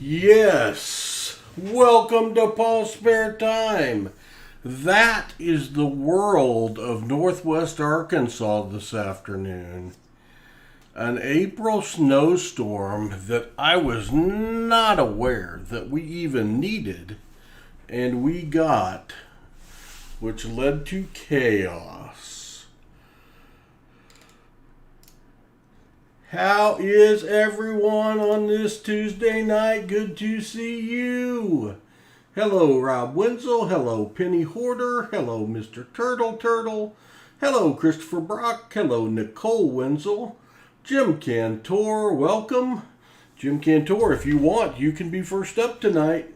Yes, welcome to Paul's Spare Time. That is the world of Northwest Arkansas this afternoon. An April snowstorm that I was not aware that we even needed, and we got, which led to chaos. How is everyone on this Tuesday night? Good to see you. Hello, Rob Wenzel. Hello, Pennyhoarder. Hello, Mr. Turtle. Hello, Christopher Brock. Hello, Nicole Wenzel. Jim Cantor, welcome. Jim Cantor, if you want, you can be first up tonight.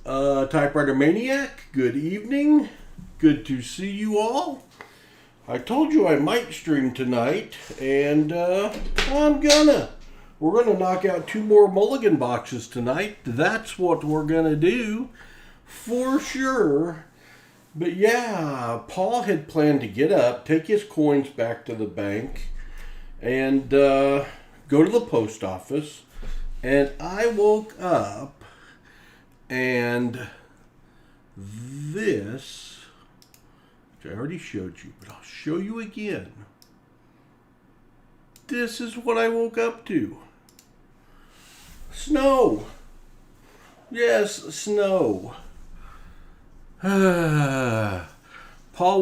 Typewriter Maniac, good evening. Good to see you all. I told you I might stream tonight, and I'm gonna. We're gonna knock out 2 more Mulligan boxes tonight. That's what we're gonna do, for sure. But yeah, Paul had planned to get up, take his coins back to the bank, and go to the post office. And I woke up, and this, which I already showed you, but I'll show you again. This is what I woke up to. Snow. Yes, snow. Paul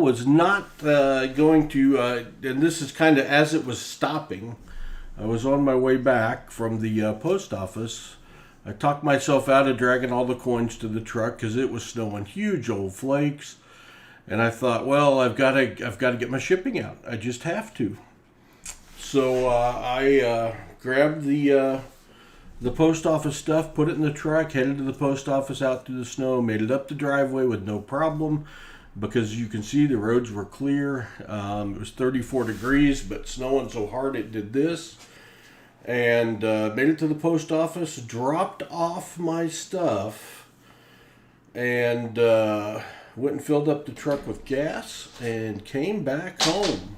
was not going to, and this is kind of as it was stopping. I was on my way back from the post office. I talked myself out of dragging all the coins to the truck because it was snowing huge old flakes. And I thought, well, I've got to get my shipping out. I just have to. So I grabbed the post office stuff, put it in the truck, headed to the post office out through the snow, made it up the driveway with no problem because you can see the roads were clear. It was 34 degrees, but snowing so hard it did this. And made it to the post office, dropped off my stuff, and went and filled up the truck with gas and came back home.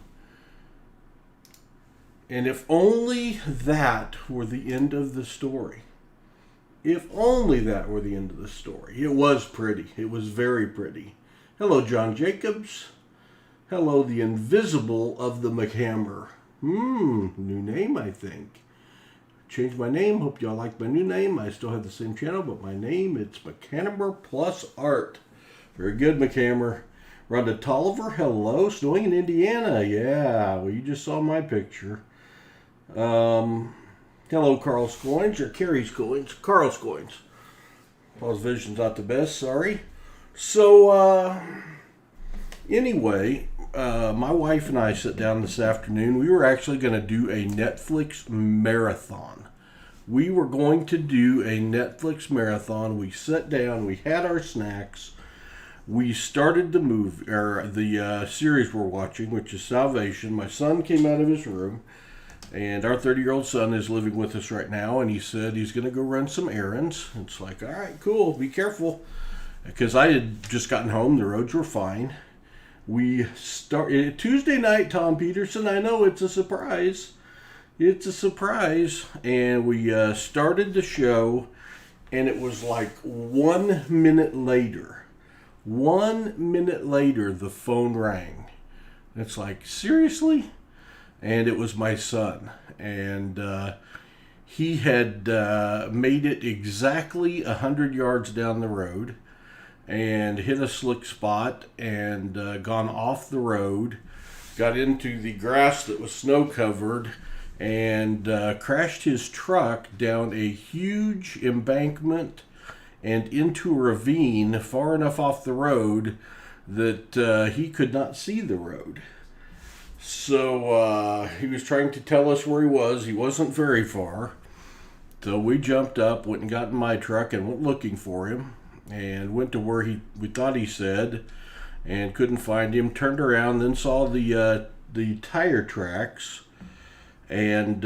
And if only that were the end of the story. If only that were the end of the story. It was pretty. It was very pretty. Hello, John Jacobs. Hello, the Invisible of the McHammer. New name, I think. Changed my name. Hope y'all like my new name. I still have the same channel, but my name, it's McHammer Plus Art. Very good, McHammer. Rhonda Tolliver, hello. Snowing in Indiana. Yeah, well, you just saw my picture. Hello, Carl's Coins, or Carrie's Coins. Carl's Coins. Paul's vision's not the best, sorry. So, anyway, my wife and I sat down this afternoon. We were actually going to do a Netflix marathon. We were going to do a Netflix marathon. We sat down, we had our snacks. We started the movie, or the series we're watching, which is Salvation. My son came out of his room, and our 30-year-old son is living with us right now, and he said he's going to go run some errands. It's like, all right, cool, be careful. Because I had just gotten home, the roads were fine. We started Tuesday night, Tom Peterson. I know it's a surprise. It's a surprise. And we started the show, and it was like 1 minute later. 1 minute later, the phone rang. It's like, seriously? And it was my son. And he had made it exactly 100 yards down the road and hit a slick spot and gone off the road, got into the grass that was snow covered, and crashed his truck down a huge embankment and into a ravine far enough off the road that he could not see the road. So he was trying to tell us where he was. He wasn't very far. So we jumped up, went and got in my truck and went looking for him, and went to where we thought he said, and couldn't find him. Turned around, then saw the tire tracks, and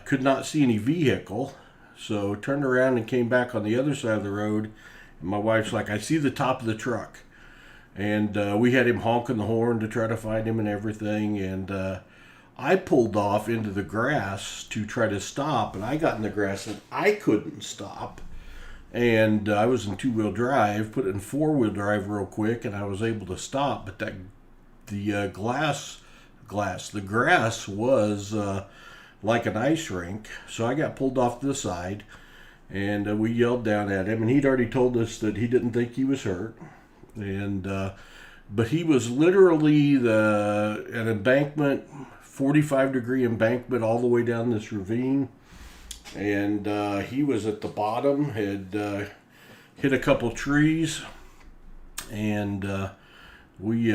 could not see any vehicle. So turned around and came back on the other side of the road. And my wife's like, I see the top of the truck. And we had him honking the horn to try to find him and everything. And I pulled off into the grass to try to stop, and I got in the grass and I couldn't stop. And I was in two-wheel drive, put it in four-wheel drive real quick, and I was able to stop. But the grass was like an ice rink, so I got pulled off to the side, and we yelled down at him. And he'd already told us that he didn't think he was hurt, and but he was literally an embankment, 45-degree embankment all the way down this ravine. And he was at the bottom, had hit a couple trees, and we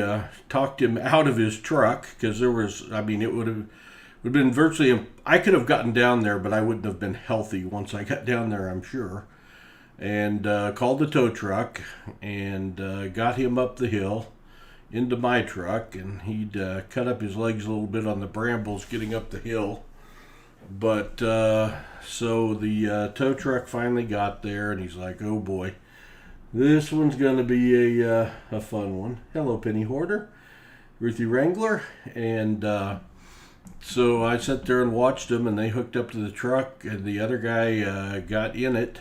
talked him out of his truck, because it would have been virtually, I could have gotten down there, but I wouldn't have been healthy once I got down there, I'm sure. And called the tow truck and got him up the hill into my truck, and he'd cut up his legs a little bit on the brambles getting up the hill. But so the tow truck finally got there, and he's like, "Oh boy, this one's going to be a fun one." Hello, Pennyhoarder, Ruthie Wrangler. And so I sat there and watched them, and they hooked up to the truck, and the other guy got in it,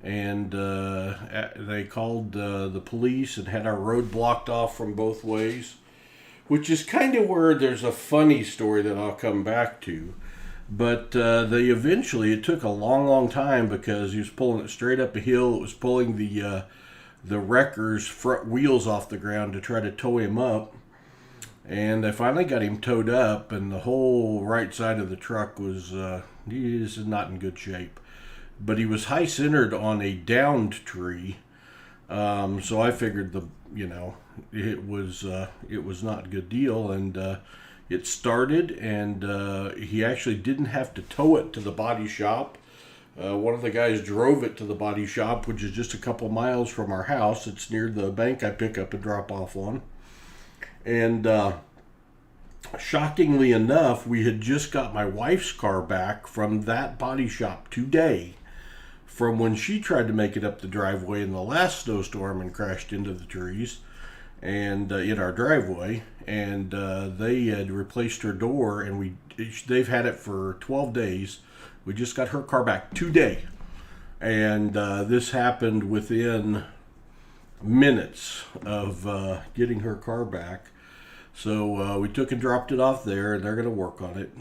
and they called the police and had our road blocked off from both ways, which is kind of where there's a funny story that I'll come back to. But it took a long time, because he was pulling it straight up a hill. It was pulling the wrecker's front wheels off the ground to try to tow him up. And they finally got him towed up, and the whole right side of the truck was not in good shape. But he was high centered on a downed tree, so I figured it was not a good deal, and it started, and he actually didn't have to tow it to the body shop. One of the guys drove it to the body shop, which is just a couple miles from our house. It's near the bank I pick up and drop off on. And shockingly enough, we had just got my wife's car back from that body shop today, from when she tried to make it up the driveway in the last snowstorm and crashed into the trees and in our driveway. And they had replaced her door, and they've had it for 12 days. We just got her car back today, and this happened within minutes of getting her car back. So we took and dropped it off there, and they're going to work on it.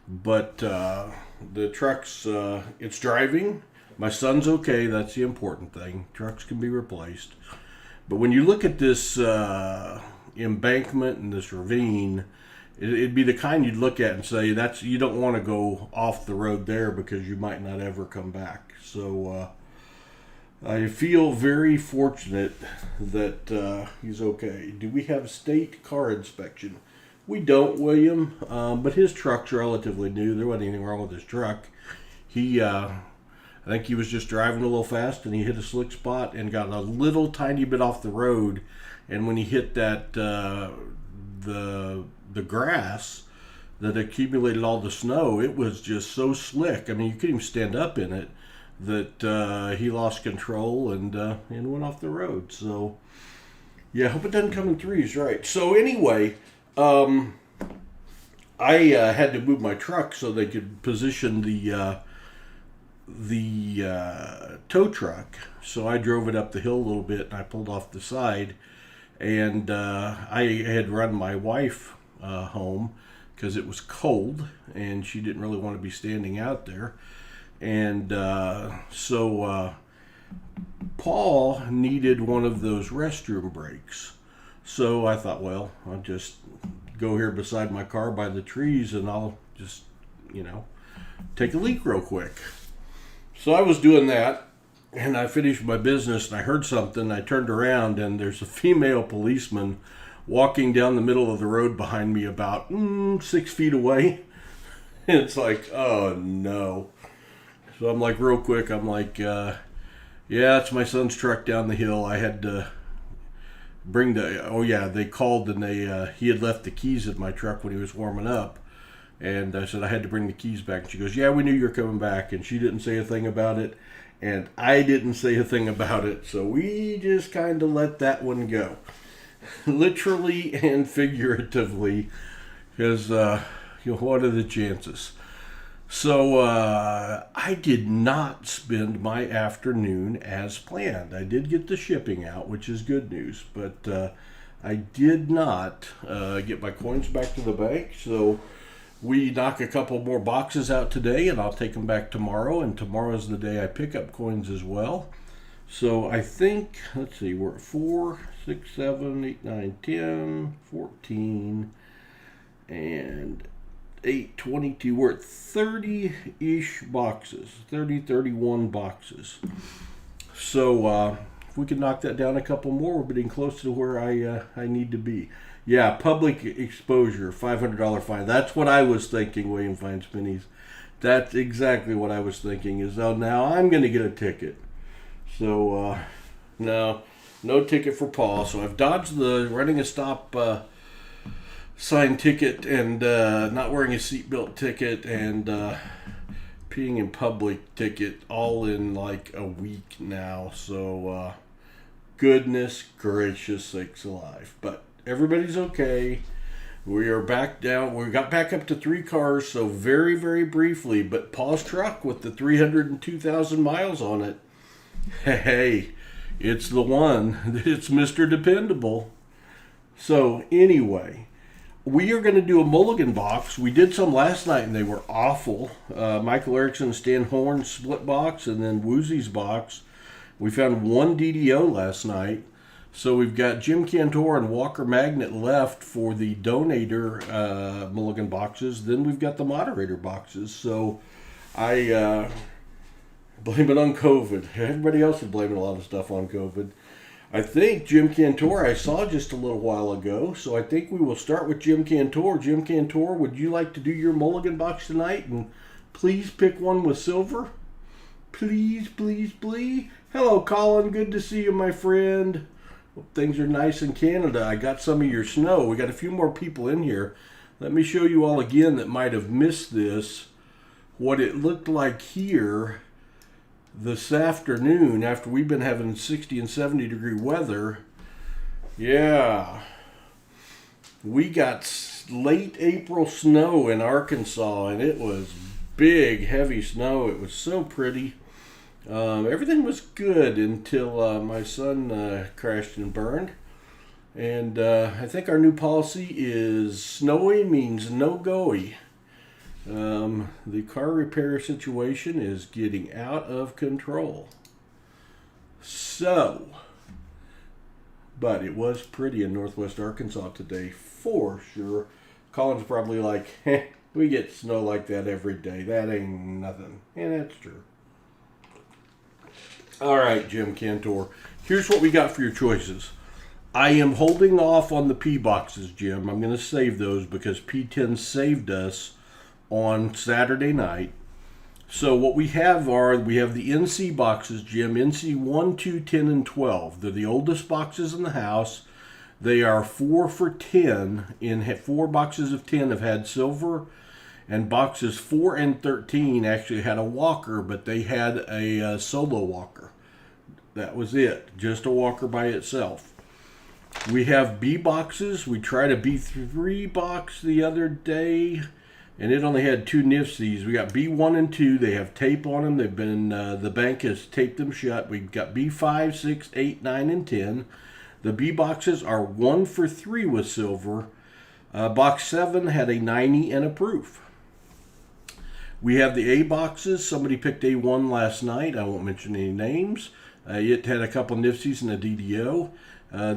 But the truck's it's driving. My son's okay. That's the important thing. Trucks can be replaced. But when you look at this embankment and this ravine, it'd be the kind you'd look at and say, you don't want to go off the road there, because you might not ever come back. So I feel very fortunate that he's okay. Do we have state car inspection? We don't, William, but his truck's relatively new. There wasn't anything wrong with his truck. I think he was just driving a little fast, and he hit a slick spot and got a little tiny bit off the road. And when he hit that the grass that accumulated all the snow, it was just so slick. I mean, you couldn't even stand up in it, that he lost control and went off the road. So yeah, I hope it doesn't come in threes, right? So anyway, I had to move my truck so they could position the tow truck. So I drove it up the hill a little bit, and I pulled off the side, and I had run my wife home, because it was cold and she didn't really want to be standing out there. And so Paul needed one of those restroom breaks. So I thought, well, I'll just go here beside my car by the trees, and I'll just, take a leak real quick. So I was doing that, and I finished my business, and I heard something. I turned around, and there's a female policeman walking down the middle of the road behind me, about 6 feet away. And it's like, oh no. So I'm like, real quick, yeah, it's my son's truck down the hill. I had to bring they called, and he had left the keys in my truck when he was warming up. And I said I had to bring the keys back. And she goes, yeah, we knew you were coming back. And she didn't say a thing about it, and I didn't say a thing about it. So we just kind of let that one go. Literally and figuratively, because what are the chances? So I did not spend my afternoon as planned. I did get the shipping out, which is good news, but I did not get my coins back to the bank. So we knock a couple more boxes out today, and I'll take them back tomorrow. And tomorrow's the day I pick up coins as well. So I think, let's see, we're at 4, 6, 7, 8, 9, 10, 14, and 8, 22. We're at 30-ish boxes, 30, 31 boxes. So if we can knock that down a couple more, we're getting close to where I need to be. Yeah, public exposure, $500 fine. That's what I was thinking, William Finds Pennies. That's exactly what I was thinking, is, oh, now I'm going to get a ticket. So, no ticket for Paul. So I've dodged the running a stop sign ticket and not wearing a seatbelt ticket and peeing in public ticket all in like a week now. So, goodness gracious sakes alive. But everybody's okay. We are back down. We got back up to 3 cars, so very, very briefly. But Paul's truck with the 302,000 miles on it. Hey, it's the one. It's Mr. Dependable. So anyway, we are going to do a Mulligan box. We did some last night and they were awful. Michael Erickson, Stan Horn's split box, and then Woozy's box. We found one DDO last night. So we've got Jim Cantor and Walker Magnet left for the donator Mulligan boxes. Then we've got the moderator boxes. So I blame it on COVID. Everybody else is blaming a lot of stuff on COVID. I think Jim Cantor I saw just a little while ago, so I think we will start with Jim Cantor. Jim Cantor, would you like to do your Mulligan box tonight? And please pick one with silver. Please, please, please. Hello, Colin. Good to see you, my friend. Hope things are nice in Canada. I got some of your snow. We got a few more people in here. Let me show you all again that might have missed this, what it looked like here this afternoon after we've been having 60 and 70 degree weather. Yeah, we got late April snow in Arkansas, and it was big, heavy snow. It was so pretty. Everything was good until my son crashed and burned. And I think our new policy is snowy means no goey. The car repair situation is getting out of control. So, but it was pretty in northwest Arkansas today for sure. Colin's probably like, we get snow like that every day. That ain't nothing. And that's true. All right, Jim Cantor. Here's what we got for your choices. I am holding off on the P boxes, Jim. I'm going to save those because P10 saved us on Saturday night. So what we have the NC boxes, Jim. NC 1, 2, 10, and 12. They're the oldest boxes in the house. They are 4 for 10. 4 boxes of 10 have had silver, and boxes 4 and 13 actually had a walker, but they had a solo walker. That was it, just a walker by itself. We have B boxes. We tried a B3 box the other day, and it only had 2 nifsies. We got B1 and 2. They have tape on them. They've been the bank has taped them shut. We've got B5, 6, 8, 9, and 10. The B boxes are 1 for 3 with silver. Box 7 had a 90 and a proof. We have the A boxes. Somebody picked A1 last night. I won't mention any names. It had a couple nifsies and a DDO.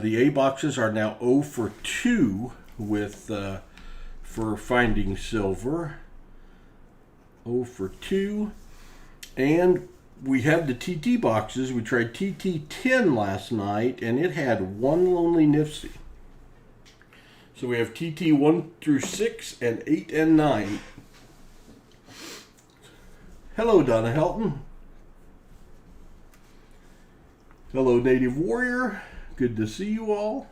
The A boxes are now 0 for 2 with for finding silver. 0 for 2. And we have the TT boxes. We tried TT10 last night, and it had 1 lonely nifsy. So we have TT 1 through 6 and 8 and 9. Hello, Donna Helton. Hello, Native Warrior. Good to see you all.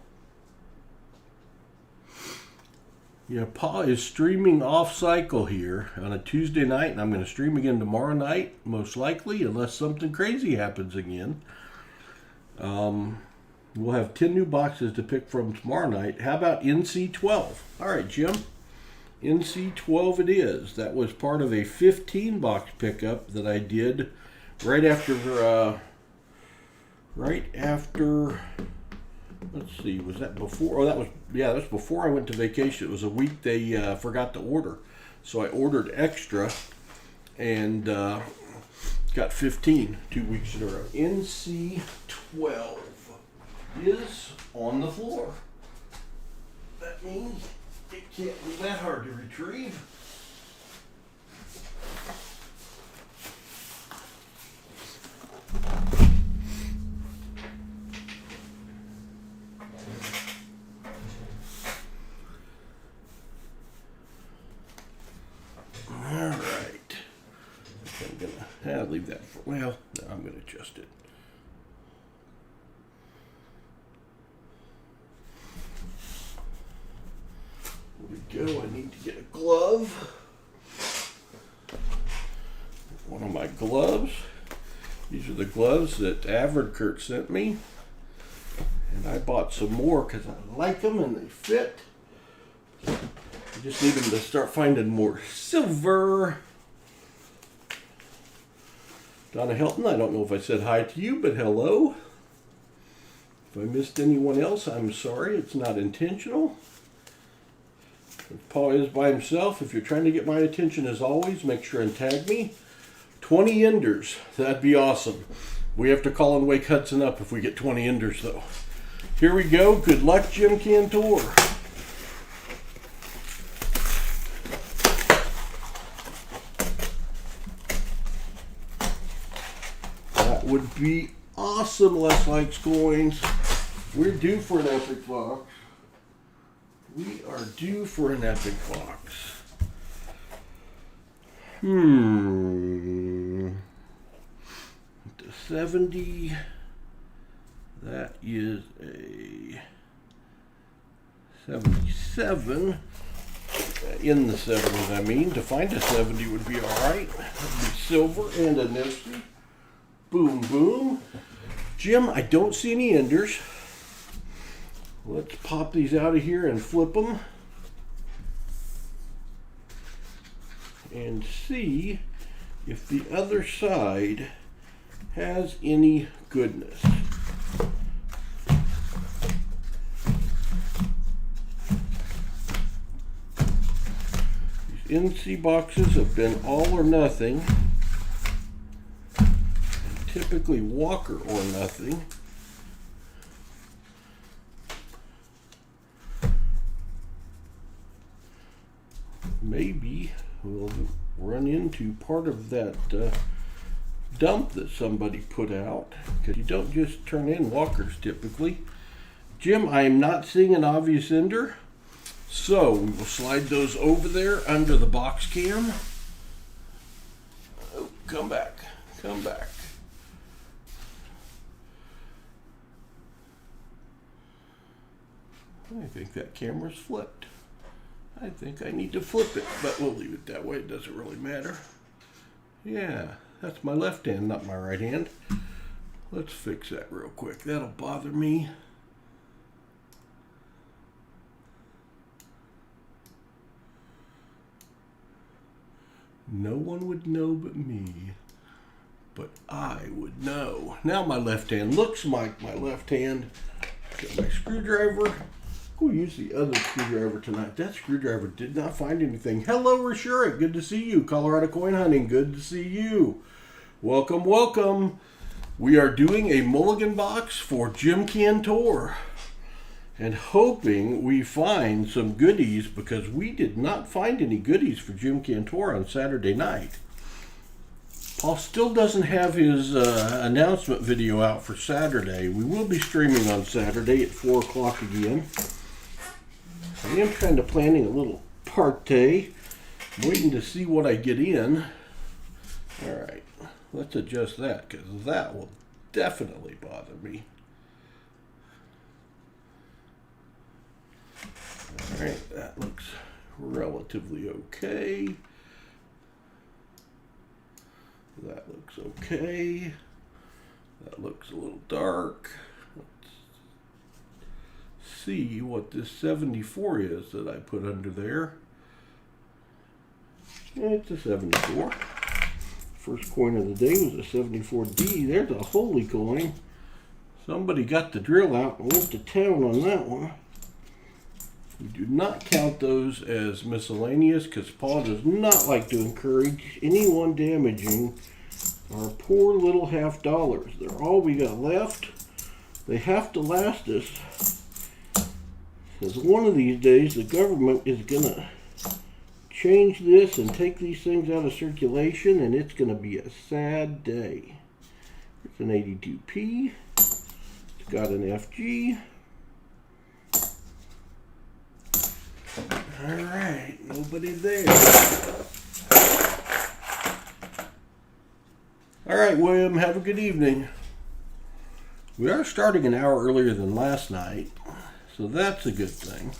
Yeah, Pa is streaming off cycle here on a Tuesday night, and I'm going to stream again tomorrow night, most likely, unless something crazy happens again. We'll have 10 new boxes to pick from tomorrow night. How about NC12? All right, Jim. NC12 it is. That was part of a 15 box pickup that I did right after, let's see, was that before? Oh, that was before I went to vacation. It was a week they forgot to order. So I ordered extra and got 15 2 weeks in a row. NC12 is on the floor. That means it can't be that hard to retrieve. All right. I'm gonna leave that for, well, no, I'm gonna adjust it. There we go. I need to get a glove. One of my gloves. These are the gloves that Kurt sent me. And I bought some more because I like them and they fit. I just need them to start finding more silver. Donna Helton, I don't know if I said hi to you, but hello. If I missed anyone else, I'm sorry. It's not intentional. If Paul is by himself, if you're trying to get my attention as always, make sure and tag me. 20 enders. That'd be awesome. We have to call and wake Hudson up if we get 20 enders, though. Here we go. Good luck, Jim Cantor. That would be awesome, Les Likes Coins. We're due for an epic box. We are due for an epic box. The 70. That is a 77. In the 70s, I mean. To find a 70 would be alright. That'd be silver and a Nifty. Boom, boom. Jim, I don't see any enders. Let's pop these out of here and flip them. And see if the other side has any goodness. These NC boxes have been all or nothing. And typically Walker or nothing. Maybe we'll run into part of that dump that somebody put out, because you don't just turn in Walkers typically. Jim, I am not seeing an obvious ender, so we will slide those over there under the box cam. Oh, come back, come back. I think that camera's flipped. I think I need to flip it, but we'll leave it that way. It doesn't really matter. Yeah, that's my left hand, not my right hand. Let's fix that real quick. That'll bother me. No one would know but me, but I would know. Now my left hand looks like my left hand. Got my screwdriver. We'll use the other screwdriver tonight. That screwdriver did not find anything. Hello, Rashura. Good to see you. Colorado Coin Hunting. Good to see you. Welcome, welcome. We are doing a Mulligan box for Jim Cantor. And hoping we find some goodies, because we did not find any goodies for Jim Cantor on Saturday night. Paul still doesn't have his announcement video out for Saturday. We will be streaming on Saturday at 4 o'clock again. I am kind of planning a little party. I'm waiting to see what I get in. All right, let's adjust that, because that will definitely bother me. All right, that looks relatively okay. That looks okay. That looks a little dark. Let's see what this 74 is that I put under there. It's a 74. First coin of the day was a 74D. There's a holy coin. Somebody got the drill out and went to town on that one. We do not count those as miscellaneous because Paul does not like to encourage anyone damaging our poor little half dollars. They're all we got left. They have to last us. Because one of these days the government is going to change this and take these things out of circulation, and it's going to be a sad day. It's an 82p. It's got an FG. All right, nobody there. All right, William, have a good evening. We are starting an hour earlier than last night, so that's a good thing.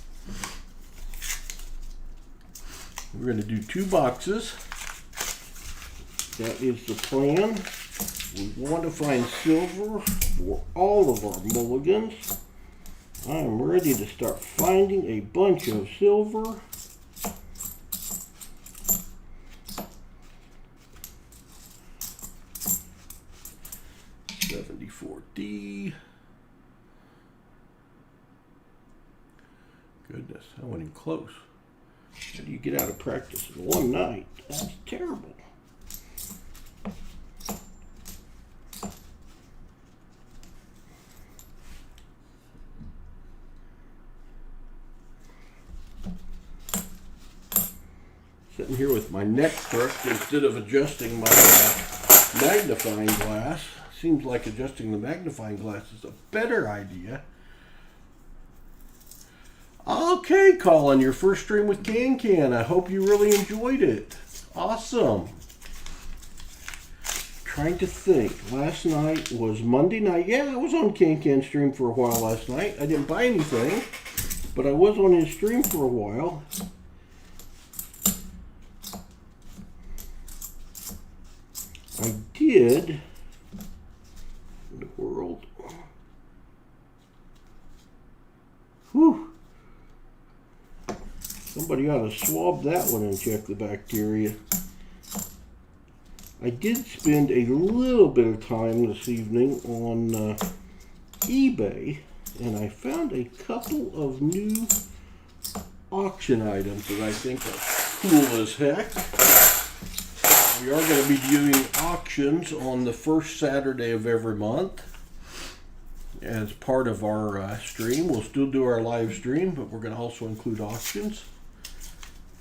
We're going to do 2 boxes. That is the plan. We want to find silver for all of our mulligans. I am ready to start finding a bunch of silver. $74D. Goodness, I went in close. How do you get out of practice in one night? That's terrible. Sitting here with my neck crooked instead of adjusting my magnifying glass. Seems like adjusting the magnifying glass is a better idea. Okay, Colin, your first stream with Can. I hope you really enjoyed it. Awesome. Trying to think. Last night was Monday night. Yeah, I was on Can stream for a while last night. I didn't buy anything, but I was on his stream for a while. I did. In the world. Whew. Somebody ought to swab that one and check the bacteria. I did spend a little bit of time this evening on eBay, and I found a couple of new auction items that I think are cool as heck. We are going to be doing auctions on the first Saturday of every month as part of our stream. We'll still do our live stream, but we're going to also include auctions.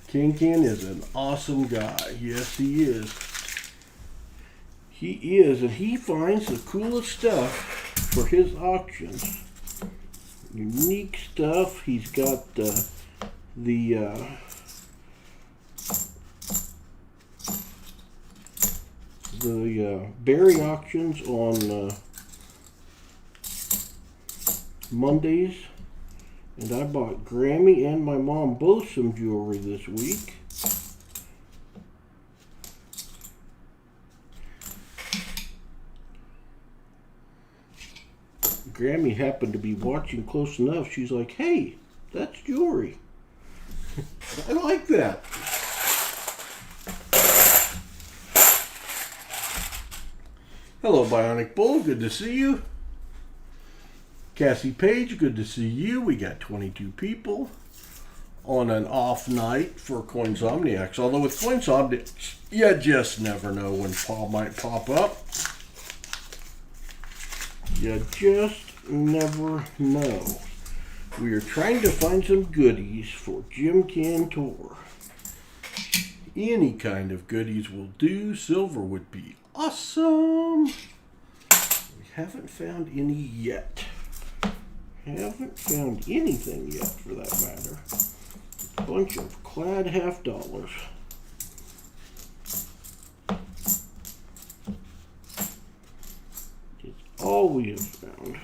Can is an awesome guy. Yes, he is. He is, and he finds the coolest stuff for his auctions. Unique stuff. He's got the berry auctions on Mondays, and I bought Grammy and my mom both some jewelry this week. Grammy happened to be watching close enough. She's like, "Hey, that's jewelry." I like that. Hello, Bionic Bull. Good to see you. Cassie Page, good to see you. We got 22 people on an off night for Coinsomniacs. Although with Coinsomniacs, you just never know when Paul might pop up. You just never know. We are trying to find some goodies for Jim Cantor. Any kind of goodies will do. Silver would be awesome. We haven't found any yet. Haven't found anything yet, for that matter. A bunch of clad half dollars. It's all we have found.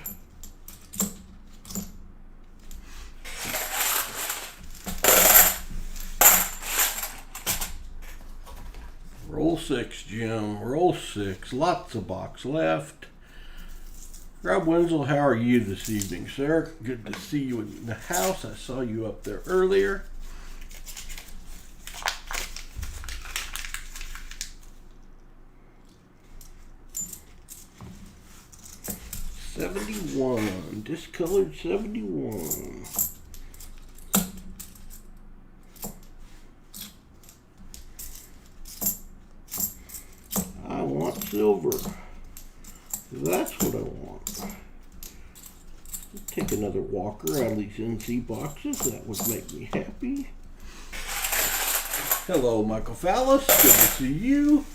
Roll 6, Jim. Roll 6. Lots of box left. Rob Wenzel, how are you this evening, sir? Good to see you in the house. I saw you up there earlier. discolored 71. I want silver. That's what I want. Take another walker out of these NC boxes. That would make me happy. Hello, Michael Fallis. Good to see you.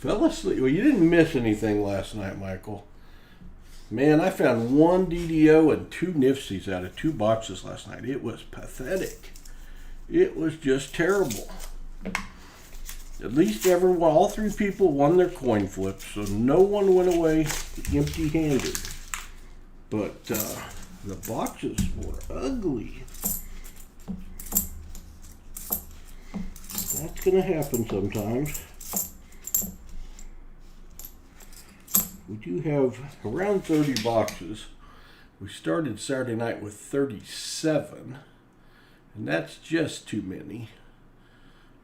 Fell asleep. Well, you didn't miss anything last night, Michael. Man, I found one DDO and two Nifsies out of two boxes last night. It was pathetic. It was just terrible. At least all three people won their coin flips, so no one went away empty-handed. But the boxes were ugly. That's going to happen sometimes. We do have around 30 boxes. We started Saturday night with 37, and that's just too many.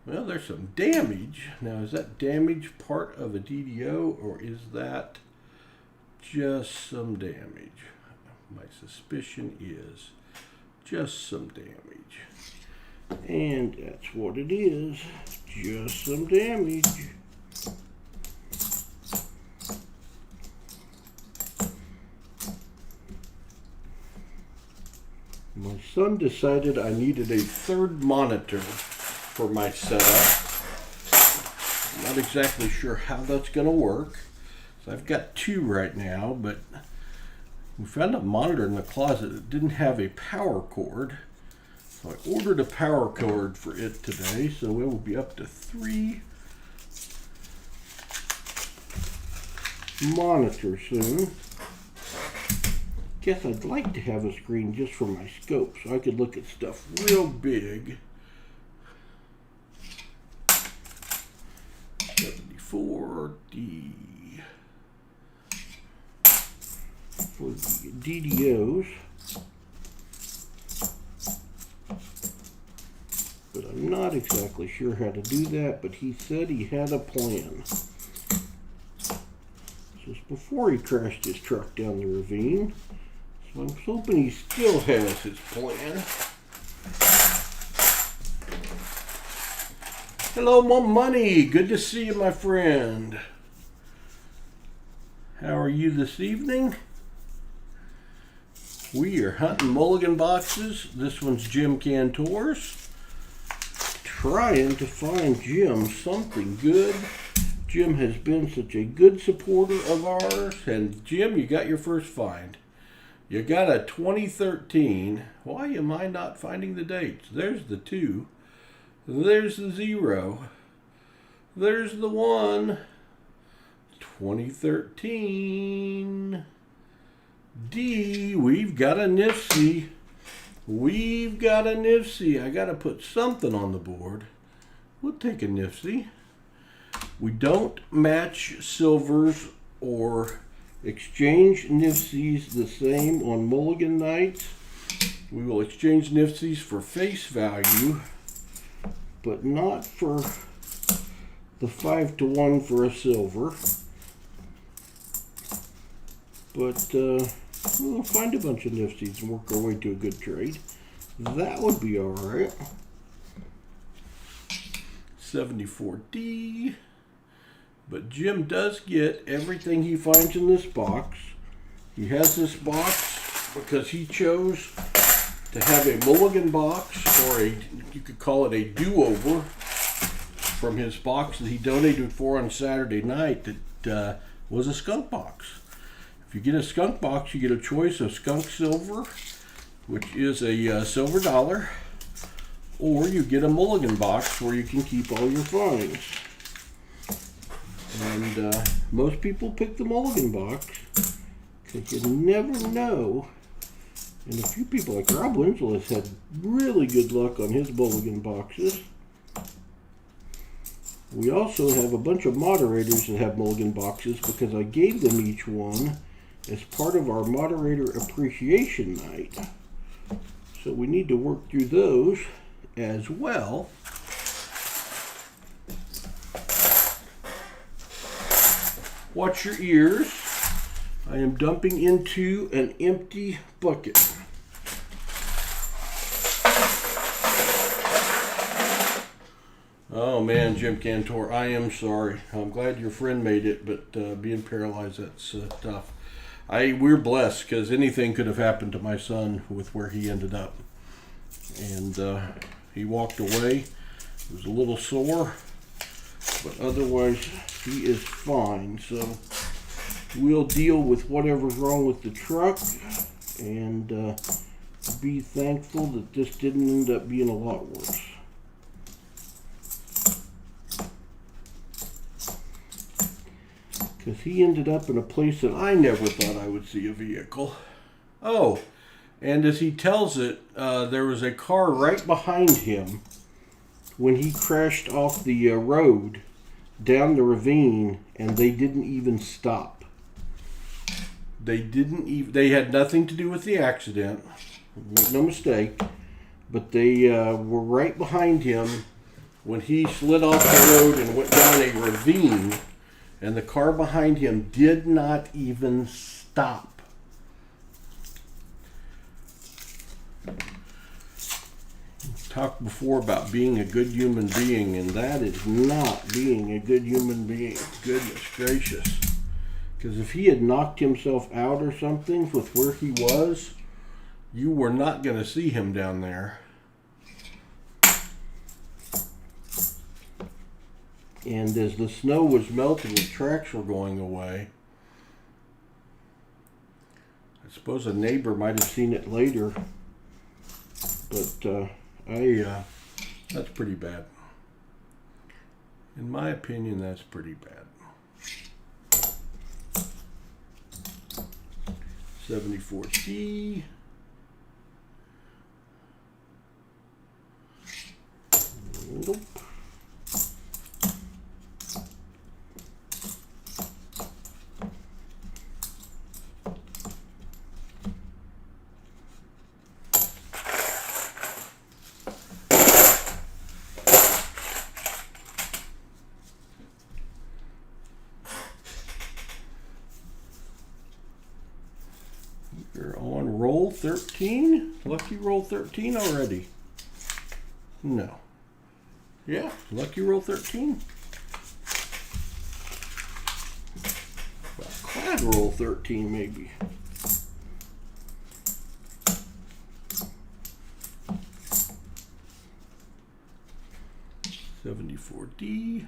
Well, there's some damage. Now, is that damage part of a DDO, or is that just some damage? My suspicion is just some damage. And that's what it is, just some damage. My son decided I needed a third monitor for my setup. I'm not exactly sure how that's going to work. So I've got two right now, but we found a monitor in the closet that didn't have a power cord. So I ordered a power cord for it today, so it will be up to 3 monitors soon. Guess I'd like to have a screen just for my scope so I could look at stuff real big. 74D for the DDOs. But I'm not exactly sure how to do that, but he said he had a plan. This was before he crashed his truck down the ravine. So I'm hoping he still has his plan. Hello, Mom Money. Good to see you, my friend. How are you this evening? We are hunting Mulligan boxes. This one's Jim Cantor's. Trying to find Jim something good. Jim has been such a good supporter of ours. And Jim, you got your first find. You got a 2013. Why am I not finding the dates? There's the 2. There's the 0. There's the 1. 2013. D. We've got a Nifsi. We've got a Nifsi. I got to put something on the board. We'll take a Nifsi. We don't match silvers or exchange Nifsies the same on Mulligan nights. We will exchange Nifsies for face value, but not for the 5-to-1 for a silver. But we'll find a bunch of Nifsies and work our way to a good trade. That would be alright. 74D. But Jim does get everything he finds in this box. He has this box because he chose to have a Mulligan box, or you could call it a do-over, from his box that he donated for on Saturday night that was a skunk box. If you get a skunk box, you get a choice of skunk silver, which is a silver dollar, or you get a Mulligan box where you can keep all your finds. And most people pick the Mulligan box because you never know. And a few people like Rob Winslow has had really good luck on his Mulligan boxes. We also have a bunch of moderators that have Mulligan boxes because I gave them each one as part of our moderator appreciation night. So we need to work through those as well. Watch your ears. I am dumping into an empty bucket. Oh man, Jim Cantor, I am sorry. I'm glad your friend made it, but being paralyzed, that's tough. We're blessed because anything could have happened to my son with where he ended up. And he walked away. He was a little sore, but otherwise he is fine. So we'll deal with whatever's wrong with the truck and be thankful that this didn't end up being a lot worse. Because he ended up in a place that I never thought I would see a vehicle. Oh, and as he tells it, there was a car right behind him when he crashed off the road down the ravine, and they didn't even stop. They had nothing to do with the accident, make no mistake, but they were right behind him when he slid off the road and went down a ravine. And the car behind him did not even stop. Talked before about being a good human being, and that is not being a good human being. Goodness gracious. Because if he had knocked himself out or something with where he was, you were not going to see him down there. And as the snow was melting, the tracks were going away. I suppose a neighbor might have seen it later, but that's pretty bad. In my opinion, that's pretty bad. 74C. Nope. You're on roll 13? Lucky roll 13 already? No. Yeah, lucky roll 13. Well, glad roll 13 maybe. $74D.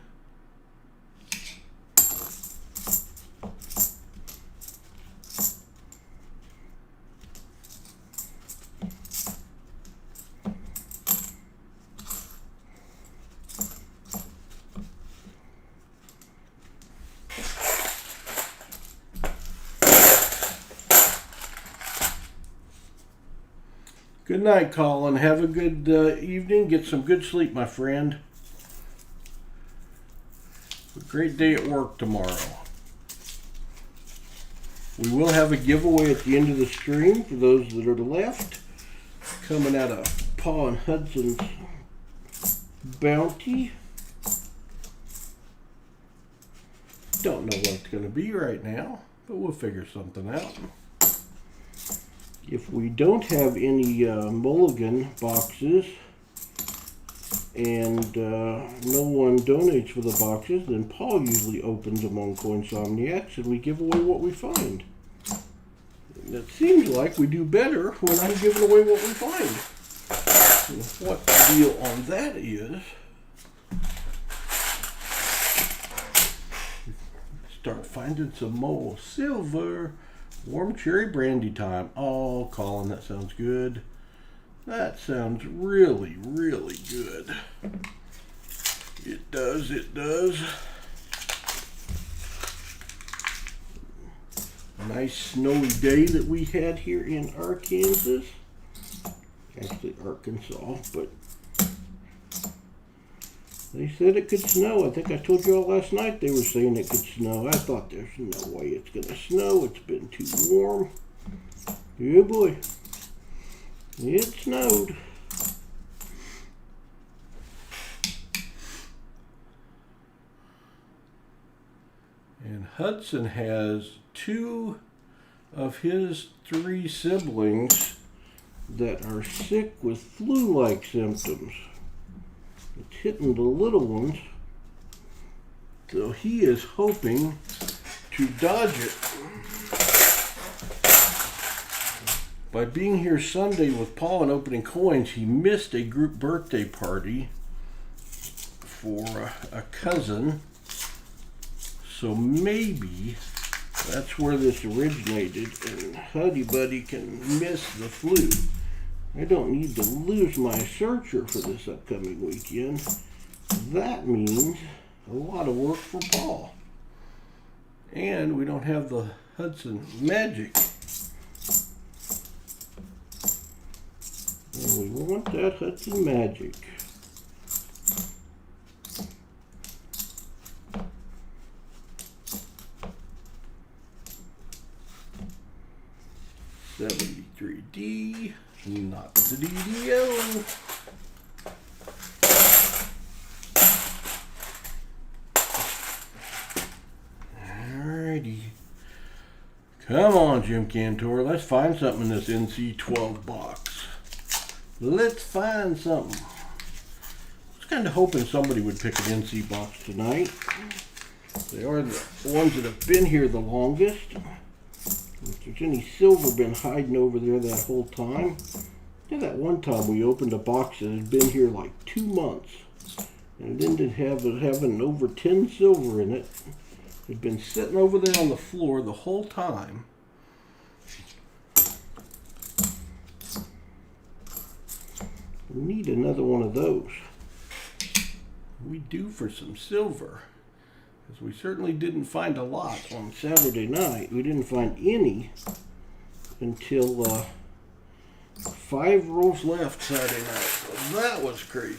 Good night, Colin. Have a good evening. Get some good sleep, my friend. A great day at work tomorrow. We will have a giveaway at the end of the stream for those that are left. Coming out of Pa and Hudson's bounty. Don't know what it's going to be right now, but we'll figure something out. If we don't have any Mulligan boxes and no one donates for the boxes, then Paul usually opens them on Coinsomniacs and we give away what we find. And it seems like we do better when I'm giving away what we find. And what the deal on that is, start finding some more silver. Warm cherry brandy time. Oh, Colin, that sounds good. That sounds really, really good. It does, it does. A nice snowy day that we had here in Arkansas. Actually, Arkansas, but they said it could snow. I think I told you all last night they were saying it could snow. I thought there's no way it's going to snow. It's been too warm. Yeah, boy. It snowed. And Hudson has 2 of his 3 siblings that are sick with flu-like symptoms. It's hitting the little ones, so he is hoping to dodge it. By being here Sunday with Paul and opening coins, he missed a group birthday party for a cousin. So maybe that's where this originated, and Huddy Buddy can miss the flu. I don't need to lose my searcher for this upcoming weekend. That means a lot of work for Paul. And we don't have the Hudson Magic. And we want that Hudson Magic. $73D, not the DDO. Alrighty. Come on, Jim Cantor. Let's find something in this NC12 box. Let's find something. I was kind of hoping somebody would pick an NC box tonight. They are the ones that have been here the longest. If there's any silver been hiding over there that whole time. Yeah, that one time we opened a box that had been here like 2 months. And it ended having over 10 silver in it. It had been sitting over there on the floor the whole time. We need another one of those. We do for some silver. Because we certainly didn't find a lot on Saturday night. We didn't find any until 5 rolls left Saturday night. So that was crazy.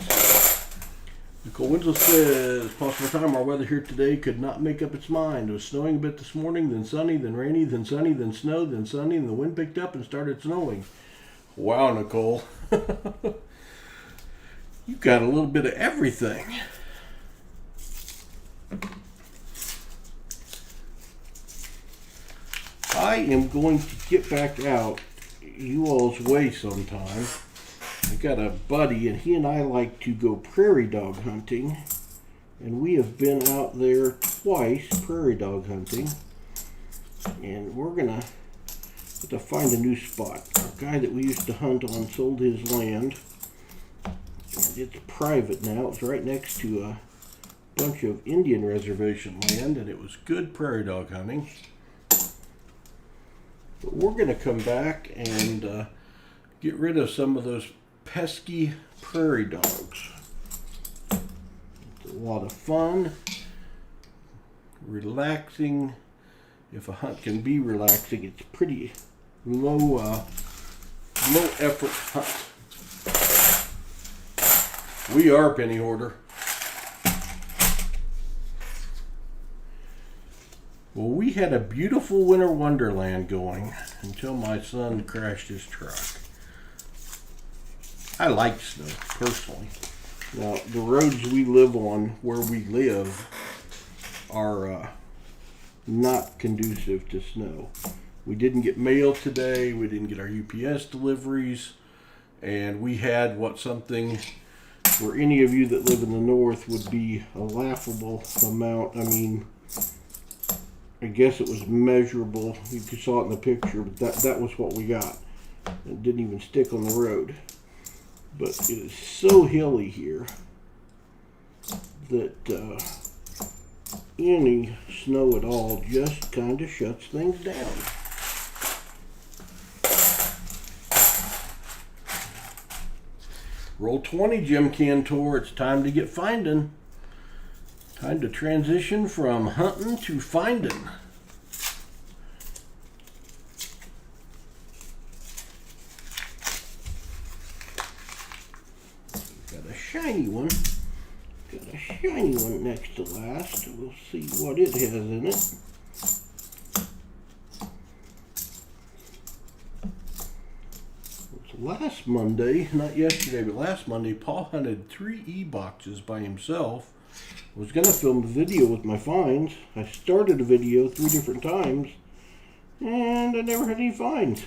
Nicole Winslow says, possible time, our weather here today could not make up its mind. It was snowing a bit this morning, then sunny, then rainy, then sunny, then snow, then sunny, and the wind picked up and started snowing. Wow, Nicole. You got a little bit of everything. I am going to get back out you all's way sometime. I got a buddy, and he and I like to go prairie dog hunting. And we have been out there twice prairie dog hunting. And we're going to have to find a new spot. Our guy that we used to hunt on sold his land. And it's private now. It's right next to a bunch of Indian reservation land, and it was good prairie dog hunting. But we're going to come back and get rid of some of those pesky prairie dogs. It's a lot of fun, relaxing. If a hunt can be relaxing, it's pretty low effort hunt. We are Pennyhoarder. Well, we had a beautiful winter wonderland going until my son crashed his truck. I like snow, personally. Now, the roads we live on, where we live, are not conducive to snow. We didn't get mail today. We didn't get our UPS deliveries. And we had something for any of you that live in the north would be a laughable amount. I mean, I guess it was measurable. You saw it in the picture, but that was what we got. It didn't even stick on the road. But it is so hilly here that any snow at all just kind of shuts things down. Roll 20, Jim Cantor. It's time to get finding. Time to transition from hunting to finding. Got a shiny one. Got a shiny one next to last. We'll see what it has in it. Last Monday, not yesterday, but last Monday, Paul hunted 3 e-boxes by himself. Was going to film the video with my finds. I started a video 3 different times, And I never had any finds.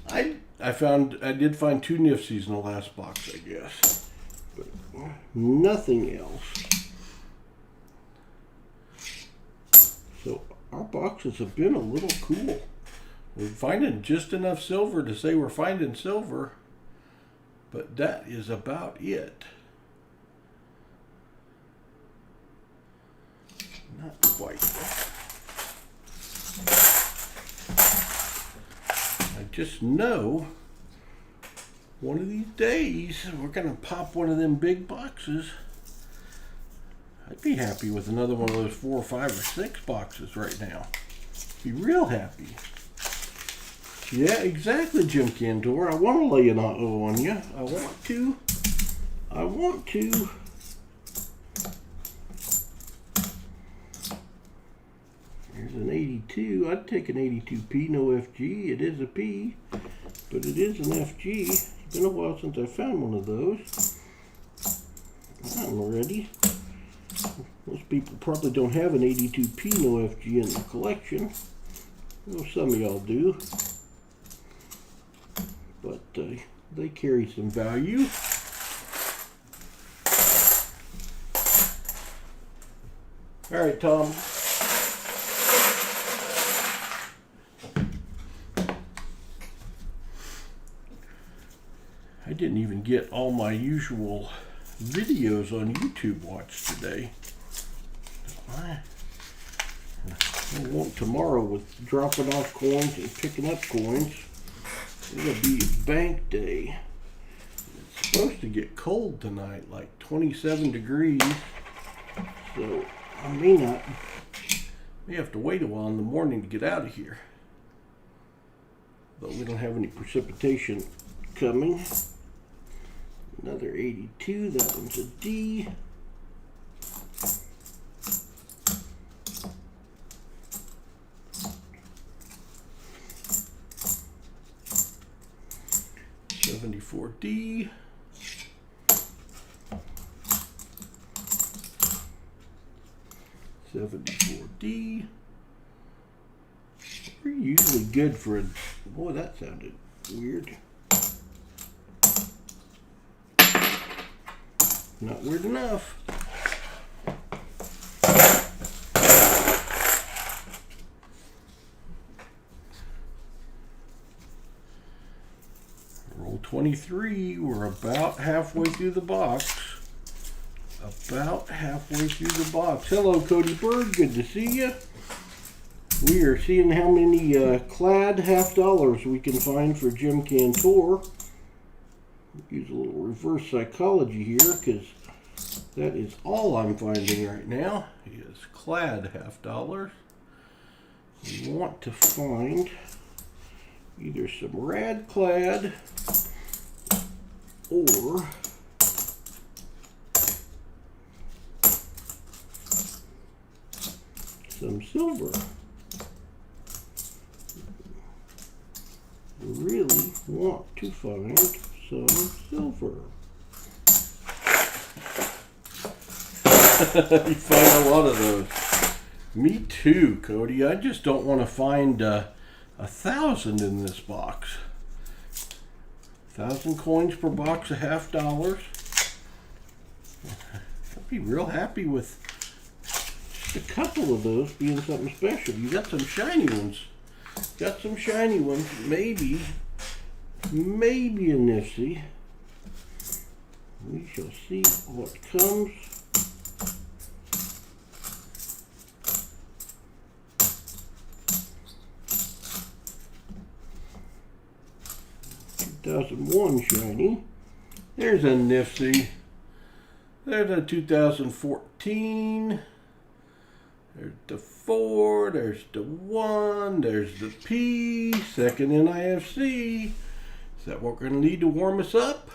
I did find 2 Nifsies in the last box, I guess. But nothing else. So our boxes have been a little cool. We're finding just enough silver to say we're finding silver, but that is about it. Not quite. I just know one of these days we're going to pop one of them big boxes. I'd be happy with another one of those 4 or 5 or 6 boxes right now. Be real happy. Yeah, exactly, Jim Cantor. I want to lay an O on you. I want to. Here's an 82. I'd take an 82P, no FG. It is a P, but it is an FG. It's been a while since I found one of those. I'm ready. Most people probably don't have an 82P, no FG in their collection. Well, some of y'all do. But they carry some value. All right, Tom. I didn't even get all my usual videos on YouTube watched today. I want tomorrow with dropping off coins and picking up coins. It'll be bank day. It's supposed to get cold tonight, like 27 degrees. So I may have to wait a while in the morning to get out of here. But we don't have any precipitation coming. Another 82, that one's a D. $74D. $74D. We're usually good for a... Boy, that sounded weird. Not weird enough. Roll 23. We're about halfway through the box. About halfway through the box. Hello, Cody Bird. Good to see you. We are seeing how many clad $50 we can find for Jim Cantor. Use a little reverse psychology here, because that is all I'm finding right now is clad $50. We want to find either some rad clad or some silver. We really want to find some silver. You find a lot of those. Me too, Cody. I just don't want to find 1,000 in this box. 1,000 coins per box of $50. I'd be real happy with just a couple of those being something special. You got some shiny ones. Got some shiny ones. Maybe a Nifty. We shall see what comes. $2001 shiny. There's a Nifty. There's a 2014. There's the 4, there's the 1, there's the P, second NIFC. Is that what we're going to need to warm us up?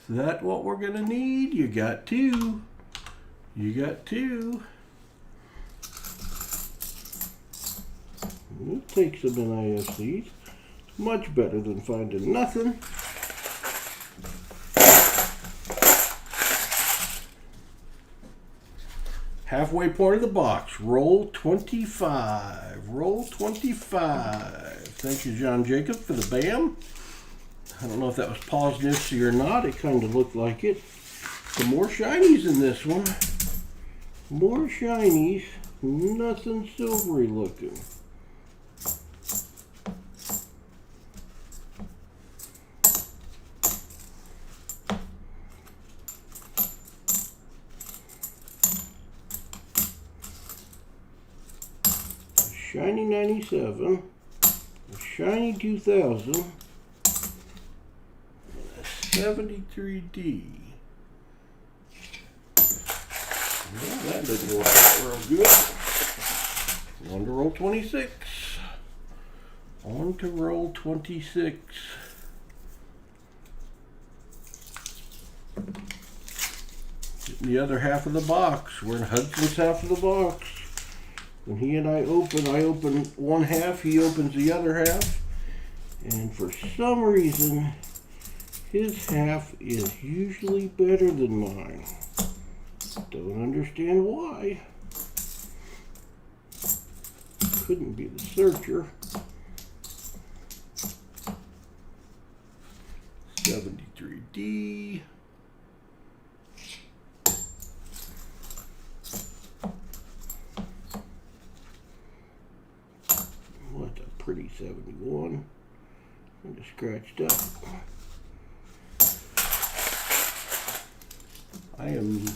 Is that what we're going to need? You got 2. You got 2. We'll take some NIFCs. It's much better than finding nothing. Halfway point of the box. Roll 25. Roll 25. Thank you, John Jacob, for the BAM. I don't know if that was Pa's Nifty or not. It kind of looked like it. Some more shinies in this one. More shinies. Nothing silvery looking. Shiny 97, a shiny 2000, and a 73D. Well, that didn't work out real good. On to roll 26. On to roll 26. Getting the other half of the box. We're in Hudson's half of the box. When he and I open one half, he opens the other half. And for some reason, his half is usually better than mine. Don't understand why. Couldn't be the searcher. 73D. What a pretty 71. Kind of scratched up. I am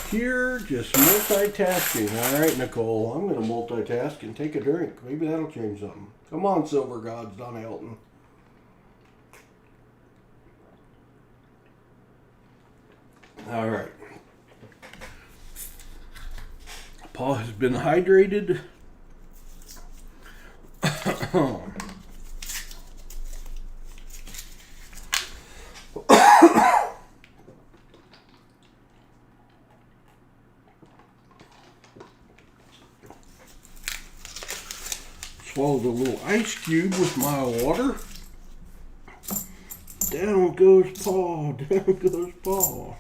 here just multitasking. All right, Nicole, I'm going to multitask and take a drink. Maybe that'll change something. Come on, Silver Gods, Don Elton. All right. Paul has been hydrated. Swallowed a little ice cube with mild water. Down goes Paul, down goes Paul.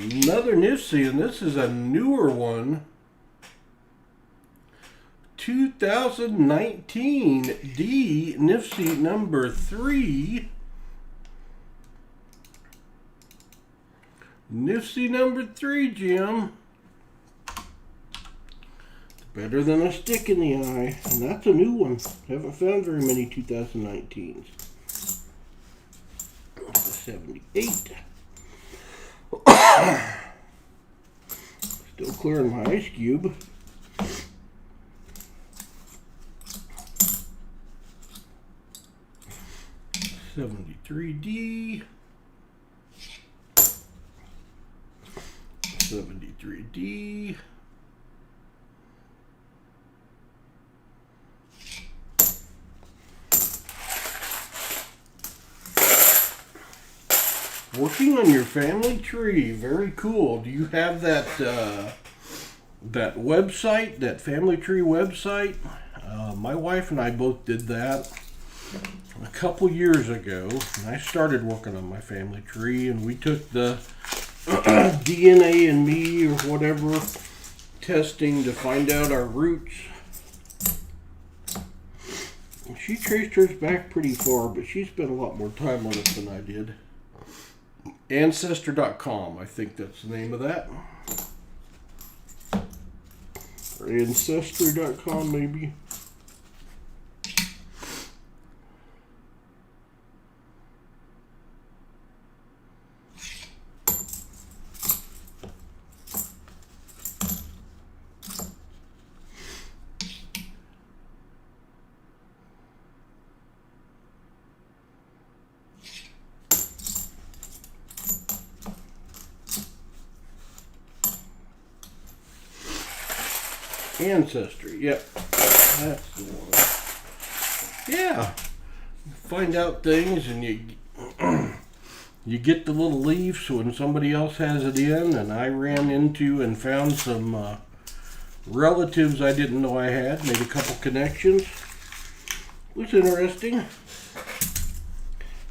Another Nifty, and this is a newer one. 2019 D Nifty number 3. Nifty number 3, Jim. Better than a stick in the eye. And that's a new one. Haven't found very many 2019s. That's a 78. Still clearing my ice cube. $73D. 73D. Working on your family tree, very cool. Do you have that that website, that family tree website? My wife and I both did that a couple years ago, and I started working on my family tree, and we took the DNA and me or whatever testing to find out our roots. She traced hers back pretty far, but she spent a lot more time on it than I did. Ancestor.com, I think that's the name of that. Or Ancestor.com, maybe. Ancestry, yep, that's the one. Yeah, find out things, and you get the little leaves when somebody else has it in. And I ran into and found some relatives I didn't know I had. Made a couple connections. It was interesting.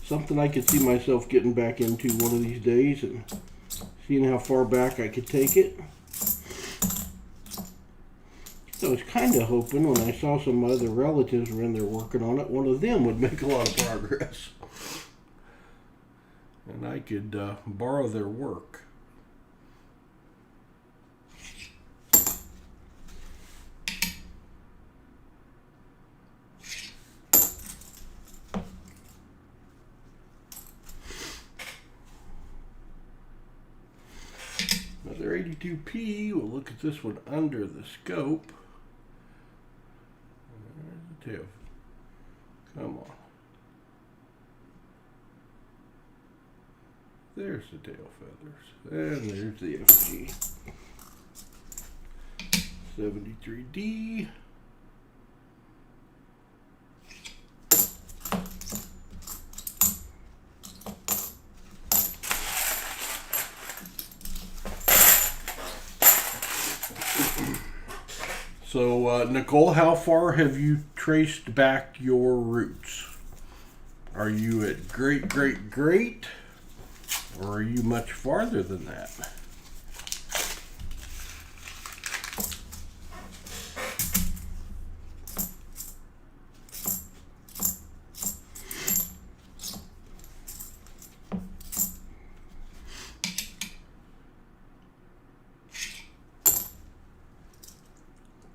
something I could see myself getting back into one of these days and seeing how far back I could take it. I was kind of hoping when I saw some other relatives were in there working on it, one of them would make a lot of progress. And I could borrow their work. Another 82p. We'll look at this one under the scope. There's the tail. Come on. There's the tail feathers. And there's the FG. 73D. So, Nicole, how far have you traced back your roots? Are you at great, great, great? Or are you much farther than that?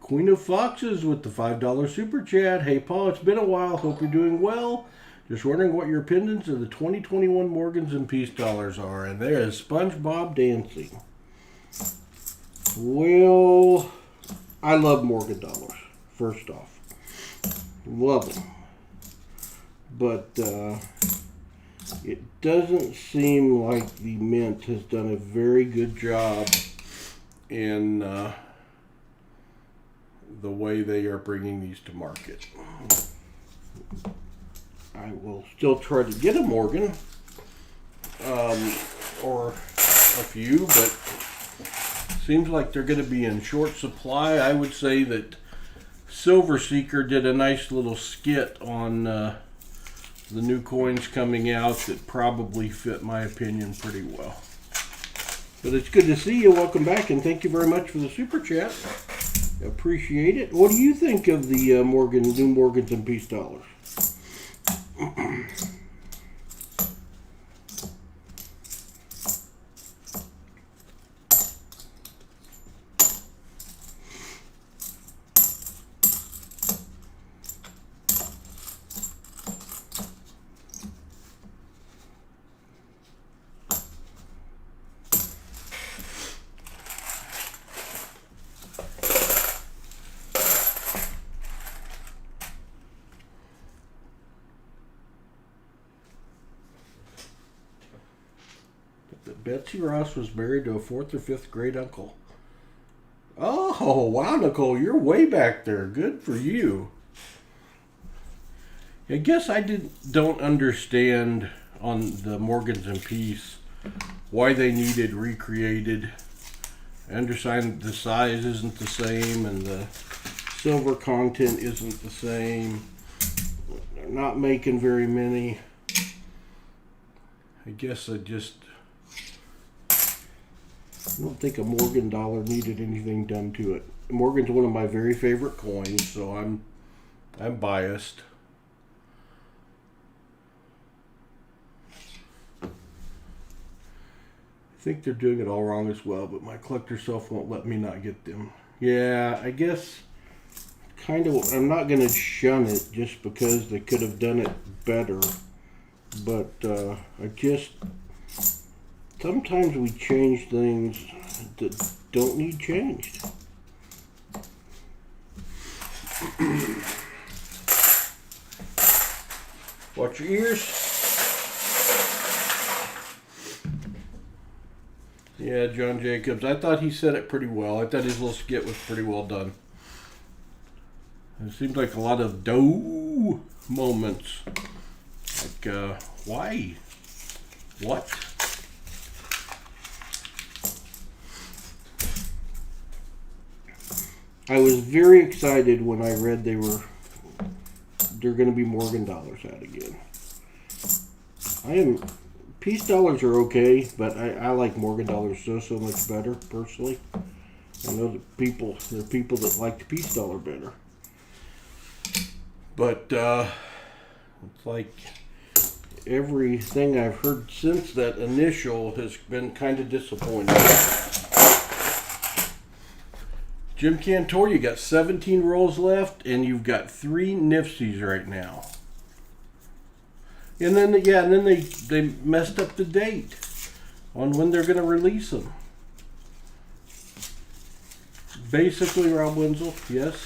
Queen of Foxes with the $5 super chat. Hey, Paul, it's been a while. Hope you're doing well. Just wondering what your opinions of the 2021 Morgans and Peace dollars are. And there is SpongeBob dancing. Well, I love Morgan dollars, first off. Love them. But it doesn't seem like the Mint has done a very good job in the way they are bringing these to market. I will still try to get a Morgan, or a few, but seems like they're going to be in short supply. I would say that Silver Seeker did a nice little skit on the new coins coming out that probably fit my opinion pretty well. But it's good to see you. Welcome back, and thank you very much for the super chat. Appreciate it. What do you think of the new Morgans and Peace dollars? Betsy Ross was married to a 4th or 5th great uncle. Oh, wow, Nicole, you're way back there. Good for you. I guess I don't understand on the Morgans and Peace why they needed recreated. I understand the size isn't the same and the silver content isn't the same. They're not making very many. I guess I don't think a Morgan dollar needed anything done to it. Morgan's one of my very favorite coins, so I'm biased. I think they're doing it all wrong as well, but my collector self won't let me not get them. Yeah, I guess kind of. I'm not going to shun it just because they could have done it better, but sometimes we change things that don't need changed. Watch your ears. Yeah, John Jacobs. I thought he said it pretty well. I thought his little skit was pretty well done. It seems like a lot of dough moments. Like, why? What? I was very excited when I read they're going to be Morgan dollars out again. Peace dollars are okay, but I like Morgan dollars so much better, personally. I know that there are people that like the peace dollar better. But it's like everything I've heard since that initial has been kind of disappointing. Jim Cantor, you got 17 rolls left, and you've got 3 Nifsies right now. And then, they messed up the date on when they're going to release them. Basically, Rob Wenzel, yes.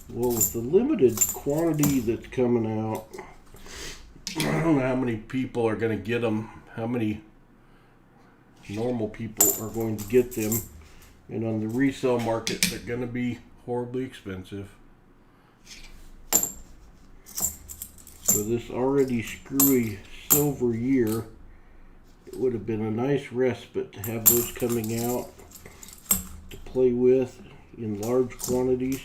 Well, with the limited quantity that's coming out, I don't know how many people are going to get them, how many normal people are going to get them. And on the resale market, they're going to be horribly expensive. So this already screwy silver year, it would have been a nice respite to have those coming out to play with in large quantities.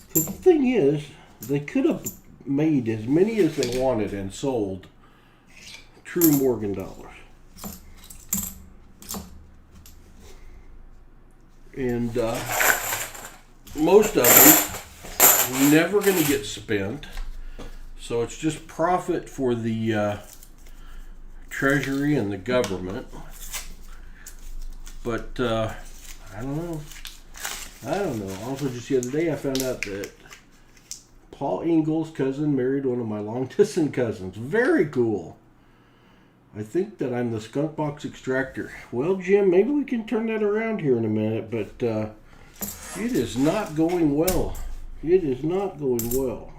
Because the thing is, they could have made as many as they wanted and sold true Morgan dollars. And most of them never going to get spent, so it's just profit for the Treasury and the government. But I don't know. Also, just the other day, I found out that Paul Engel's cousin married one of my long-distance cousins. Very cool. I think that I'm the skunk box extractor. Well, Jim, maybe we can turn that around here in a minute, but it is not going well. It is not going well.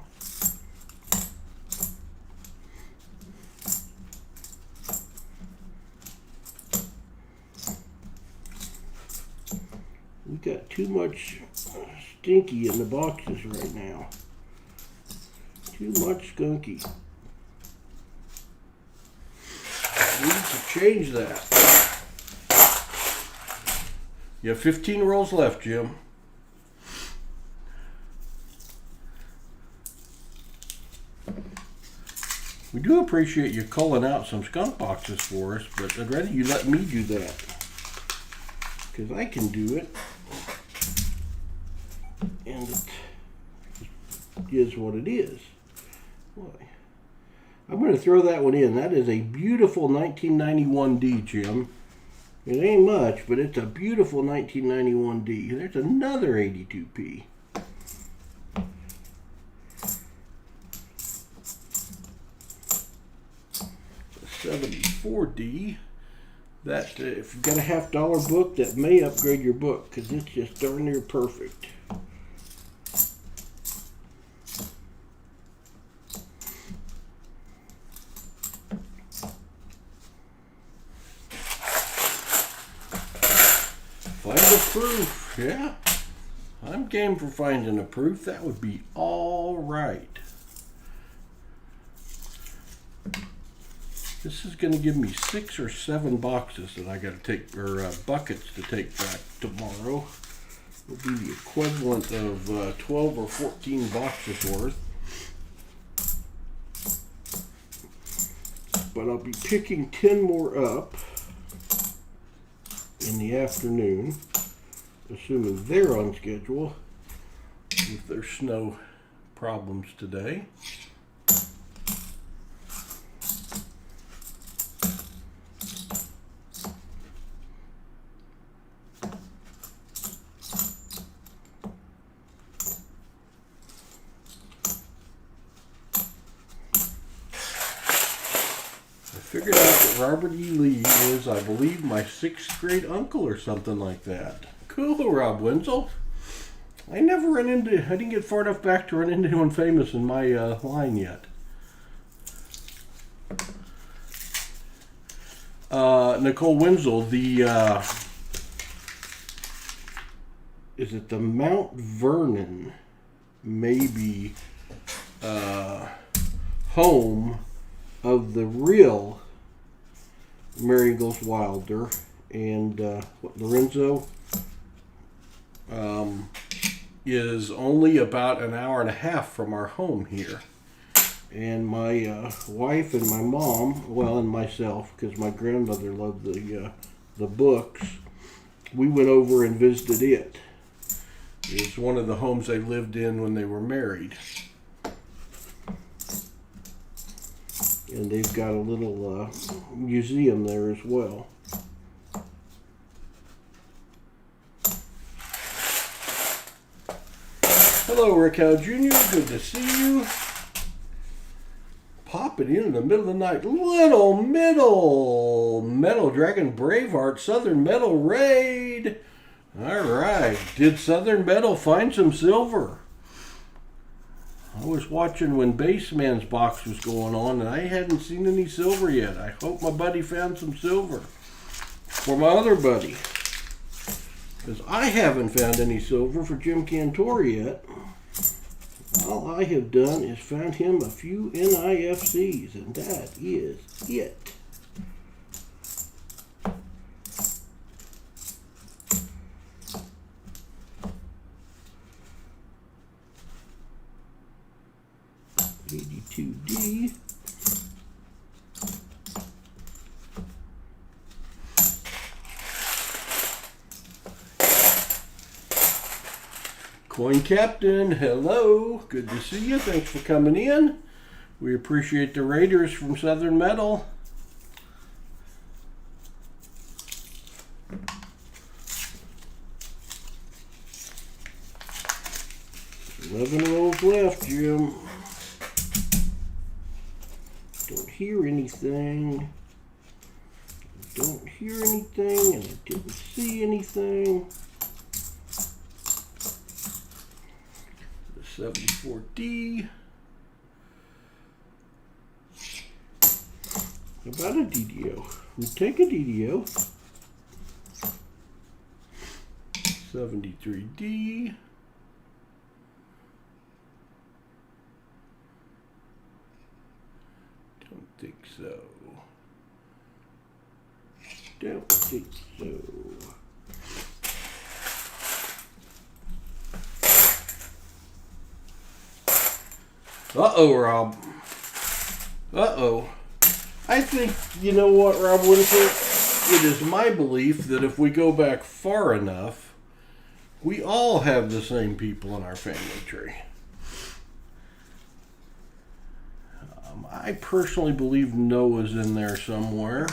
We got too much stinky in the boxes right now. Too much skunky. We need to change that. You have 15 rolls left, Jim. We do appreciate you culling out some skunk boxes for us, but I'd rather you let me do that. Because I can do it. And it is what it is. Boy. I'm going to throw that one in. That is a beautiful 1991D, Jim. It ain't much, but it's a beautiful 1991D. There's another 82p. 74D. That if you've got a $50 book, that may upgrade your book because it's just darn near perfect. Find a proof, yeah. I'm game for finding a proof. That would be all right. This is going to give me 6 or 7 boxes that I got to take, or buckets to take back tomorrow. It'll be the equivalent of 12 or 14 boxes worth. But I'll be picking 10 more up in the afternoon, assuming they're on schedule with their snow problems today. Figured out that Robert E. Lee is, I believe, my 6th grade uncle or something like that. Cool, Rob Wenzel. I didn't get far enough back to run into anyone famous in my line yet. Nicole Wenzel, is it the Mount Vernon, maybe, home of the real Mary Goes Wilder and Lorenzo is only about an hour and a half from our home here. And my wife and my mom, well, and myself, because my grandmother loved the books, we went over and visited it. It's one of the homes they lived in when they were married. And they've got a little museum there as well. Hello, Rick Howe Jr. Good to see you. Popping in the middle of the night. Little Metal Dragon Braveheart Southern Metal Raid. All right. Did Southern Metal find some silver? I was watching when Baseman's box was going on, and I hadn't seen any silver yet. I hope my buddy found some silver for my other buddy, because I haven't found any silver for Jim Cantor yet. All I have done is found him a few NIFCs, and that is it. $82D. Coin Captain, hello. Good to see you. Thanks for coming in. We appreciate the Raiders from Southern Metal. $11 rolls left, Jim. Don't hear anything. Don't hear anything, and I didn't see anything. The 74D. About a DDO. We take a DDO. 73D. Don't think so. Don't think so. Uh-oh, Rob. Uh-oh. I think, you know what, Rob Winifred? It is my belief that if we go back far enough, we all have the same people in our family tree. I personally believe Noah's in there somewhere.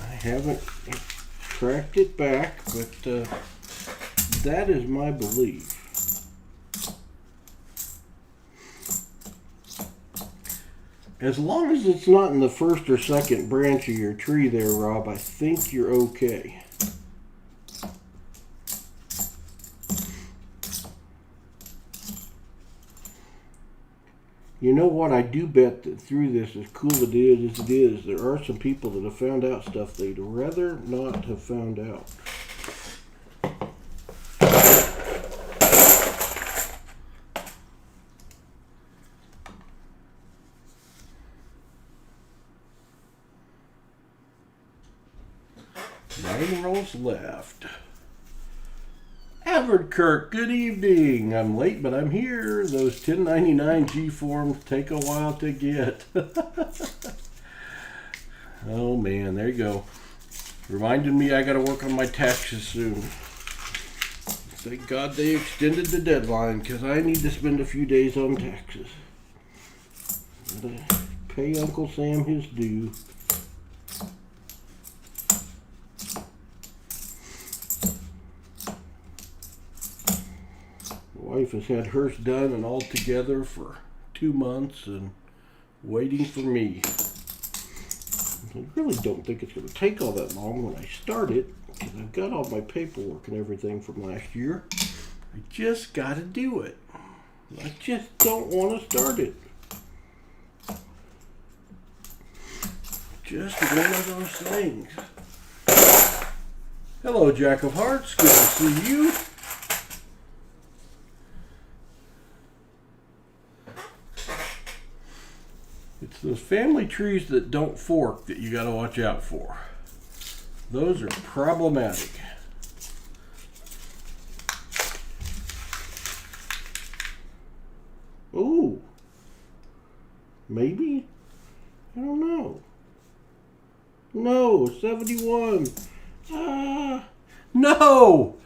I haven't tracked it back, but that is my belief. As long as it's not in the first or second branch of your tree there, Rob, I think you're okay. You know what? I do bet that through this, as cool as it is, there are some people that have found out stuff they'd rather not have found out. Nine rolls left. Edward Kirk, good evening. I'm late, but I'm here. Those 1099 G forms take a while to get. Oh man, there you go. Reminded me I got to work on my taxes soon. Thank God they extended the deadline, because I need to spend a few days on taxes. Pay Uncle Sam his due. Wife has had hers done and all together for 2 months and waiting for me. I really don't think it's going to take all that long when I start it, because I've got all my paperwork and everything from last year. I just got to do it. I just don't want to start it. Just one of those things. Hello, Jack of Hearts. Good to see you. It's those family trees that don't fork that you got to watch out for. Those are problematic. Oh, maybe? I don't know. No, 71. No!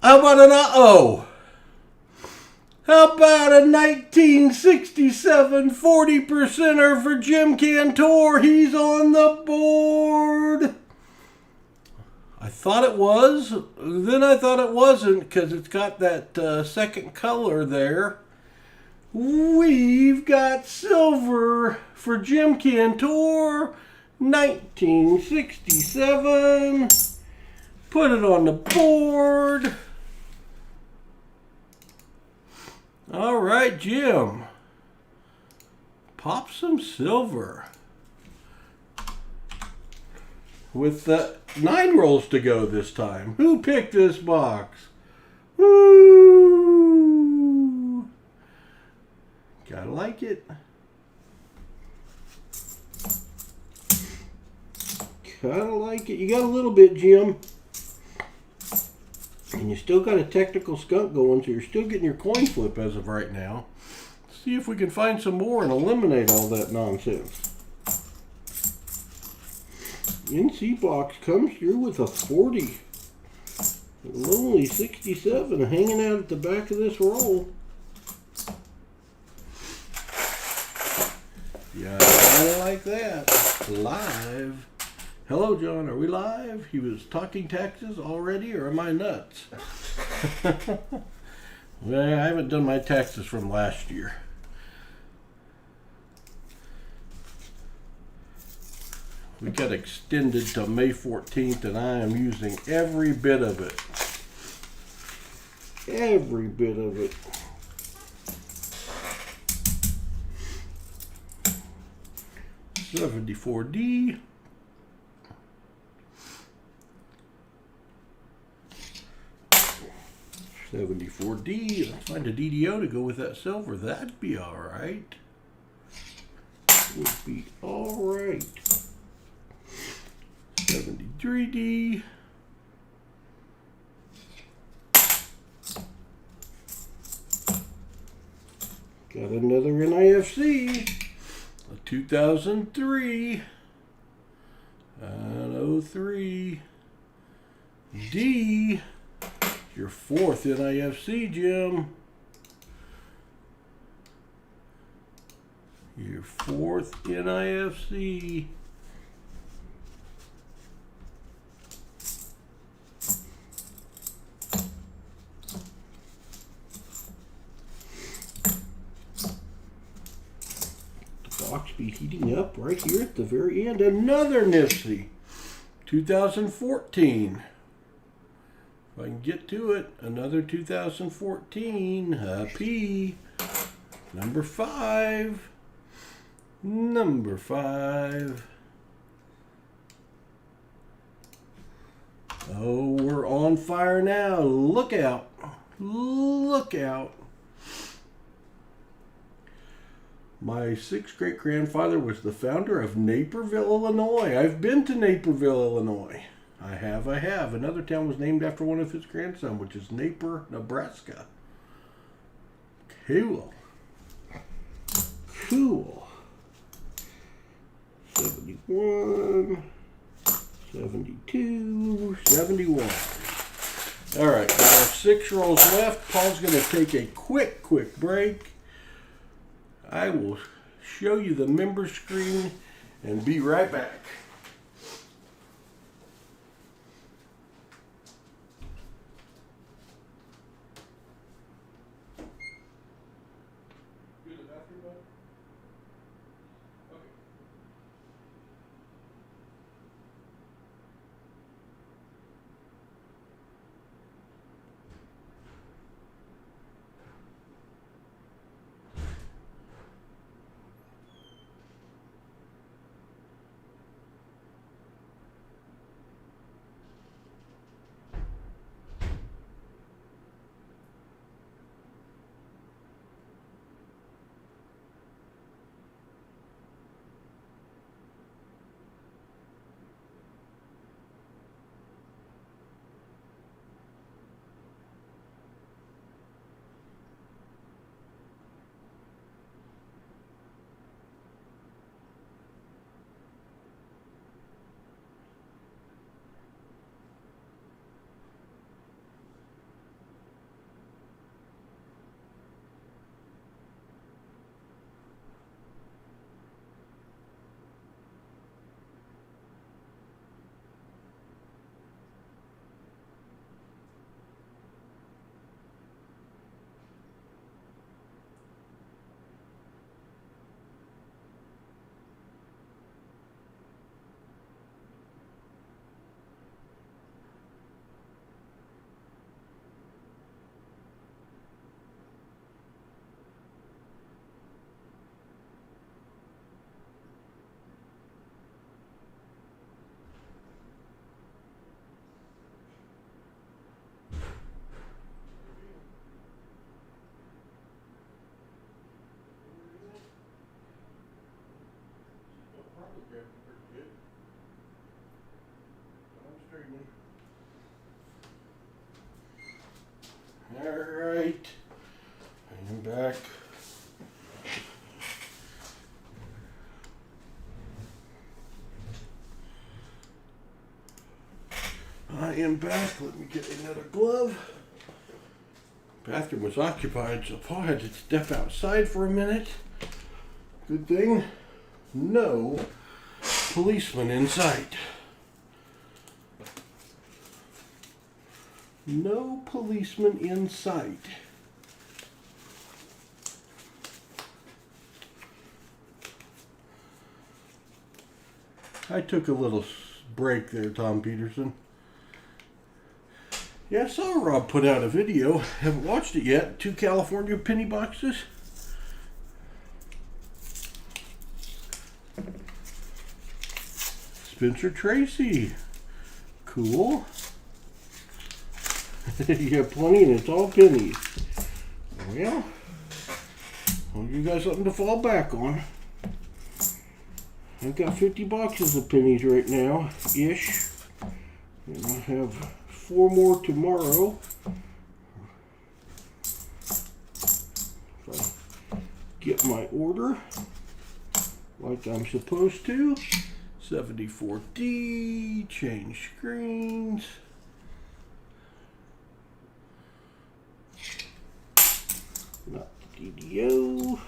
How about an uh-oh? How about a 1967 40%er for Jim Cantor? He's on the board. I thought it was. Then I thought it wasn't because it's got that second color there. We've got silver for Jim Cantor. 1967. Put it on the board. All right, Jim. Pop some silver. With 9 rolls to go this time. Who picked this box? Woo! Gotta like it. Gotta like it. You got a little bit, Jim. And you still got a technical skunk going, so you're still getting your coin flip as of right now. Let's see if we can find some more and eliminate all that nonsense. NC box comes through with a 40. A lonely 67 hanging out at the back of this roll. Yeah, I like that. Live. Hello, John. Are we live? He was talking taxes already, or am I nuts? Well, I haven't done my taxes from last year. We got extended to May 14th, and I am using every bit of it. Every bit of it. $74D. $74D. Let's find a DDO to go with that silver. That'd be all right. Would be all right. 73D. Got another NIFC. A 2003. An 03. D. Your 4th NIFC, Jim. Your 4th NIFC. The box be heating up right here at the very end. Another NIFC. 2014. If I can get to it, another 2014 P, number 5, number 5. Oh, we're on fire now. Look out. Look out. My 6th great-grandfather was the founder of Naperville, Illinois. I've been to Naperville, Illinois. I have. Another town was named after one of his grandsons, which is Naper, Nebraska. Cool. Cool. 71, 72, 71. All right, we have 6 rolls left. Paul's going to take a quick break. I will show you the member screen and be right back. right. I am back. I am back. Let me get another glove. Bathroom was occupied, so Pa had to step outside for a minute. Good thing, no policeman in sight. No policeman in sight. I took a little break there, Tom Peterson. Yeah, I saw Rob put out a video. Haven't watched it yet. 2 California penny boxes. Spencer Tracy. Cool. You got plenty and it's all pennies. Well, I'll give you guys something to fall back on. I've got 50 boxes of pennies right now, ish. And I have 4 more tomorrow. If I get my order like I'm supposed to. 74D, change screens. Not DDO.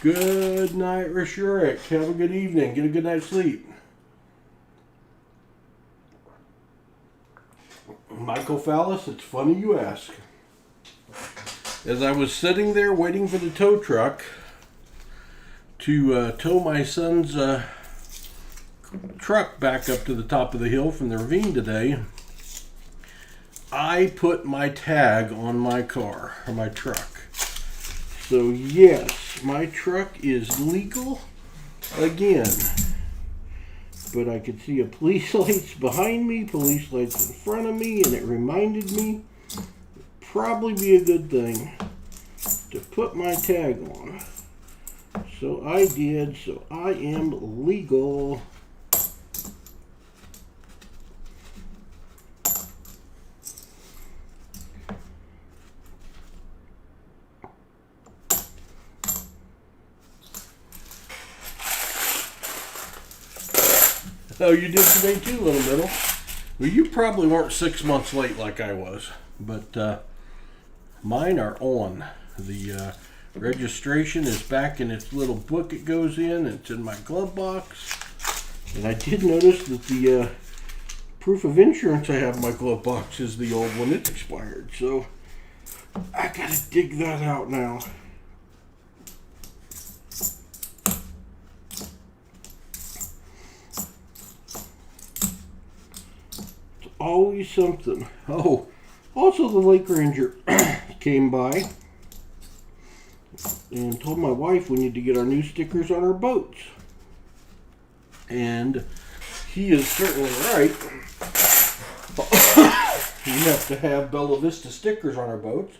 Good night, Rishurik. Have a good evening. Get a good night's sleep. Michael Fallis, it's funny you ask. As I was sitting there waiting for the tow truck to tow my son's truck back up to the top of the hill from the ravine today, I put my tag on my car, or my truck. So yes, my truck is legal again. But I could see a police lights behind me, police lights in front of me, and it reminded me it'd probably be a good thing to put my tag on. So I did, so I am legal. Oh, you did today too, Little Middle. Well, you probably weren't 6 months late like I was, but mine are on. The registration is back in its little book it goes in. It's in my glove box. And I did notice that the proof of insurance I have in my glove box is the old one. It's expired, so I gotta dig that out now. Always something. Oh, also the Lake Ranger came by and told my wife we need to get our new stickers on our boats. And he is certainly right. We have to have Bella Vista stickers on our boats.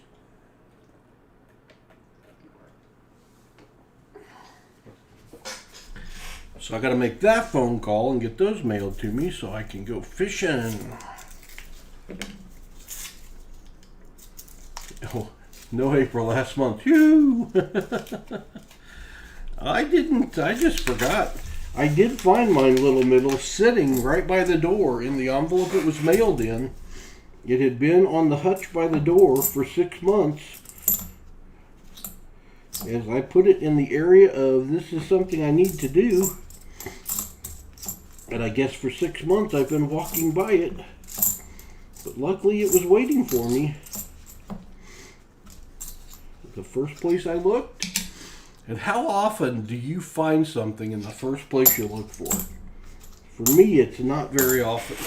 So I got to make that phone call and get those mailed to me so I can go fishing. Oh, no April last month. Phew! I didn't. I just forgot. I did find my Little Middle sitting right by the door in the envelope it was mailed in. It had been on the hutch by the door for 6 months. As I put it in the area of this is something I need to do. And I guess for 6 months I've been walking by it. But luckily it was waiting for me. The first place I looked. And how often do you find something in the first place you look for it? For me, it's not very often.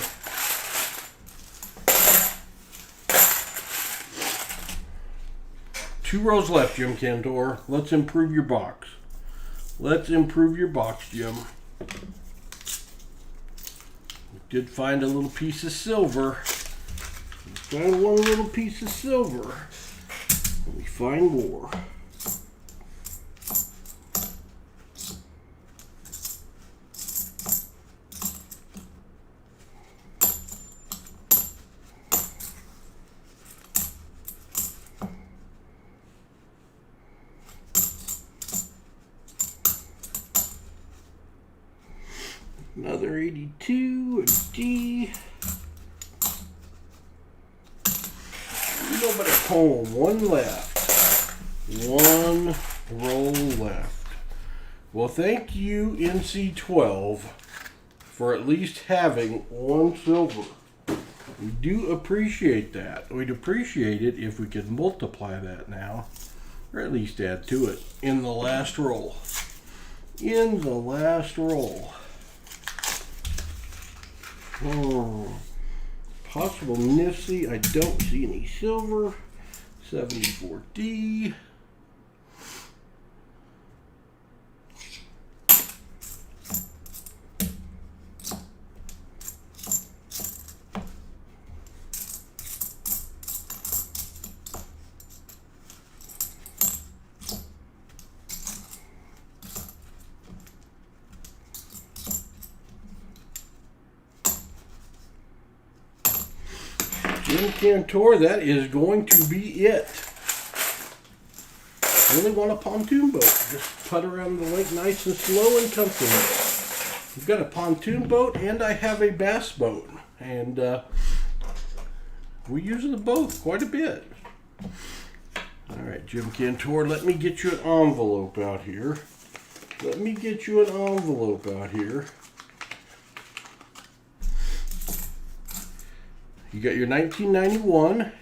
Two rows left, Jim Cantor. Let's improve your box. Let's improve your box, Jim. We did find a little piece of silver. We found one little piece of silver. And we find more. Another 82, a D. Nobody home. One left. One roll left. Well, thank you, NC12, for at least having one silver. We do appreciate that. We'd appreciate it if we could multiply that now, or at least add to it in the last roll. In the last roll. Possible Nifty. I don't see any silver. 74D. Jim Cantor, that is going to be it. Really want a pontoon boat. Just putt around the lake nice and slow and comfortable. We've got a pontoon boat and I have a bass boat. And we use them both quite a bit. Alright, Jim Cantor, let me get you an envelope out here. Let me get you an envelope out here. You got your 1991.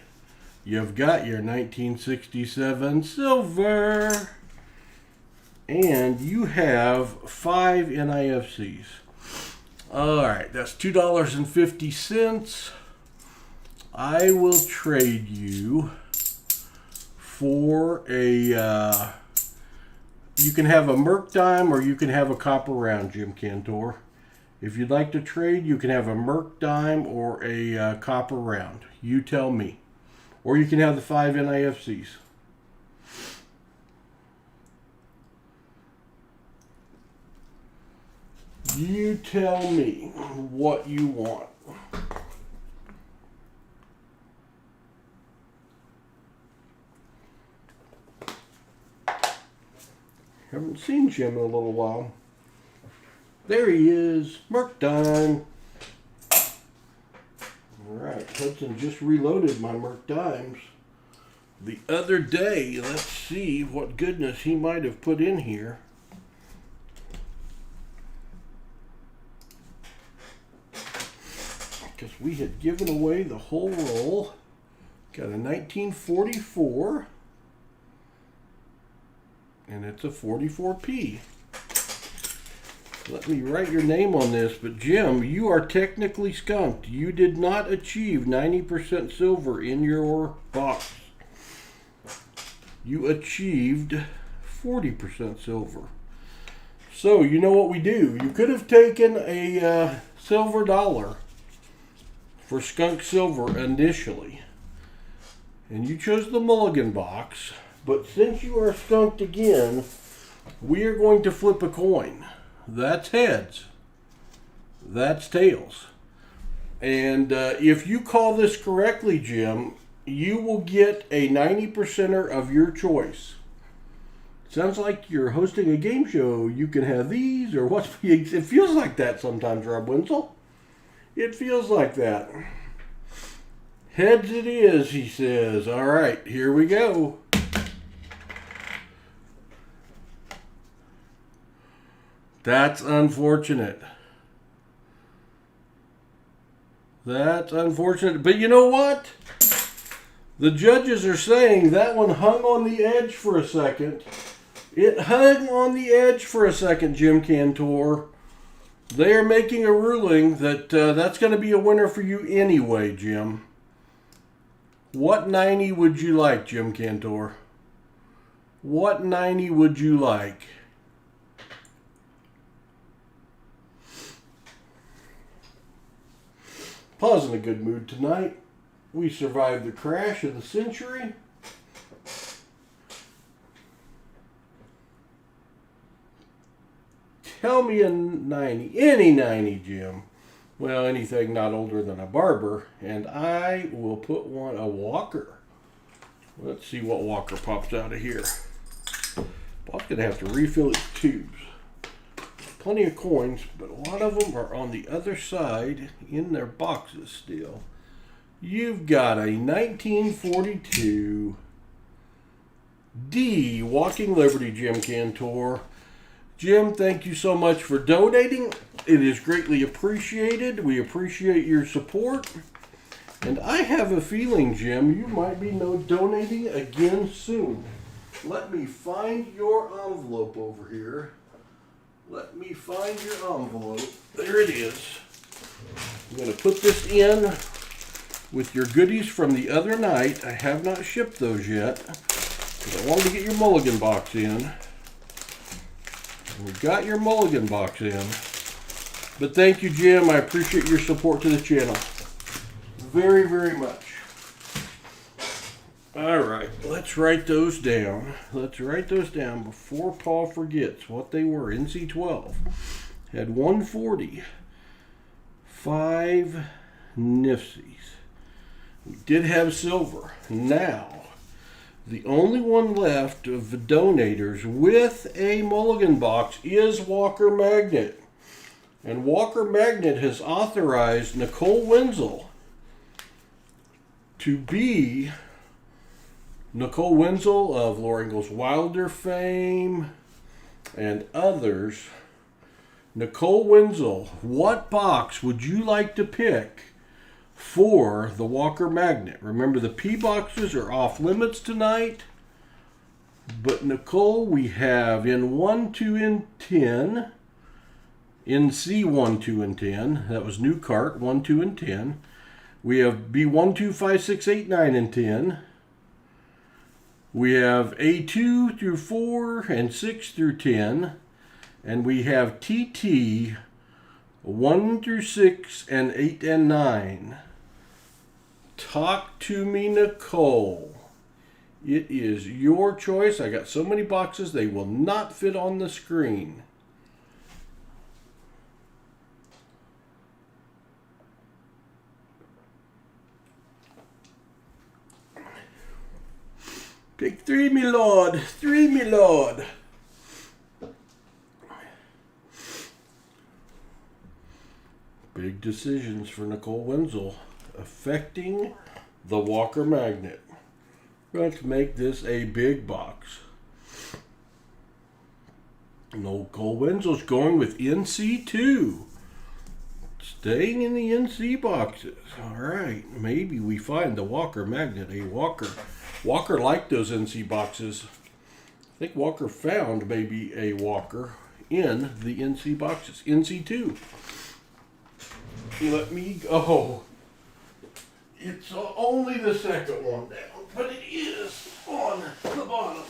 You've got your 1967 silver. And you have 5 NIFCs. Alright, that's $2.50. I will trade you for a, you can have a Merc dime or you can have a copper round, Jim Cantor. If you'd like to trade, you can have a Merc dime or a copper round. You tell me. Or you can have the 5 NIFCs. You tell me what you want. Haven't seen Jim in a little while. There he is, Merc dime. Alright, Hudson just reloaded my Merc dimes the other day. Let's see what goodness he might have put in here. Because we had given away the whole roll. Got a 1944. And it's a 44p. Let me write your name on this, but Jim, you are technically skunked. You did not achieve 90% silver in your box. You achieved 40% silver. So, you know what we do? You could have taken a silver dollar for skunk silver initially. And you chose the Mulligan box. But since you are skunked again, we are going to flip a coin. That's heads. That's tails. And if you call this correctly, Jim, you will get a 90%er of your choice. Sounds like you're hosting a game show. You can have these or what? It feels like that sometimes, Rob Winsel. It feels like that. Heads it is, he says. All right, here we go. That's unfortunate. That's unfortunate. But you know what? The judges are saying that one hung on the edge for a second. It hung on the edge for a second, Jim Cantor. They are making a ruling that that's going to be a winner for you anyway, Jim. What 90 would you like, Jim Cantor? What 90 would you like? Pa's in a good mood tonight. We survived the crash of the century. Tell me a 90. Any 90, Jim. Well, anything not older than a barber. And I will put one, a Walker. Let's see what Walker pops out of here. Pa's going to have to refill its tubes. plenty of coins, but a lot of them are on the other side in their boxes still. You've got a 1942 D Walking Liberty Jim Cantor. Jim, thank you so much for donating. It is greatly appreciated. We appreciate your support. And I have a feeling, Jim, you might be donating again soon. Let me find your envelope over here. Let me find your envelope. There it is. I'm going to put this in with your goodies from the other night. I have not shipped those yet, because I wanted to get your Mulligan box in. We got your Mulligan box in. But thank you, Jim. I appreciate your support to the channel very, very much. All right, let's write those down. Let's write those down before Paul forgets what they were. NC12 had 140, 5 Nifsies. We did have silver. Now, the only one left of the donators with a Mulligan box is Walker Magnet. And Walker Magnet has authorized Nicole Wenzel to be Nicole Wenzel of Laura Ingalls Wilder fame and others. Nicole Wenzel, what box would you like to pick for the Walker Magnet? Remember, the P boxes are off limits tonight. But Nicole, we have in 1, 2, and 10. In C 1, 2, and 10. That was new cart, 1, 2, and 10. We have B1, 2, 5, 6, 8, 9, and 10. We have A2 through 4 and 6 through 10. And we have TT 1 through 6 and 8 and 9. Talk to me, Nicole. It is your choice. I got so many boxes, they will not fit on the screen. Pick 3, me lord. 3, me lord. Big decisions for Nicole Wenzel affecting the Walker Magnet. Let's make this a big box. Nicole Wenzel's going with NC2. Staying in the NC boxes. All right, maybe we find the Walker Magnet, a Walker. Walker liked those NC boxes. I think Walker found maybe a Walker in the NC boxes. NC2. Let me go. It's only the second one down, but it is on the bottom.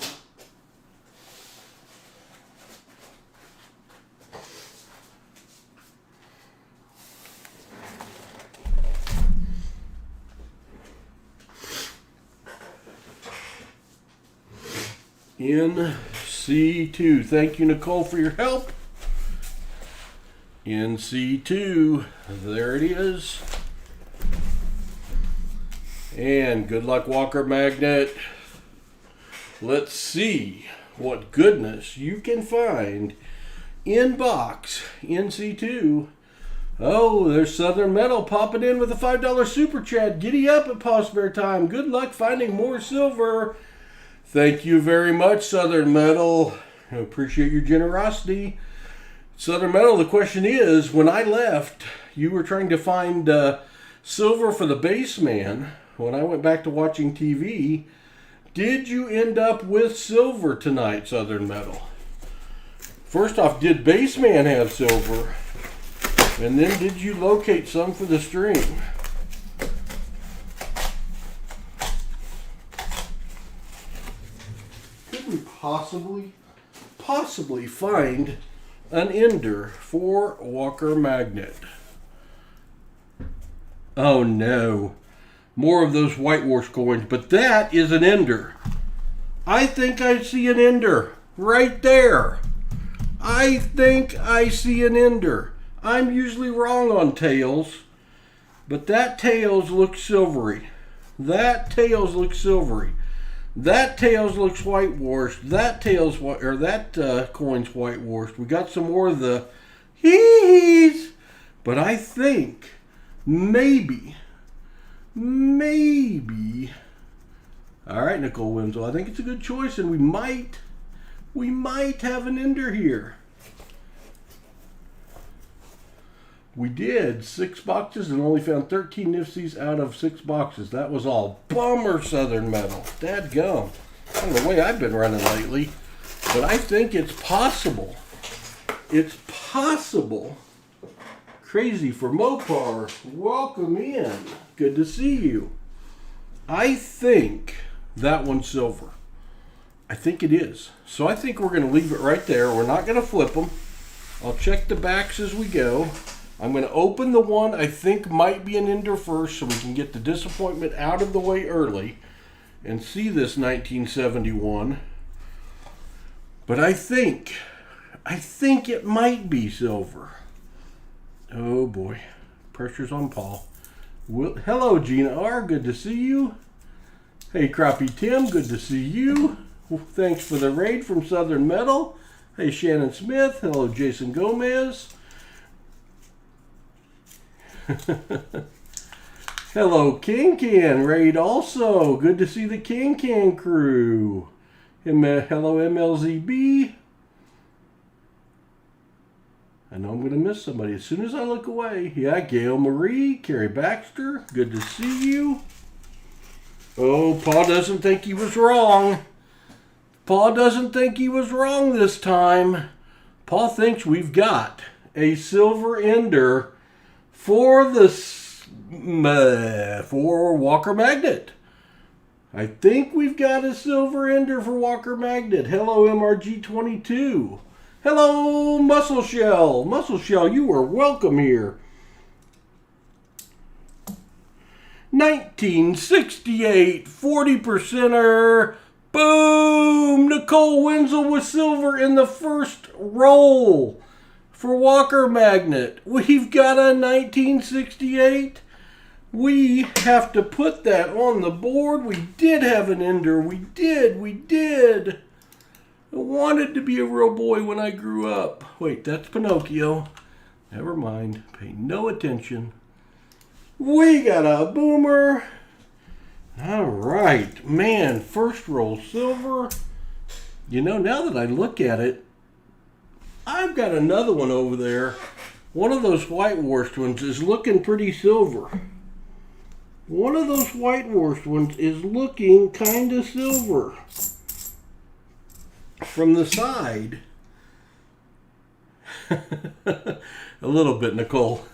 NC2. Thank you, Nicole, for your help. NC2. There it is. And good luck, Walker Magnet. Let's see what goodness you can find in box NC2. Oh, there's Southern Metal popping in with a $5 super chat. Giddy up at Paw Spare Time. Good luck finding more silver. Thank you very much, Southern Metal. I appreciate your generosity. Southern Metal, the question is, when I left, you were trying to find silver for the Baseman. When I went back to watching TV, did you end up with silver tonight, Southern Metal? First off, did Baseman have silver? And then did you locate some for the stream? Could we possibly find an ender for Walker Magnet? Oh no. More of those whitewash coins, but that is an ender. I think I see an ender right there. I think I see an ender. I'm usually wrong on tails, but that tails looks silvery. That tails looks silvery. That tails looks whitewashed. That tails, or that coin's whitewashed. We got some more of the He's. But I think maybe. All right, Nicole Wenzel. I think it's a good choice, and we might have an ender here. We did 6 boxes and only found 13 Nifsies out of 6 boxes. That was all. Bummer, Southern Metal. Dadgum. I don't know the way I've been running lately, but I think it's possible. It's possible. Crazy for Mopar. Welcome in. Good to see you. I think that one's silver. I think it is. So I think we're going to leave it right there. We're not going to flip them. I'll check the backs as we go. I'm going to open the one I think might be an ender first so we can get the disappointment out of the way early and see this 1971. But I think it might be silver. Oh boy, pressure's on Paul. Hello Gina R, good to see you. Hey Crappie Tim, good to see you. Thanks for the raid from Southern Metal. Hey Shannon Smith, hello Jason Gomez. Hello King Can raid also. Good to see the King Can crew. Hello MLZB. I know I'm going to miss somebody as soon as I look away. Yeah, Gail Marie, Carrie Baxter, good to see you. Oh, Paul doesn't think he was wrong. Paul doesn't think he was wrong this time. Paul thinks we've got a silver ender for Walker Magnet. I think we've got a silver ender for Walker Magnet. Hello, MRG22. Hello, Muscle Shell. Muscle Shell, you are welcome here. 1968 40%er. Boom! Nicole Wenzel with silver in the first roll for Walker Magnet. We've got a 1968. We have to put that on the board. We did have an ender. We did. I wanted to be a real boy when I grew up. Wait, that's Pinocchio. Never mind. Pay no attention. We got a boomer. All right. Man, first roll silver. You know, now that I look at it, I've got another one over there. One of those whitewashed ones is looking pretty silver. One of those whitewashed ones is looking kind of silver. From the side. A little bit, Nicole.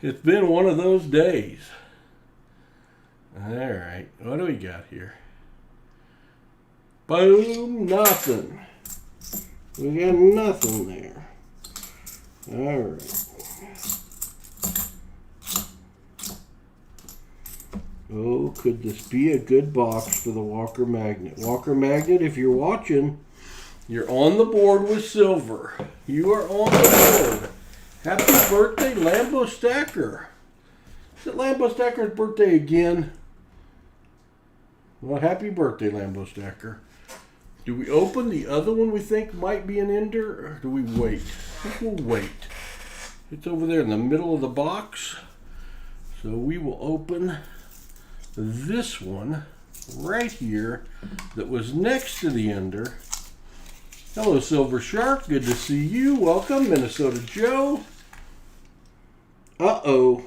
It's been one of those days. All right, what do we got here? Boom, nothing. We got nothing there. All right. Oh, could this be a good box for the Walker Magnet? Walker Magnet, if you're watching, you're on the board with silver. You are on the board. Happy birthday, Lambo Stacker. Is it Lambo Stacker's birthday again? Well, happy birthday, Lambo Stacker. Do we open the other one we think might be an ender, or do we wait? I think we'll wait. It's over there in the middle of the box. So we will open this one right here that was next to the ender. Hello, Silver Shark. Good to see you. Welcome, Minnesota Joe. Uh-oh.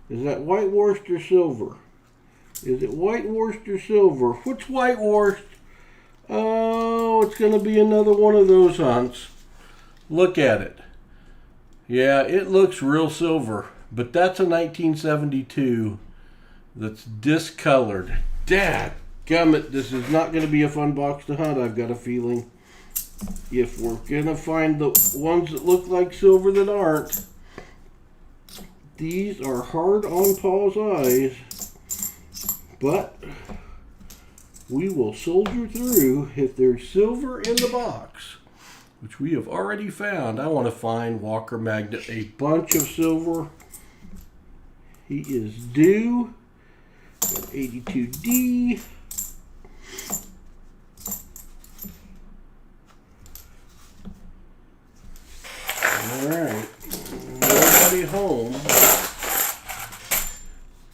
Is that whitewashed or silver? Is it whitewashed or silver? Which whitewashed? Oh, it's going to be another one of those hunts. Look at it. Yeah, it looks real silver, but that's a 1972 that's discolored. Dadgummit, this is not going to be a fun box to hunt, I've got a feeling. If we're going to find the ones that look like silver that aren't. These are hard on Paul's eyes, but we will soldier through. If there's silver in the box, which we have already found, I want to find Walker Magnet a bunch of silver. He is due. 82D.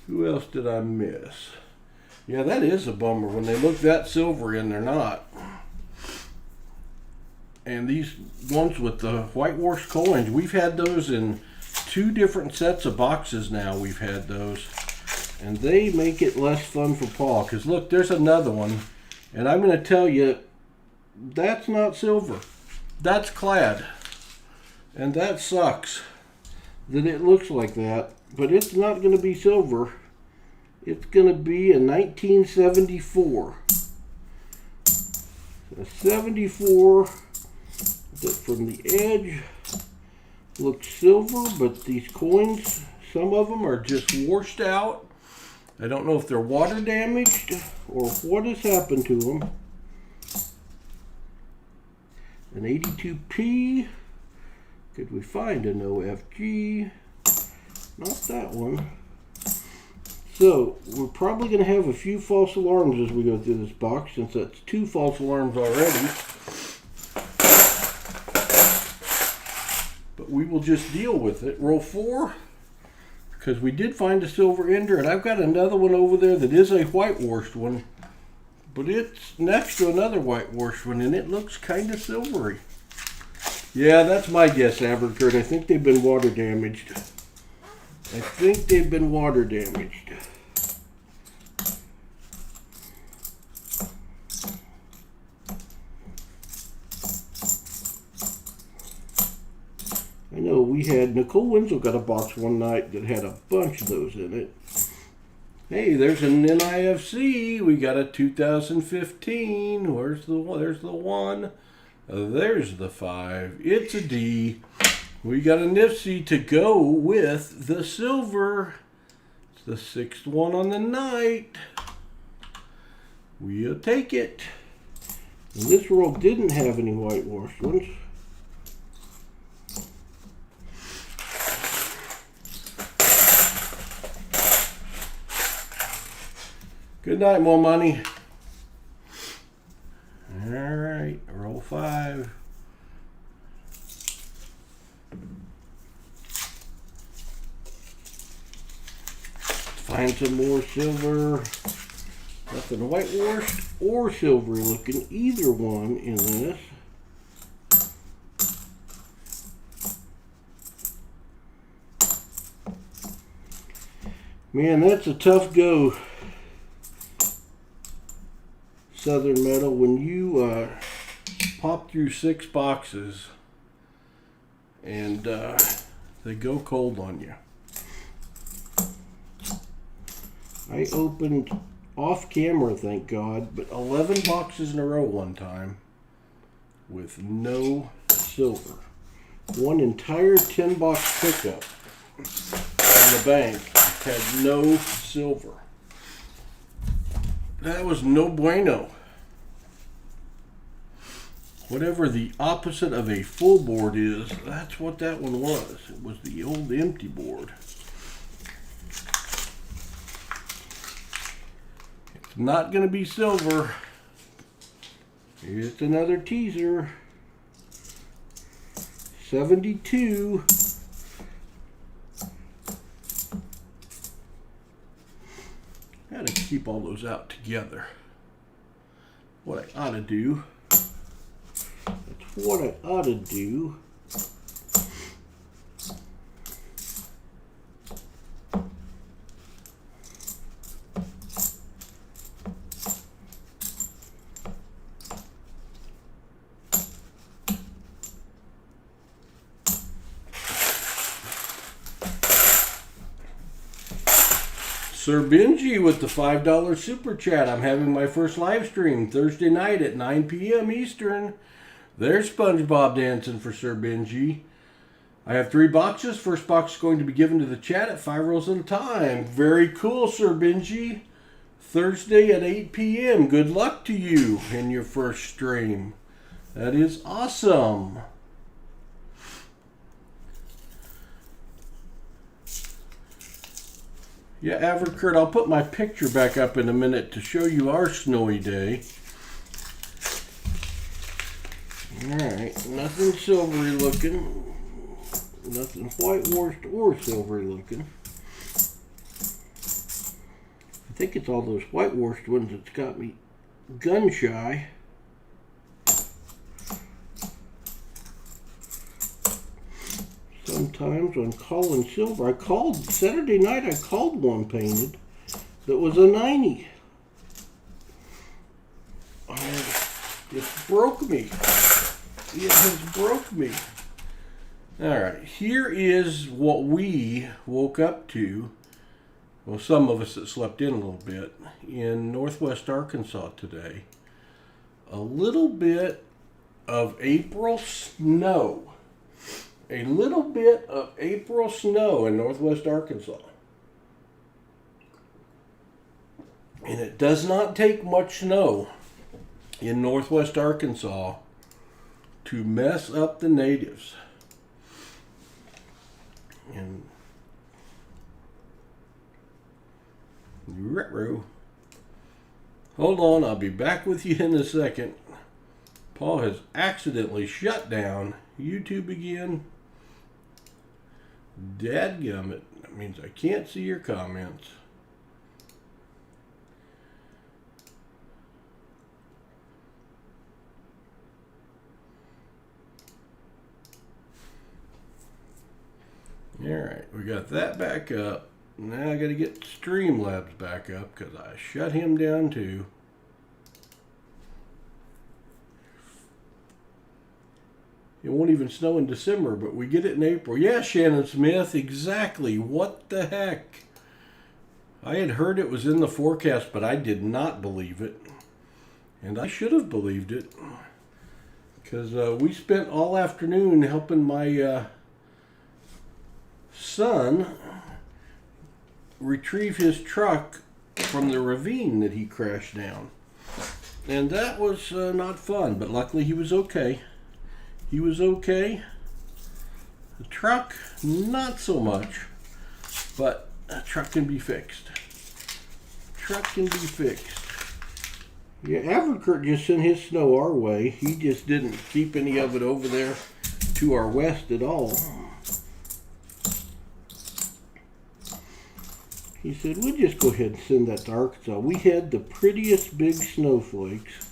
Who else did I miss? Yeah, that is a bummer. When they look that silvery and they're not. And these ones with the whitewashed coins, we've had those in 2 different sets of boxes now. We've had those. And they make it less fun for Pa. Because look, there's another one. And I'm going to tell you, that's not silver. That's clad. And that sucks that it looks like that. But it's not going to be silver. It's going to be a 1974. A 74 that from the edge looks silver, but these coins, some of them are just washed out. I don't know if they're water damaged or what has happened to them. An 82p. Could we find an OFG? Not that one. So, we're probably going to have a few false alarms as we go through this box, since that's 2 false alarms already. But we will just deal with it. Roll 4, because we did find a silver ender, and I've got another one over there that is a whitewashed one. But it's next to another whitewashed one, and it looks kind of silvery. Yeah, that's my guess, Abercurt. I think they've been water damaged. I think they've been water damaged. I know we had, Nicole Winslow got a box one night that had a bunch of those in it. Hey, there's an NIFC. We got a 2015. Where's the one? There's the 1. There's the 5. It's a D. We got a Nifty to go with the silver. It's the 6th one on the night. We'll take it. And this roll didn't have any whitewashed ones. Good night, more money. All right, roll 5. Find some more silver. Nothing whitewashed or silvery looking, either one in this. Man, that's a tough go, Southern Metal, when you pop through 6 boxes and they go cold on you. I opened off camera, thank God, but 11 boxes in a row one time with no silver. One entire 10-box pickup in the bank had no silver. That was no bueno. Whatever the opposite of a full board is, that's what that one was. It was the old empty board. It's not going to be silver. It's another teaser. 72. Gotta keep all those out together. What I ought to do. That's what I ought to do. Sir Benji with the $5 super chat. I'm having my first live stream Thursday night at 9 p.m. Eastern. There's SpongeBob dancing for Sir Benji. I have 3 boxes. First box is going to be given to the chat at 5 rolls at a time. Very cool, Sir Benji. Thursday at 8 p.m. Good luck to you in your first stream. That is awesome. Yeah, Avercurt, I'll put my picture back up in a minute to show you our snowy day. Alright, nothing silvery looking. Nothing whitewashed or silvery looking. think it's all those whitewashed ones that's got me gun shy. Sometimes on calling silver, Saturday night I called one painted that was a 90. It broke me. It has broke me. Alright, here is what we woke up to, well, some of us that slept in a little bit, in northwest Arkansas today. A little bit of April snow. A little bit of April snow in northwest Arkansas. And it does not take much snow in northwest Arkansas to mess up the natives. And hold on, I'll be back with you in a second. Paul has accidentally shut down YouTube again. Dadgummit, that means I can't see your comments. Alright, we got that back up. Now I got to get Streamlabs back up because I shut him down too. It won't even snow in December, but we get it in April. Yeah, Shannon Smith, exactly. What the heck? I had heard it was in the forecast, but I did not believe it. And I should have believed it. Because we spent all afternoon helping my son retrieve his truck from the ravine that he crashed down. And that was not fun, but luckily he was okay. He was okay. The truck, not so much, but a truck can be fixed. Truck can be fixed. Yeah, Everkurt just sent his snow our way. He just didn't keep any of it over there to our west at all. He said, we'll just go ahead and send that to Arkansas. We had the prettiest big snowflakes.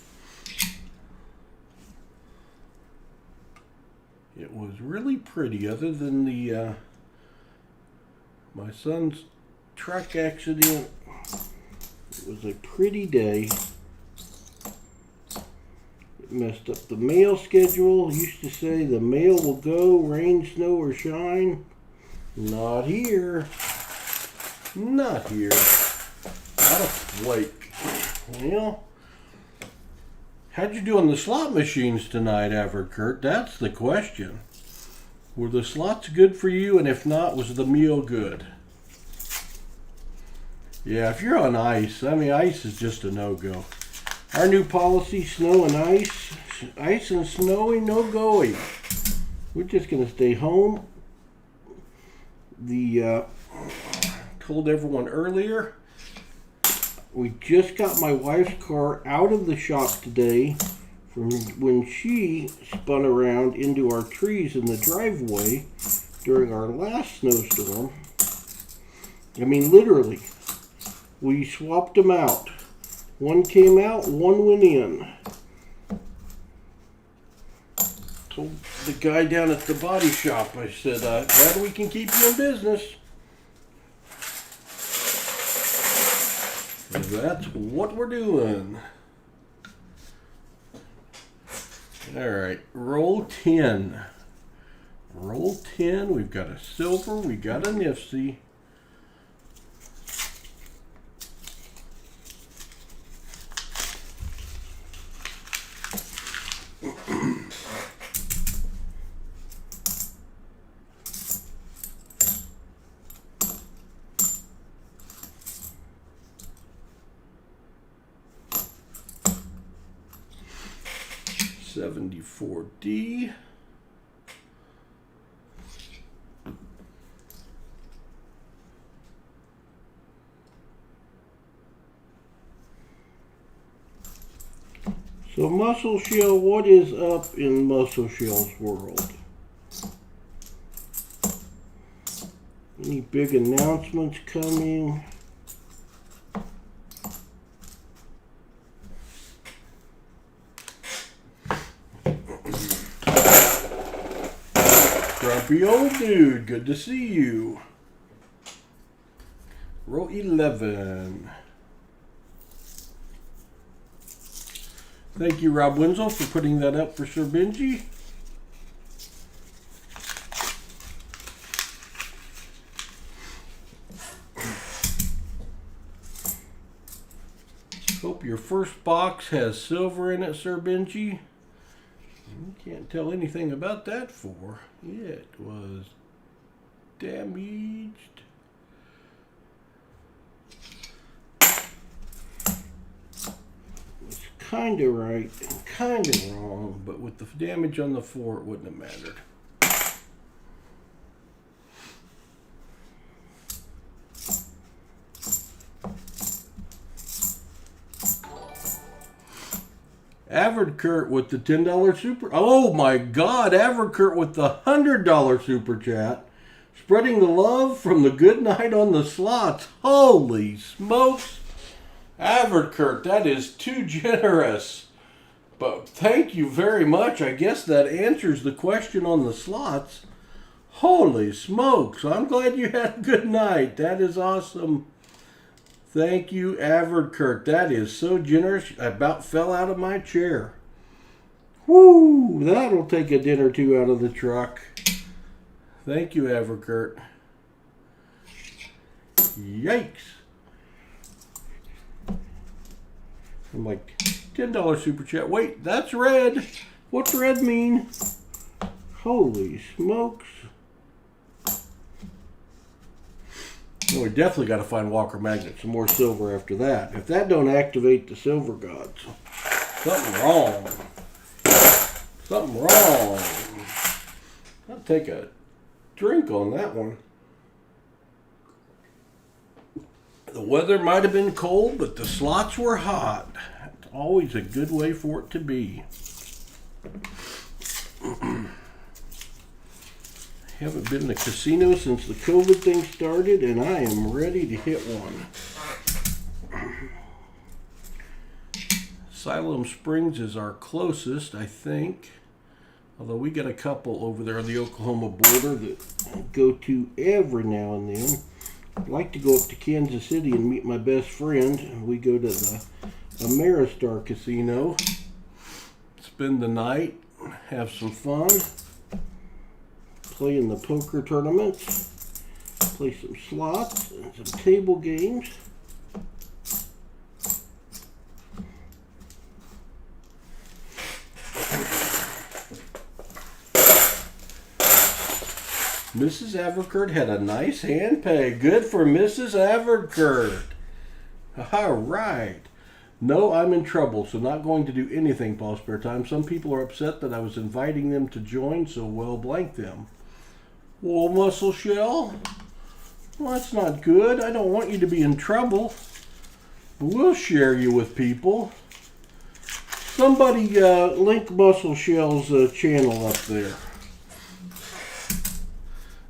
It was really pretty, other than the my son's truck accident. It was a pretty day. It messed up the mail schedule. It used to say the mail will go, rain, snow, or shine. Not here. Not here. Not a flake. Well, how'd you do on the slot machines tonight, Everkurt? That's the question. Were the slots good for you? And if not, was the meal good? Yeah, if you're on ice, I mean, ice is just a no-go. Our new policy, snow and ice. Ice and snowy, no going. We're just going to stay home. Told everyone earlier, we just got my wife's car out of the shop today from when she spun around into our trees in the driveway during our last snowstorm. I mean, literally, we swapped them out. One came out, one went in. Told the guy down at the body shop, I said, glad we can keep you in business. That's what we're doing. Alright, roll 10. Roll 10. We've got a silver, we got a nifty. $74D. So Muscle Shell, what is up in Muscle Shell's world? Any big announcements coming? Grumpy old dude, good to see you. Row 11. Thank you, Rob Winslow, for putting that up for Sir Benji. Hope your first box has silver in it, Sir Benji. You can't tell anything about that for. It was damaged. It's kind of right and kind of wrong, but with the damage on the 4, it wouldn't have mattered. Averkurt with the $10 super. Oh my God, Averkurt with the $100 super chat. Spreading the love from the good night on the slots. Holy smokes. Averkurt, that is too generous. But thank you very much. I guess that answers the question on the slots. Holy smokes. I'm glad you had a good night. That is awesome. Thank you, Averkurt. That is so generous. I about fell out of my chair. Woo! That'll take a din or two out of the truck. Thank you, Averkurt. Yikes. I'm like, $10 super chat. Wait, that's red. What's red mean? Holy smokes. Well, we definitely got to find Walker Magnet, some more silver after that. If that don't activate the silver gods, something wrong. Something wrong. I'll take a drink on that one. The weather might have been cold, but the slots were hot. It's always a good way for it to be. Haven't been in a casino since the COVID thing started, and I am ready to hit one. Siloam Springs is our closest, I think. Although we got a couple over there on the Oklahoma border that I go to every now and then. I'd like to go up to Kansas City and meet my best friend. We go to the Ameristar Casino, spend the night, have some fun. Play in the poker tournaments, play some slots and some table games. Mrs. Averkurt had a nice hand pay. Good for Mrs. Averkurt. All right. No, I'm in trouble, so not going to do anything, Paul Spare Time. Some people are upset that I was inviting them to join, so well, blank them. Well, Muscle Shell, well, that's not good. I don't want you to be in trouble. We'll share you with people. Somebody link Muscle Shell's channel up there.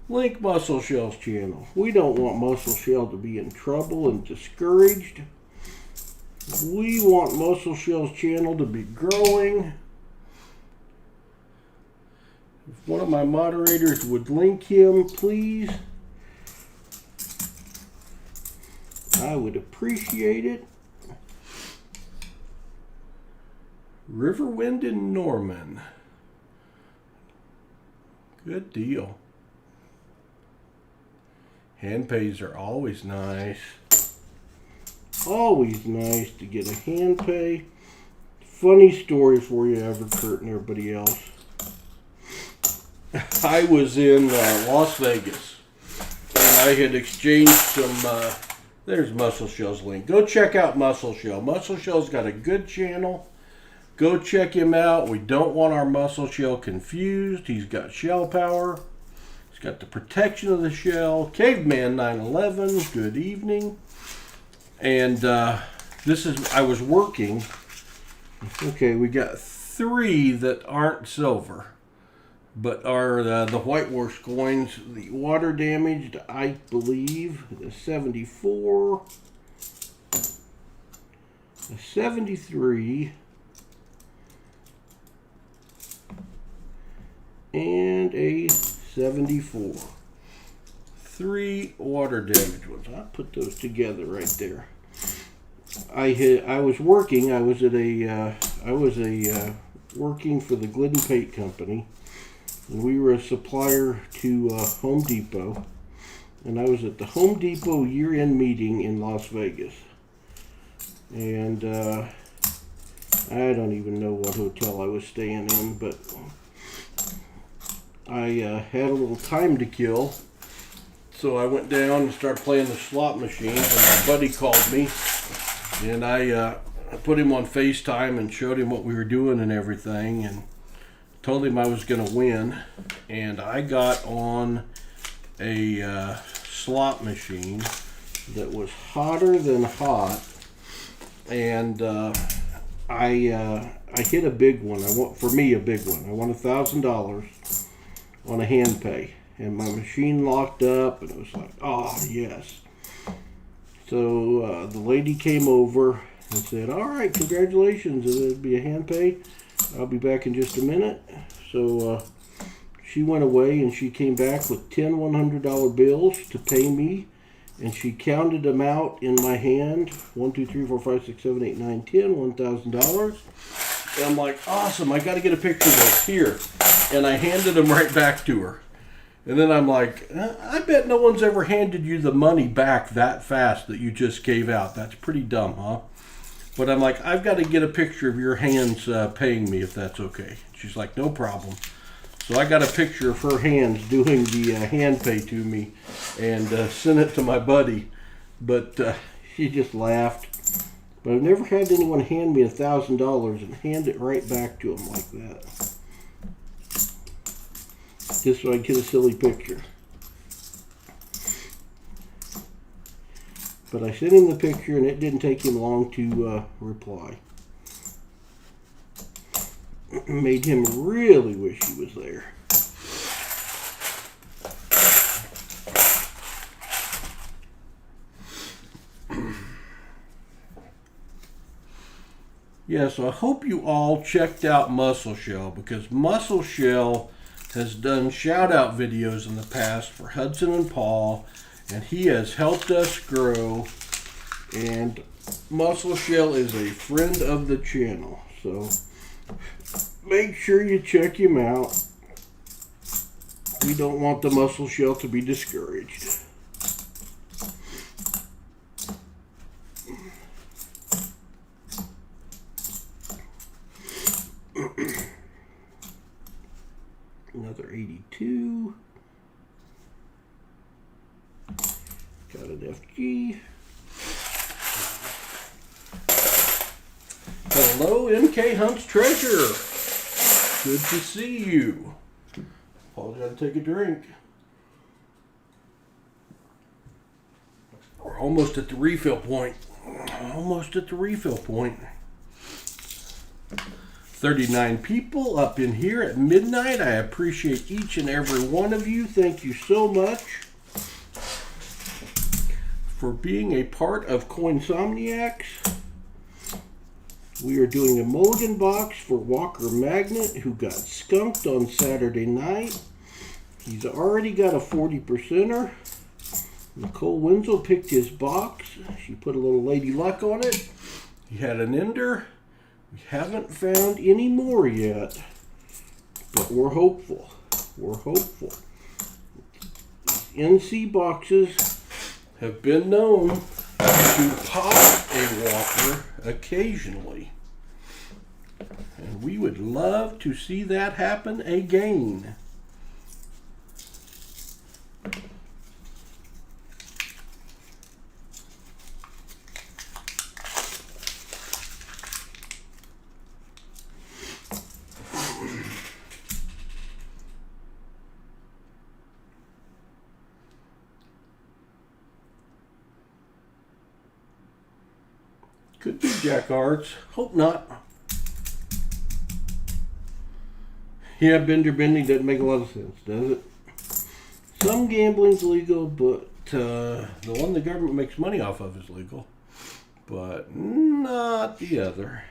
Link Muscle Shell's channel. We don't want Muscle Shell to be in trouble and discouraged. We want Muscle Shell's channel to be growing. If one of my moderators would link him, please, I would appreciate it. Riverwind in Norman. Good deal. Hand pays are always nice. Always nice to get a hand pay. Funny story for you, Averkurt and everybody else. I was in Las Vegas, and I had exchanged some, there's Muscle Shell's link. Go check out Muscle Shell. Muscle Shell's got a good channel. Go check him out. We don't want our Muscle Shell confused. He's got shell power. He's got the protection of the shell. Caveman 911, good evening. And this is, I was working. Okay, we got 3 that aren't silver, but are the whitewash coins, the water damaged, I believe, the 74, the 73, and a 74. 3 water damage ones. I'll put those together right there. I was working. I was working for the Glidden Paint Company, and we were a supplier to Home Depot. And I was at the Home Depot year-end meeting in Las Vegas. And I don't even know what hotel I was staying in, but I had a little time to kill. So I went down and started playing the slot machines, and my buddy called me. And I put him on FaceTime and showed him what we were doing and everything, and told him I was going to win. And I got on a slot machine that was hotter than hot, and I hit a big one. For me a big one. I won $1,000 on a hand pay, and my machine locked up, and it was like, oh yes. So the lady came over and said, all right, congratulations, it'll be a hand pay. I'll be back in just a minute. So she went away, and she came back with 10 $100 bills to pay me, and she counted them out in my hand. 1, 2, 3, 4, 5, 6, 7, 8, 9, 10, $1,000. And I'm like, awesome, I got to get a picture of those here. And I handed them right back to her. And then I'm like, I bet no one's ever handed you the money back that fast that you just gave out. That's pretty dumb, huh? But I'm like, I've got to get a picture of your hands paying me, if that's okay. She's like, no problem. So I got a picture of her hands doing the hand pay to me, and sent it to my buddy. But she just laughed. But I've never had anyone hand me $1,000 and hand it right back to them like that. Just so I get a silly picture. But I sent him the picture, and it didn't take him long to reply. Made him really wish he was there. Yeah, so I hope you all checked out Muscle Shell, because Muscle Shell has done shout-out videos in the past for Hudson and Paul, and he has helped us grow, and Muscle Shell is a friend of the channel, so make sure you check him out. We don't want the Muscle Shell to be discouraged. Another 82. Got an FG. Hello, MKHunts Treasure. Good to see you. Paul's got to take a drink. We're almost at the refill point. Almost at the refill point. 39 people up in here at midnight. I appreciate each and every one of you. Thank you so much for being a part of Coinsomniacs. We are doing a Mulligan box for Walker Magnet, who got skunked on Saturday night. He's already got a 40%er. Nicole Wenzel picked his box. She put a little Lady Luck on it. He had an ender. We haven't found any more yet, but we're hopeful. We're hopeful. NC boxes have been known to pop a Walker occasionally, and we would love to see that happen again. Could be Jack Arts. Hope not. Yeah, Bender Bending doesn't make a lot of sense, does it? Some gambling's legal, but the one the government makes money off of is legal. But not the other.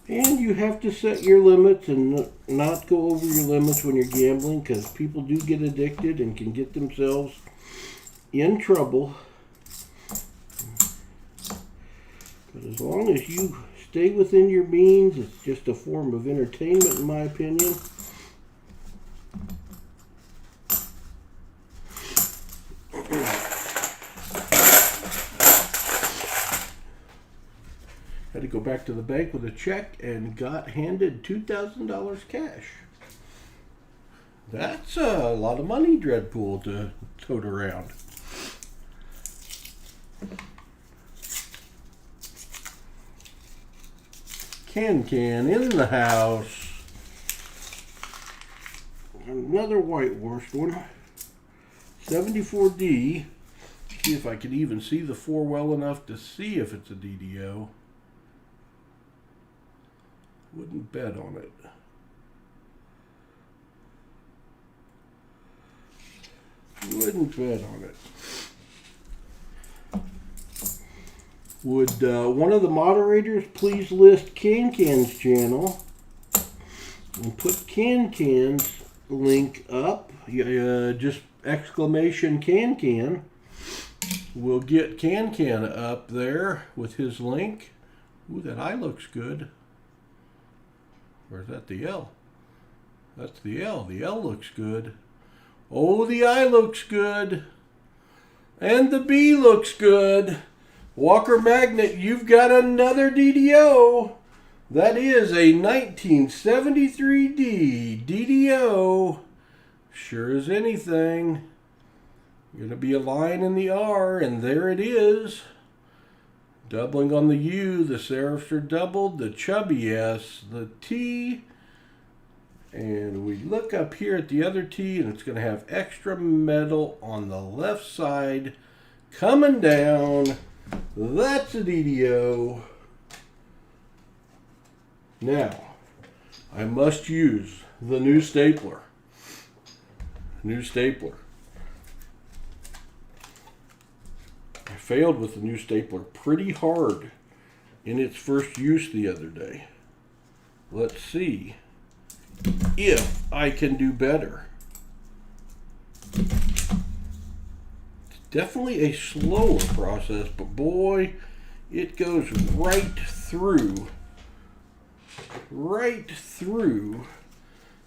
And you have to set your limits and not go over your limits when you're gambling, because people do get addicted and can get themselves in trouble. But as long as you stay within your means, it's just a form of entertainment, in my opinion. Had to go back to the bank with a check and got handed $2,000 cash. That's a lot of money, Dreadpool, to tote around. Can in the house. Another whitewashed one. 74D. See if I can even see the 4 well enough to see if it's a DDO. Wouldn't bet on it. Wouldn't bet on it. Would one of the moderators please list Can's channel and put Can's link up? Just exclamation Can. We'll get Can up there with his link. Ooh, that eye looks good. Or is that the L? That's the L. The L looks good. Oh, the I looks good. And the B looks good. Walker Magnet, you've got another DDO. That is a 1973D DDO. Sure as anything. Going to be a line in the R, and there it is. Doubling on the U, the serifs are doubled, the chubby S, the T, and we look up here at the other T, and it's going to have extra metal on the left side coming down. That's a DDO. Now, I must use the new stapler. I failed with the new stapler pretty hard in its first use the other day. Let's see if I can do better. It's definitely a slower process, but boy, it goes right through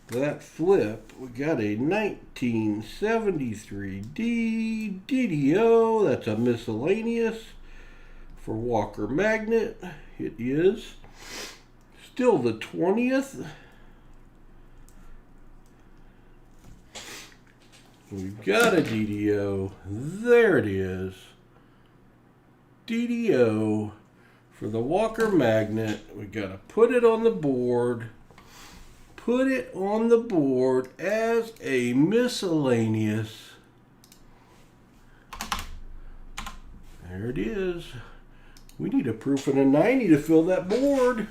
that flip. We got a 1973D DDO. That's a miscellaneous for Walker Magnet. It is still the 20th. We've got a DDO. There it is. DDO for the Walker Magnet. We got to put it on the board. Put it on the board as a miscellaneous. There it is. We need a proof and a 90 to fill that board.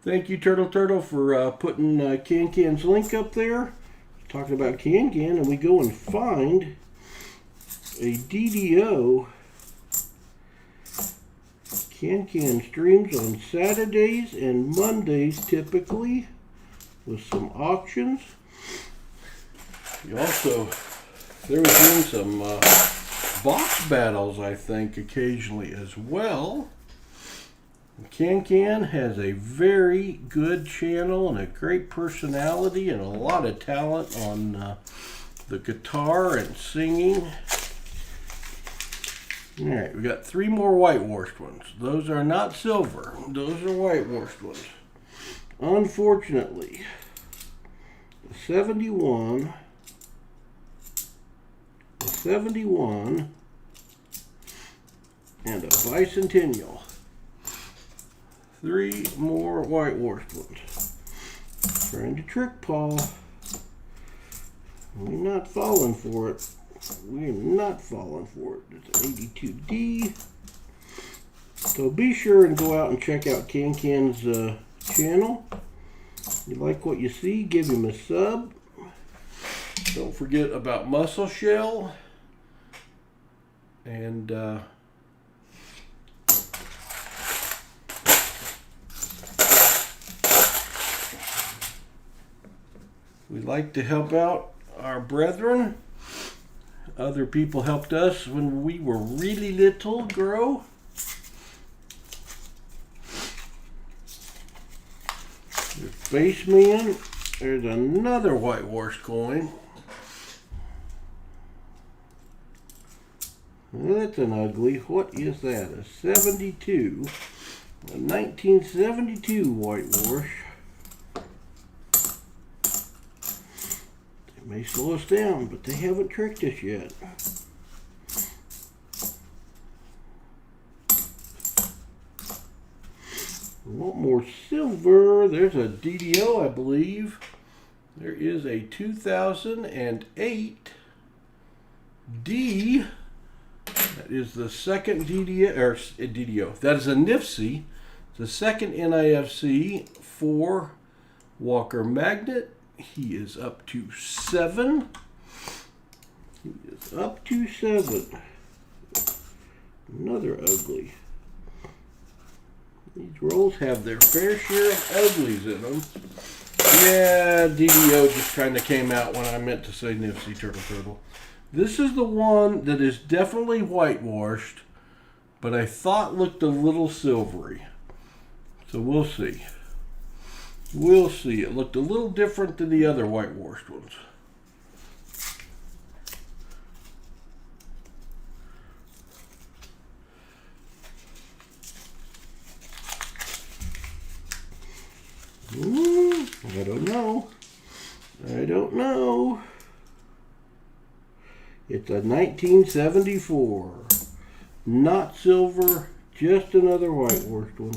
Thank you, Turtle, for putting Can's link up there. Talking about Can, and we go and find a DDO. Can streams on Saturdays and Mondays typically with some auctions. He also, there was doing some box battles, I think, occasionally as well. Can has a very good channel and a great personality and a lot of talent on the guitar and singing. All right, we got 3 more whitewashed ones. Those are not silver. Those are whitewashed ones. Unfortunately, the 71, and a bicentennial. 3 more whitewashed ones. Trying to trick Paul. We're not falling for it. We're not falling for it. It's an 82D. So be sure and go out and check out Can's channel. If you like what you see, give him a sub. Don't forget about Muscle Shell. And We like to help out our brethren. Other people helped us when we were really little grow. There's Spaceman. There's another whitewashed coin. That's an ugly. What is that? A 72. A 1972 whitewash. They may slow us down, but they haven't tricked us yet. We want more silver. There's a DDO, I believe. There is a 2008 D. That is the second DDO. That is a NIFC. The second NIFC for Walker Magnet. He is up to 7. He is up to 7. Another ugly. These rolls have their fair share of uglies in them. Yeah, DDO just kind of came out when I meant to say Nipsey Turtle. This is the one that is definitely whitewashed, but I thought looked a little silvery. So we'll see. We'll see. It looked a little different than the other whitewashed ones. I don't know. I don't know. It's a 1974. Not silver, just another whitewashed one.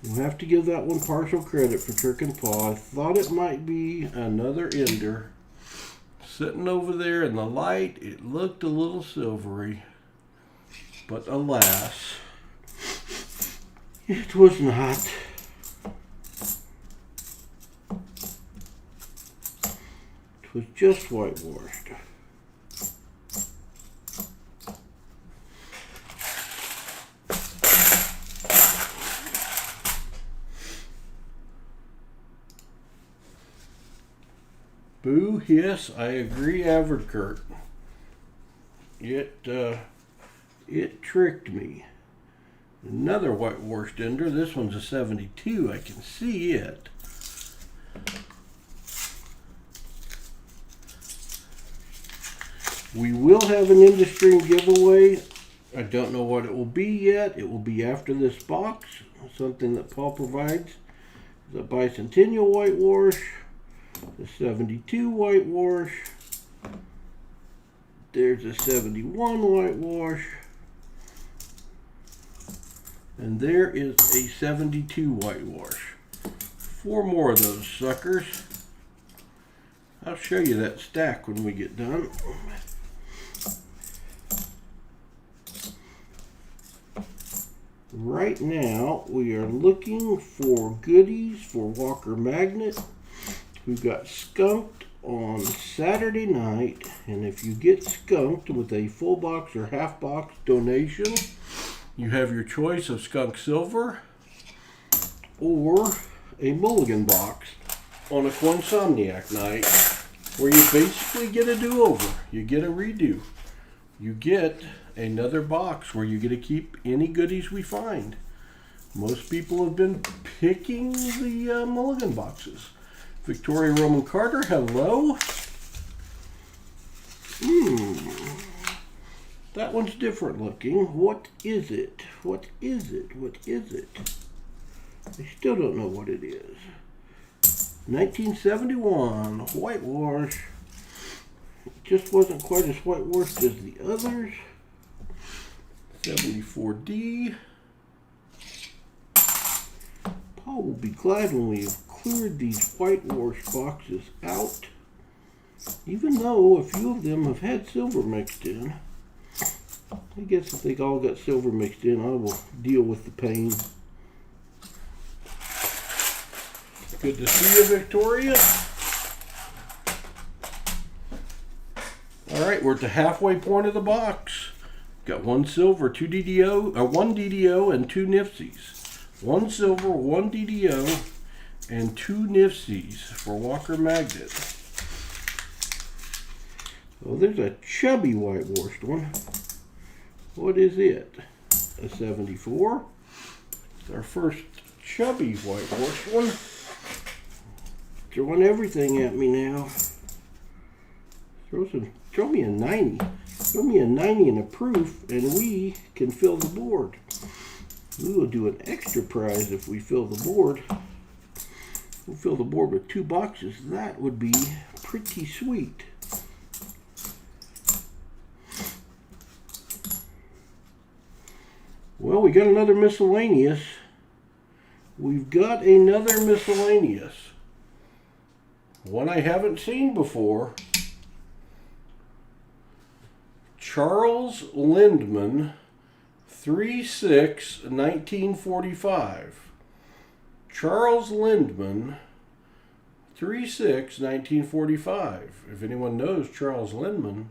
We'll have to give that one partial credit for trick and paw. I thought it might be another ender. Sitting over there in the light, it looked a little silvery. But alas, it was not. It was just whitewashed. Boo, yes, I agree, Average Kurt. It tricked me. Another whitewashed ender. This one's a 72. I can see it. We will have an industry giveaway. I don't know what it will be yet. It will be after this box. Something that Paul provides. The Bicentennial whitewash. The 72 whitewash. There's a 71 whitewash. And there is a 72 whitewash. 4 more of those suckers. I'll show you that stack when we get done. Right now, we are looking for goodies for Walker Magnet. We got skunked on Saturday night, and if you get skunked with a full box or half box donation, you have your choice of skunk silver or a Mulligan box on a Coinsomniac night, where you basically get a do-over. You get a redo. You get another box where you get to keep any goodies we find. Most people have been picking the Mulligan boxes. Victoria Roman Carter, hello. That one's different looking. What is it? What is it? What is it? I still don't know what it is. 1971 whitewash. It just wasn't quite as whitewashed as the others. 74D. Paul will be glad when we have cleared these whitewash boxes out, even though a few of them have had silver mixed in. I guess if they all got silver mixed in, I will deal with the pain. Good to see you, Victoria. All right, we're at the halfway point of the box. Got 1 silver, 2 DDO, 1 DDO, and 2 Nipsies. 1 silver, 1 DDO, and 2 Nifsies for Walker Magnet. Oh, there's a chubby whitewashed one. What is it? A 74. It's our first chubby whitewashed one. Throwing everything at me now. Throw me a 90. Throw me a 90 and a proof, and we can fill the board. We will do an extra prize if we fill the board. We'll fill the board with 2 boxes. That would be pretty sweet. Well, we got another miscellaneous. We've got another miscellaneous. One I haven't seen before. Charles Lindman, 3/6/1945. Charles Lindman, 3/6/1945. If anyone knows Charles Lindman,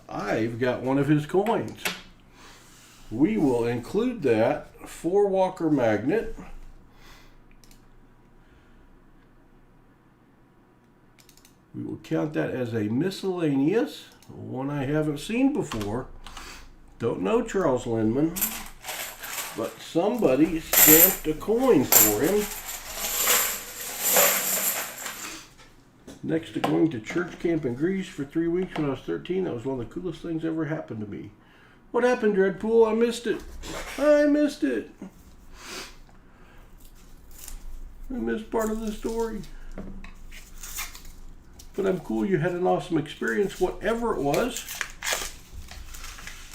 I've got one of his coins. We will include that for Walker Magnet. We will count that as a miscellaneous, one I haven't seen before. Don't know Charles Lindman, but somebody stamped a coin for him. Next to going to church camp in Greece for 3 weeks when I was 13, that was one of the coolest things ever happened to me. What happened, Dreadpool? I missed it. I missed it. I missed part of the story. But I'm cool you had an awesome experience, whatever it was.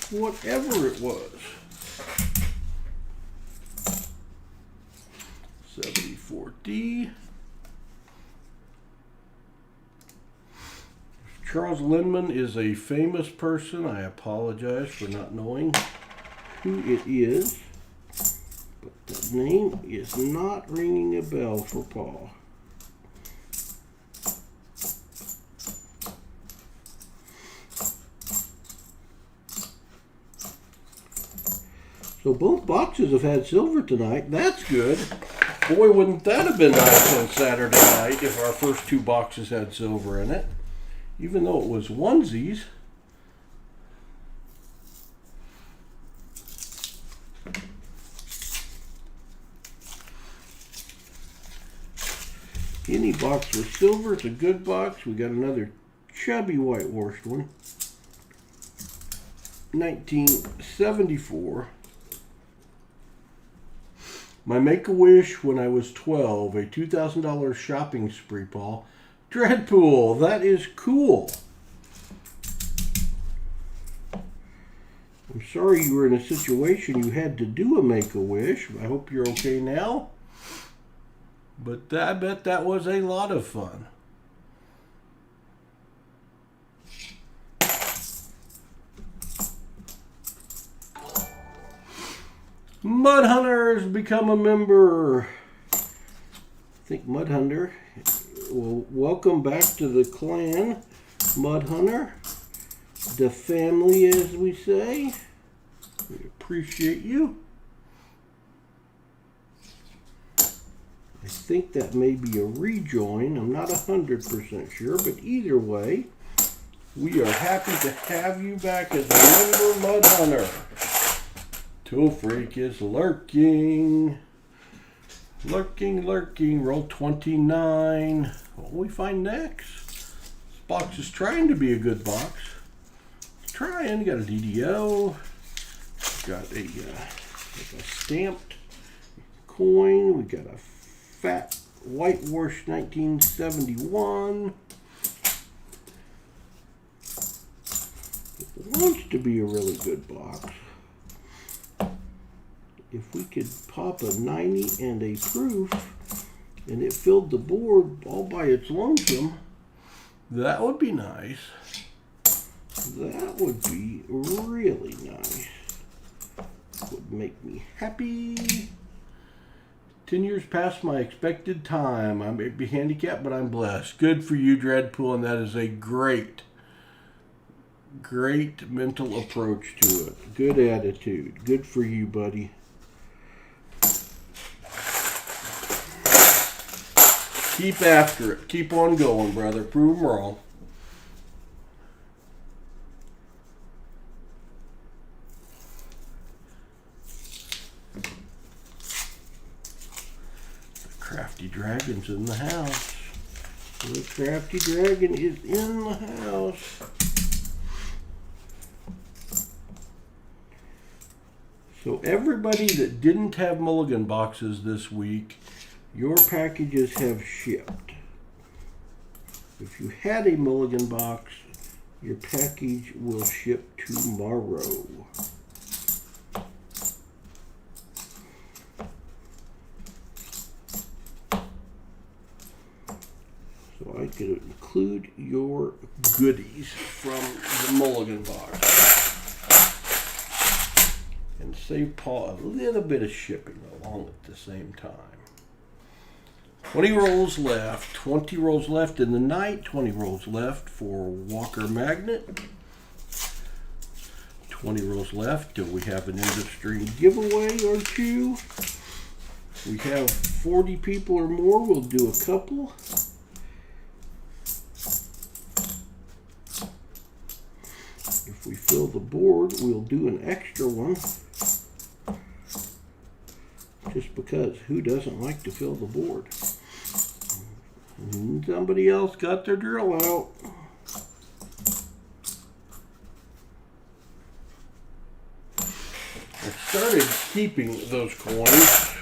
Whatever it was. 74D. Charles Lindman is a famous person. I apologize for not knowing who it is. But the name is not ringing a bell for Paul. So both boxes have had silver tonight. That's good. Boy, wouldn't that have been nice on Saturday night if our first 2 boxes had silver in it. Even though it was onesies. Any box with silver, it's a good box. We got another chubby whitewashed one. 1974. My Make-A-Wish when I was 12, a $2,000 shopping spree, Paul. Dreadpool, that is cool. I'm sorry you were in a situation you had to do a Make-A-Wish. I hope you're okay now. But I bet that was a lot of fun. Mud Hunter has become a member. I think Mud Hunter. Well, welcome back to the clan, Mud Hunter. The family, as we say. We appreciate you. I think that may be a rejoin. I'm not 100% sure, but either way, we are happy to have you back as a member, Mud Hunter. Tool Freak is lurking. Lurking. Roll 29. What will we find next? This box is trying to be a good box. It's trying. Got a DDO. Got a stamped coin. We got a fat whitewash 1971. It wants to be a really good box. If we could pop a 90 and a proof and it filled the board all by its lonesome, that would be nice. That would be really nice. Would make me happy. 10 years past my expected time. I may be handicapped, but I'm blessed. Good for you, Dreadpool, and that is a great mental approach to it. Good attitude. Good for you, buddy. keep after it. Keep on going, brother. Prove them wrong. The crafty dragon's in the house. The crafty dragon is in the house. So everybody that didn't have Mulligan boxes this week, your packages have shipped. If you had a Mulligan box, your package will ship tomorrow. So I could include your goodies from the Mulligan box. And save Pa a little bit of shipping along at the same time. 20 rolls left. 20 rolls left in the night. 20 rolls left for Walker Magnet. 20 rolls left till we have an end of stream giveaway or two. We have 40 people or more. We'll do a couple. If we fill the board, we'll do an extra one. Just because, who doesn't like to fill the board? And somebody else got their drill out. I started keeping those coins,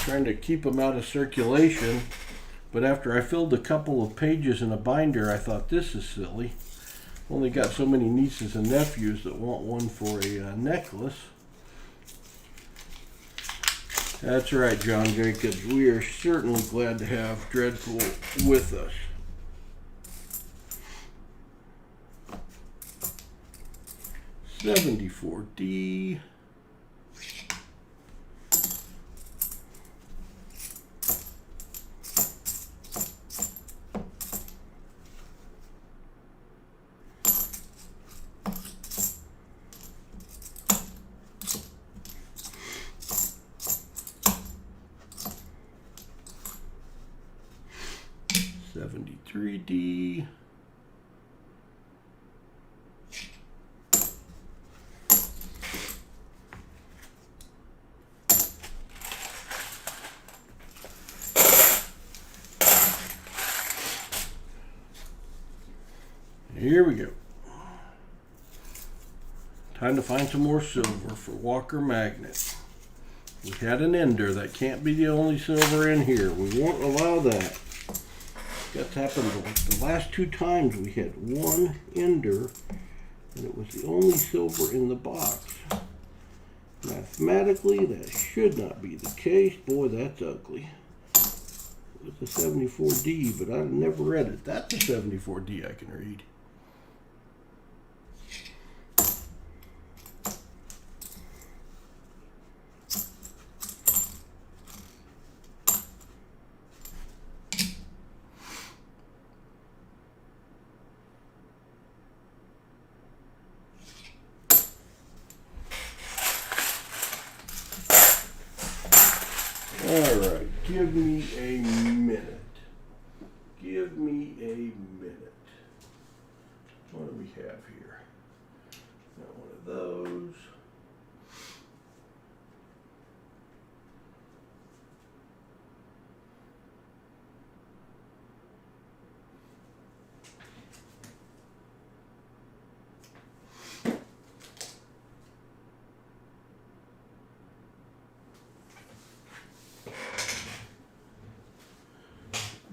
trying to keep them out of circulation, but after I filled a couple of pages in a binder, I thought, this is silly. Only got so many nieces and nephews that want one for a necklace. That's right, John Jacobs. We are certainly glad to have Dreadpool with us. $74D. $73D. Here we go. Time to find some more silver for Walker Magnet. We had an ender. That can't be the only silver in here. We won't allow that. That's happened the last two times. We had one ender, and it was the only silver in the box. Mathematically, that should not be the case. Boy, that's ugly. It's a 74D, but I've never read it. That's a 74D I can read. All right, give me a minute. Give me a minute. What do we have here? Got one of those.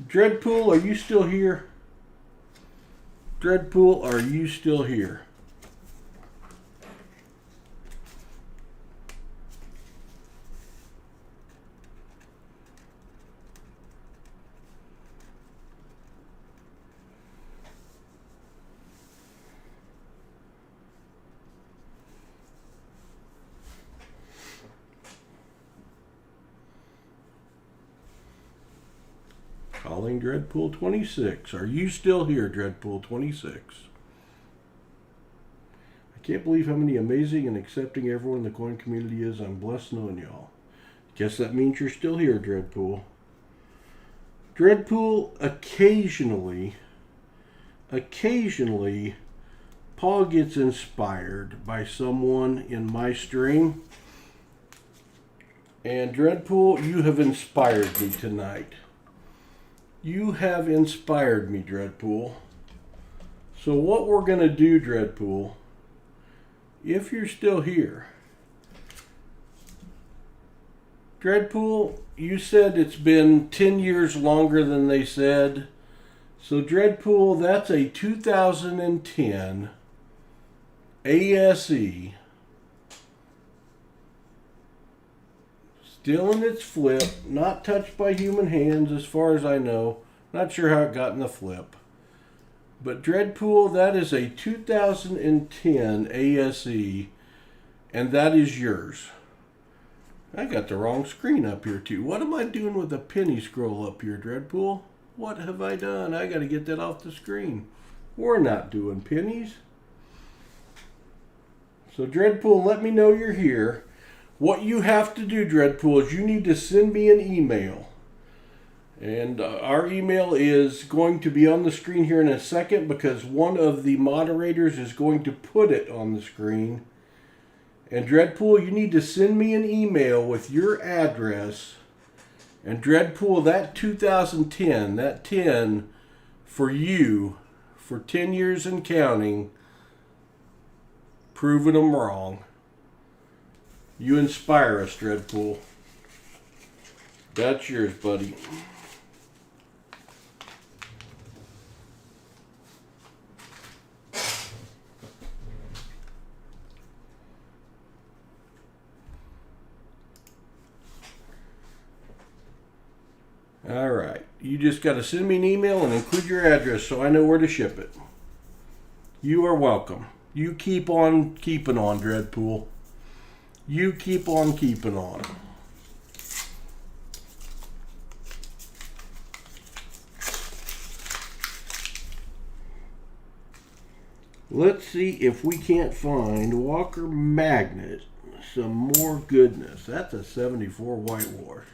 Dreadpool, are you still here? Dreadpool, are you still here? Calling Dreadpool 26. Are you still here, Dreadpool 26? I can't believe how many amazing and accepting everyone in the coin community is. I'm blessed knowing y'all. Guess that means you're still here, Dreadpool. Dreadpool, occasionally, Paul gets inspired by someone in my stream. And Dreadpool, you have inspired me tonight. You have inspired me, Dreadpool. So what we're going to do, Dreadpool, if you're still here, Dreadpool, you said it's been 10 years longer than they said. So Dreadpool, that's a 2010 ASE. Still in its flip, not touched by human hands as far as I know. Not sure how it got in the flip. But Dreadpool, that is a 2010 ASE, and that is yours. I got the wrong screen up here too. What am I doing with a penny scroll up here, Dreadpool? What have I done? I got to get that off the screen. We're not doing pennies. So Dreadpool, let me know you're here. What you have to do, Dreadpool, is you need to send me an email. And our email is going to be on the screen here in a second because one of the moderators is going to put it on the screen. And Dreadpool, you need to send me an email with your address. And Dreadpool, that 2010, that 10 for you, for 10 years and counting, proving them wrong. You inspire us, Dreadpool. That's yours, buddy. All right. You just got to send me an email and include your address so I know where to ship it. You are welcome. You keep on keeping on, Dreadpool. You keep on keeping on. Let's see if we can't find Walker Magnet. Some more goodness. That's a 74 whitewash.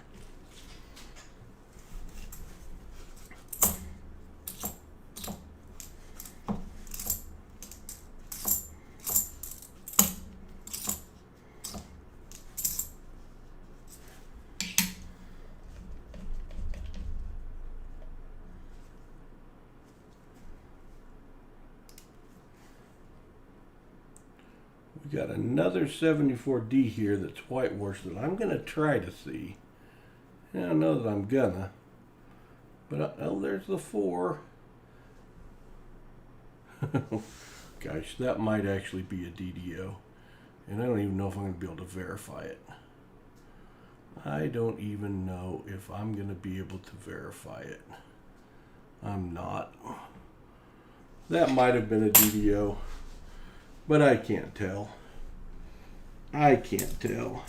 We got another 74D here that's whitewash that I'm going to try to see. I don't know that I'm gonna. But oh, there's the 4. Gosh, that might actually be a DDO. And I don't even know if I'm going to be able to verify it. I don't even know if I'm going to be able to verify it. I'm not. That might have been a DDO. But I can't tell. I can't tell.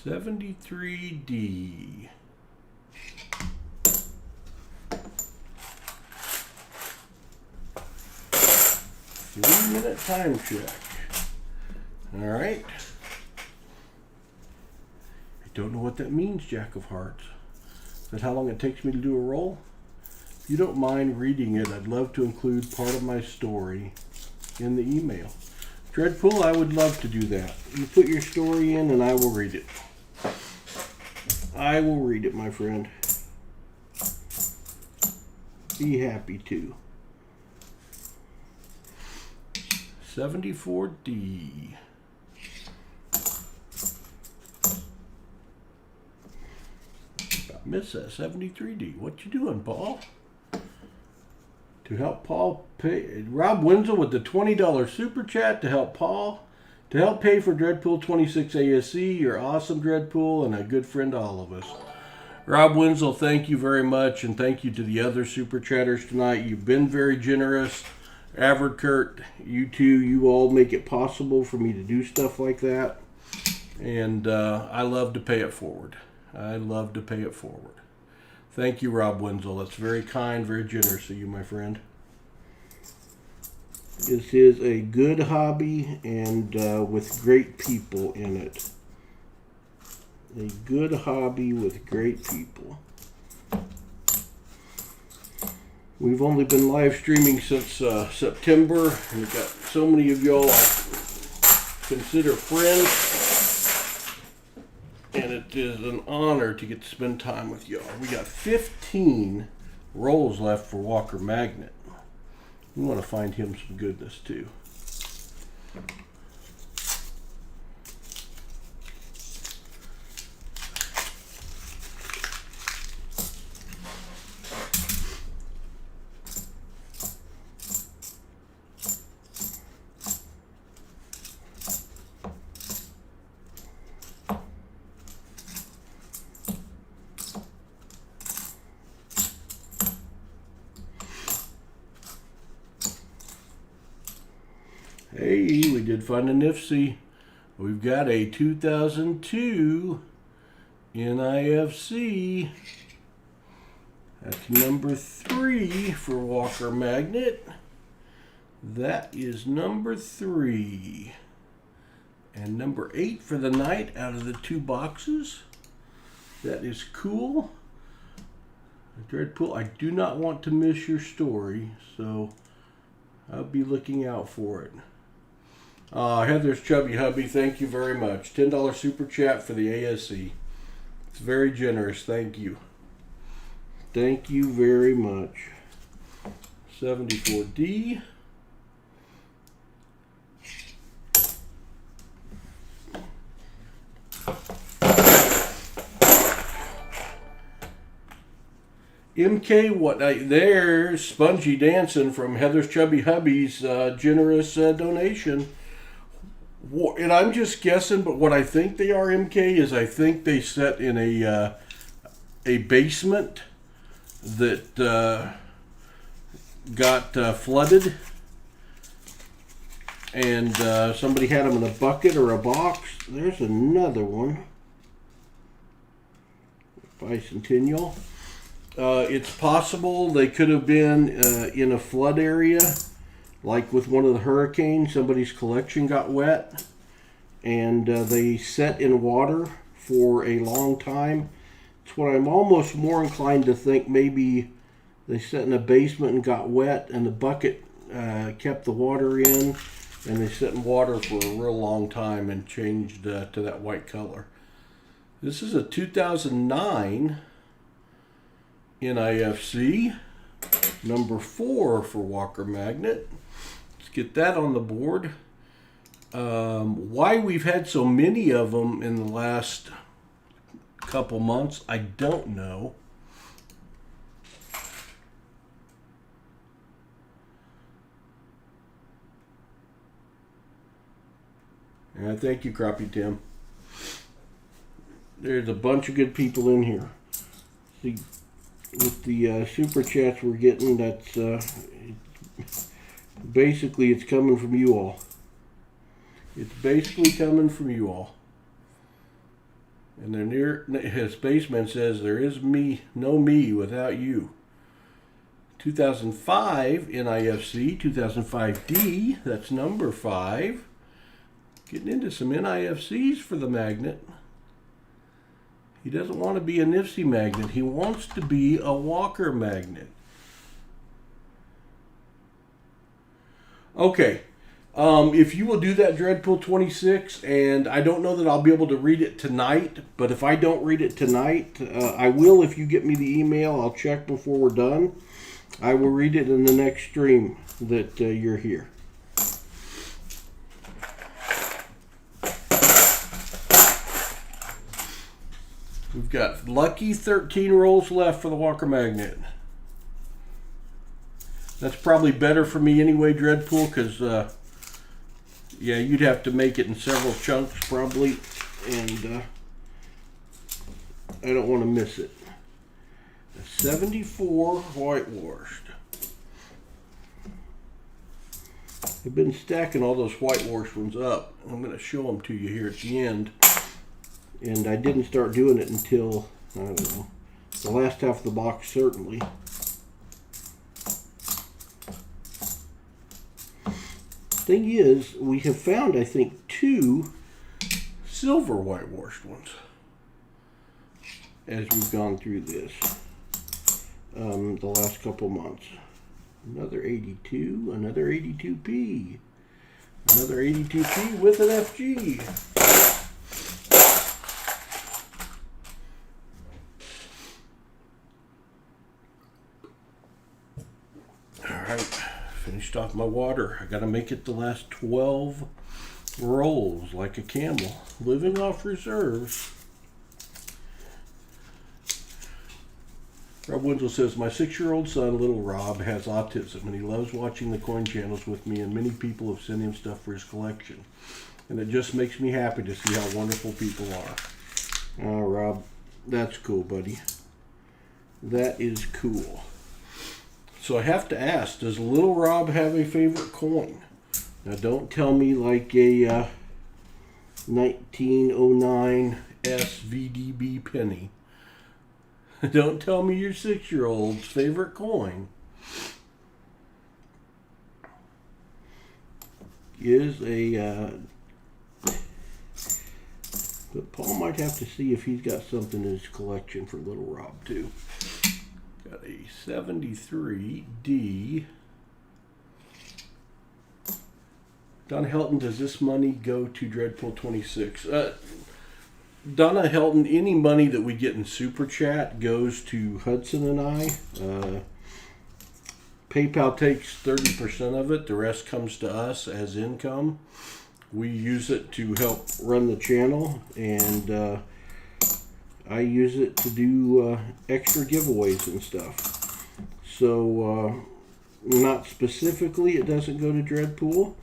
$73D. Three-minute time check. All right. Don't know what that means, Jack of Hearts. Is that how long it takes me to do a roll? If you don't mind reading it, I'd love to include part of my story in the email. Dreadpool, I would love to do that. You put your story in and I will read it. I will read it, my friend. Be happy to. 74D. Miss that 73D. What you doing, Paul? To help Paul pay, Rob Wenzel with the $20 super chat to help Paul, to help pay for Dreadpool 26 ASC. You're awesome, Dreadpool, and a good friend to all of us. Rob Wenzel, thank you very much, and thank you to the other super chatters tonight. You've been very generous. Average Kurt, you two, you all make it possible for me to do stuff like that, and I love to pay it forward. I love to pay it forward. Thank you, Rob Wenzel. That's very kind, very generous of you, my friend. This is a good hobby and with great people in it. A good hobby with great people. We've only been live streaming since September, and we've got so many of y'all I consider friends, and it is an honor to get to spend time with y'all. We got 15 rolls left for Walker Magnet. We want to find him some goodness too. Hey, we did find a NIFC. We've got a 2002 NIFC. That's number 3 for Walker Magnet. That is number 3. And number 8 for the night out of the 2 boxes. That is cool. Dreadpool, I do not want to miss your story, so I'll be looking out for it. Heather's Chubby Hubby, thank you very much. $10 super chat for the ASC. It's very generous, thank you. Thank you very much. 74D. MK, there's Spongy Dancing from Heather's Chubby Hubby's generous donation. And I'm just guessing, but what I think they are, MK, is I think they set in a basement that got flooded, and somebody had them in a bucket or a box. There's another one. Bicentennial. It's possible they could have been in a flood area. Like with one of the hurricanes, somebody's collection got wet, and they set in water for a long time. It's what I'm almost more inclined to think maybe they set in a basement and got wet, and the bucket kept the water in, and they set in water for a real long time and changed to that white color. This is a 2009 NIFC, number 4 for Walker Magnet. Get that on the board. Why we've had so many of them in the last couple months, I don't know. And thank you, Crappie Tim. There's a bunch of good people in here. See, with the super chats we're getting, that's basically, it's coming from you all. It's basically coming from you all. And they're near, his spaceman says, there is no me without you. 2005 NIFC, 2005D, that's number 5. Getting into some NIFCs for the magnet. He doesn't want to be a NIFC magnet. He wants to be a Walker magnet. Okay, if you will do that, Dreadpool 26, and I don't know that I'll be able to read it tonight, but if I don't read it tonight, I will if you get me the email. I'll check before we're done. I will read it in the next stream that you're here. We've got lucky 13 rolls left for the Walker Magnet. That's probably better for me anyway, Dreadpool, because, yeah, you'd have to make it in several chunks probably, and I don't want to miss it. A 74 whitewashed. I've been stacking all those whitewashed ones up. I'm going to show them to you here at the end. And I didn't start doing it until, I don't know, the last half of the box certainly. thing is, we have found, I think, 2 silver whitewashed ones as we've gone through this the last couple months. Another 82, another 82p, another 82p with an FG. Alright, finished off my water. I gotta make it the last 12 rolls like a camel, living off reserves. Rob Winslow says, my 6-year-old son, little Rob, has autism and he loves watching the coin channels with me, and many people have sent him stuff for his collection. And it just makes me happy to see how wonderful people are. Oh, Rob, that's cool, buddy. That is cool. So I have to ask, does little Rob have a favorite coin? Now don't tell me like a 1909 SVDB penny. Don't tell me your 6-year-old's favorite coin is a... but Paul might have to see if he's got something in his collection for little Rob too. Got a 73D. Donna Helton, does this money go to Dreadpool 26? Donna Helton, any money that we get in Super Chat goes to Hudson and I. PayPal takes 30% of it. The rest comes to us as income. We use it to help run the channel, and I use it to do extra giveaways and stuff. So, not specifically, it doesn't go to Dreadpool,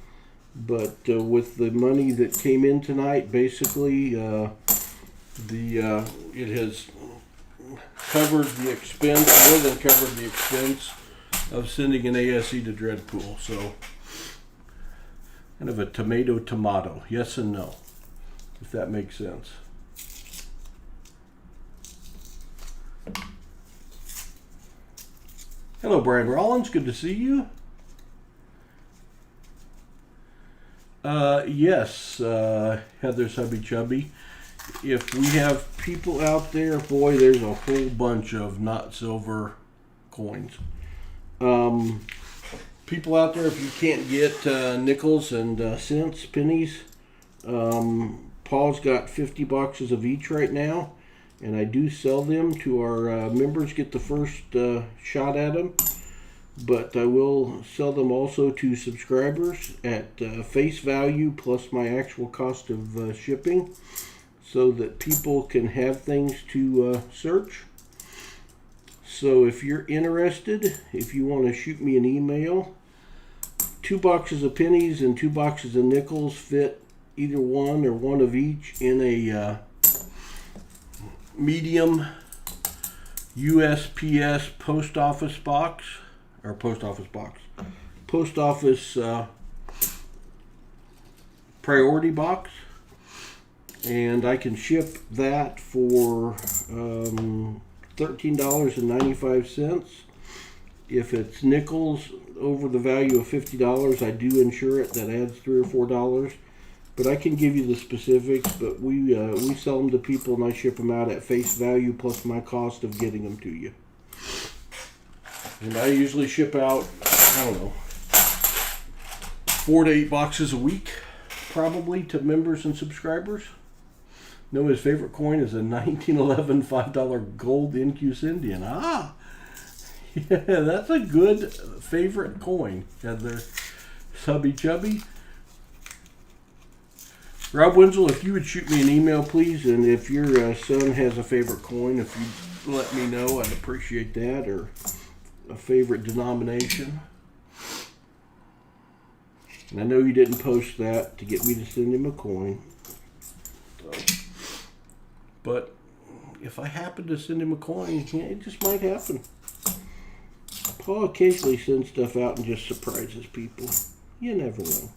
but with the money that came in tonight, basically, it has covered the expense, more than covered the expense of sending an ASE to Dreadpool. So, kind of a tomato, yes and no, if that makes sense. Hello, Brian Rollins. Good to see you. Yes, Heather's Hubby Chubby. If we have people out there, boy, there's a whole bunch of not silver coins. People out there, if you can't get nickels and cents, pennies, Paul's got 50 boxes of each right now, and I do sell them to our members, get the first shot at them. But I will sell them also to subscribers at face value plus my actual cost of shipping, so that people can have things to search. So if you're interested, if you want to shoot me an email, 2 boxes of pennies and 2 boxes of nickels fit either one or one of each in a medium USPS post office box, or post office priority box, and I can ship that for $13.95. If it's nickels over the value of $50, I do insure it. That adds $3 or $4. But I can give you the specifics. But we sell them to people, and I ship them out at face value plus my cost of getting them to you. And I usually ship out, I don't know, 4 to 8 boxes a week, probably, to members and subscribers. No, his favorite coin is a 1911 $5 gold NQ's Indian. Ah, yeah, that's a good favorite coin. Heather Subby Chubby. Rob Winslow, if you would shoot me an email, please, and if your son has a favorite coin, if you'd let me know, I'd appreciate that, or a favorite denomination. And I know you didn't post that to get me to send him a coin. So, but if I happen to send him a coin, yeah, it just might happen. Paul occasionally sends stuff out and just surprises people. You never know.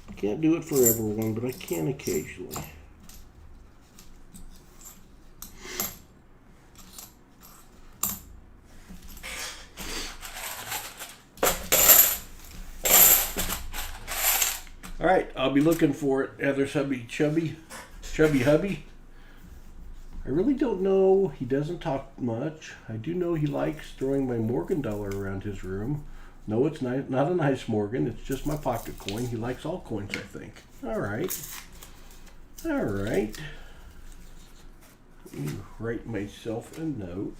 I can't do it for everyone, but I can occasionally. right, I'll be looking for it. Heather's chubby hubby. I really don't know. He doesn't talk much. I do know he likes throwing my Morgan dollar around his room. No, it's not a nice Morgan. It's just my pocket coin. He likes all coins, I think. All right. All right. Let me write myself a note.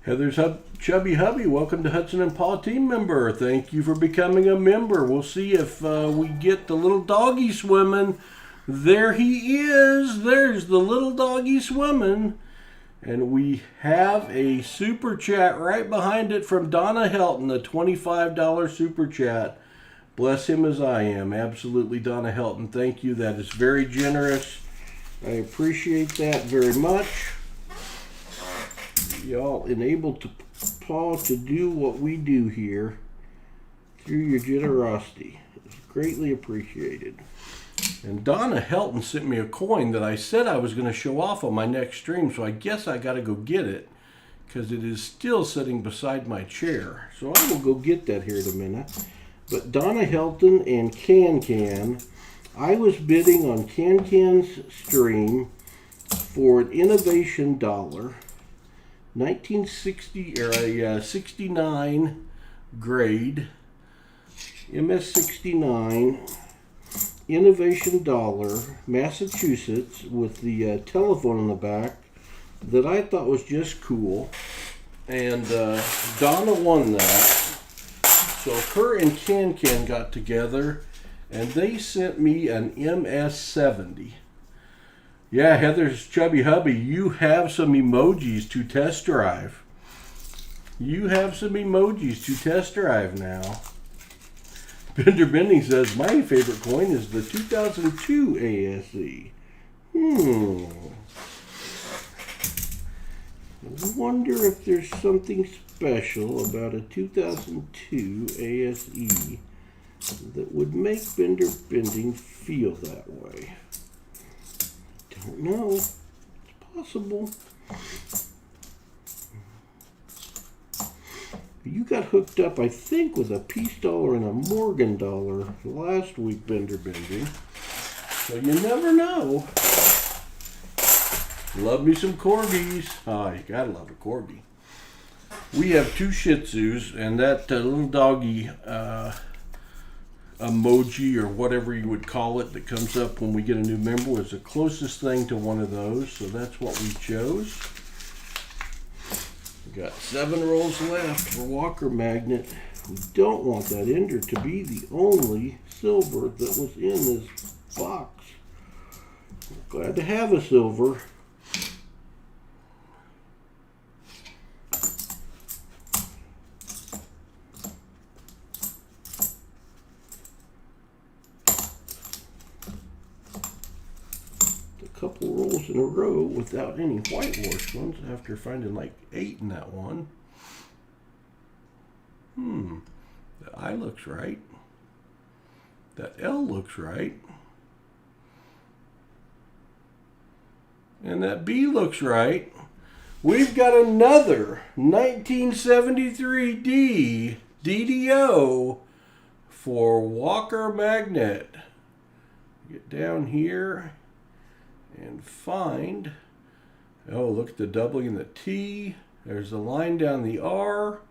Heather's chubby hubby, welcome to Hudson and Pa team member. Thank you for becoming a member. We'll see if we get the little doggy swimming. There he is. There's the little doggy swimming. And we have a super chat right behind it from Donna Helton, a $25 super chat. Bless him as I am. Absolutely, Donna Helton. Thank you. That is very generous. I appreciate that very much. Y'all enabled Pa to do what we do here through your generosity. It's greatly appreciated. And Donna Helton sent me a coin that I said I was going to show off on my next stream, so I guess I got to go get it because it is still sitting beside my chair. So I will go get that here in a minute. But Donna Helton and Can, I was bidding on Can's stream for an innovation dollar. 1960 or a 69 grade MS69 innovation dollar, Massachusetts, with the telephone in the back that I thought was just cool. And Donna won that. So her and Can got together and they sent me an MS70. Yeah, Heather's chubby hubby, you have some emojis to test drive. You have some emojis to test drive now. Bender Bending says, my favorite coin is the 2002 ASE. I wonder if there's something special about a 2002 ASE that would make Bender Bending feel that way. Don't know. It's possible. You got hooked up, I think, with a peace dollar and a Morgan dollar last week, Bender Bending. So you never know. Love me some corgis. Oh, you gotta love a corgi. We have two Shih Tzus, and that little doggy emoji or whatever you would call it that comes up when we get a new member was the closest thing to one of those, so that's what we chose. We got 7 rolls left for Walker Magnet. We don't want that ender to be the only silver that was in this box. We're glad to have a silver. Couple rolls in a row without any whitewashed ones after finding like 8 in that one. The I looks right. That L looks right. And that B looks right. We've got another 1973 D DDO for Walker Magnet. Get down here and find, oh, look at the doubling in the T. There's a line down the R.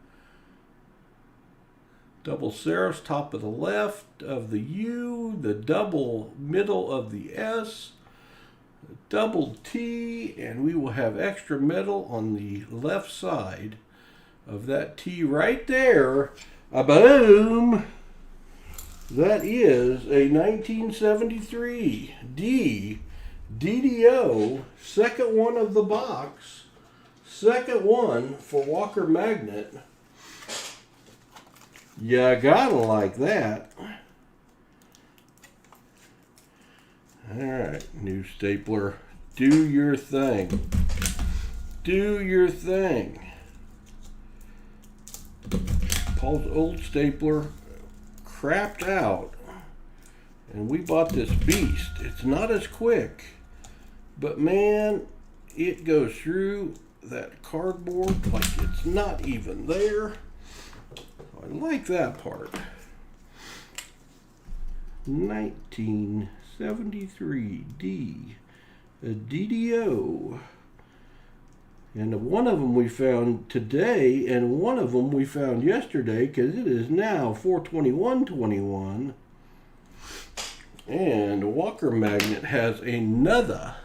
Double serifs, top of the left of the U, the double middle of the S, double T, and we will have extra metal on the left side of that T right there. Boom! That is a 1973 D DDO, second one of the box, second one for Walker Magnet. You gotta like that. Alright, new stapler, do your thing. Do your thing. Paul's old stapler crapped out, and we bought this beast. It's not as quick, but man, it goes through that cardboard like it's not even there. I like that part. 1973 D, a DDO. And one of them we found today, and one of them we found yesterday, because it is now 4/21/21. And Walker Magnet has another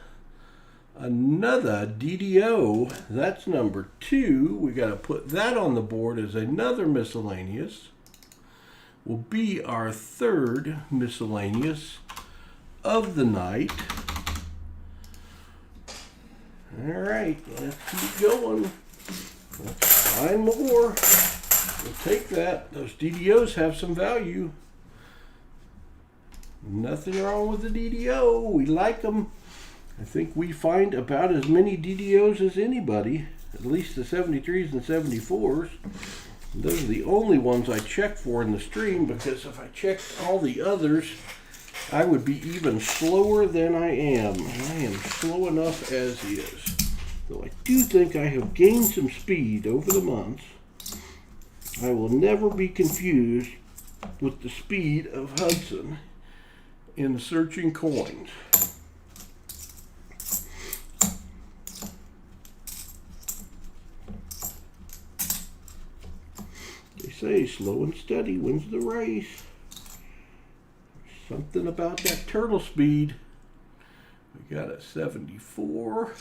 DDO. That's number 2. We got to put that on the board as another miscellaneous. Will be our 3rd miscellaneous of the night. All right, let's keep going. Let's find more. We'll take that. Those DDOs have some value. Nothing wrong with the DDO. We like them. I think we find about as many DDOs as anybody, at least the 73s and 74s. Those are the only ones I check for in the stream, because if I checked all the others, I would be even slower than I am. I am slow enough as is. Though I do think I have gained some speed over the months. I will never be confused with the speed of Hudson in searching coins. They say slow and steady wins the race. Something about that turtle speed. We got a 74.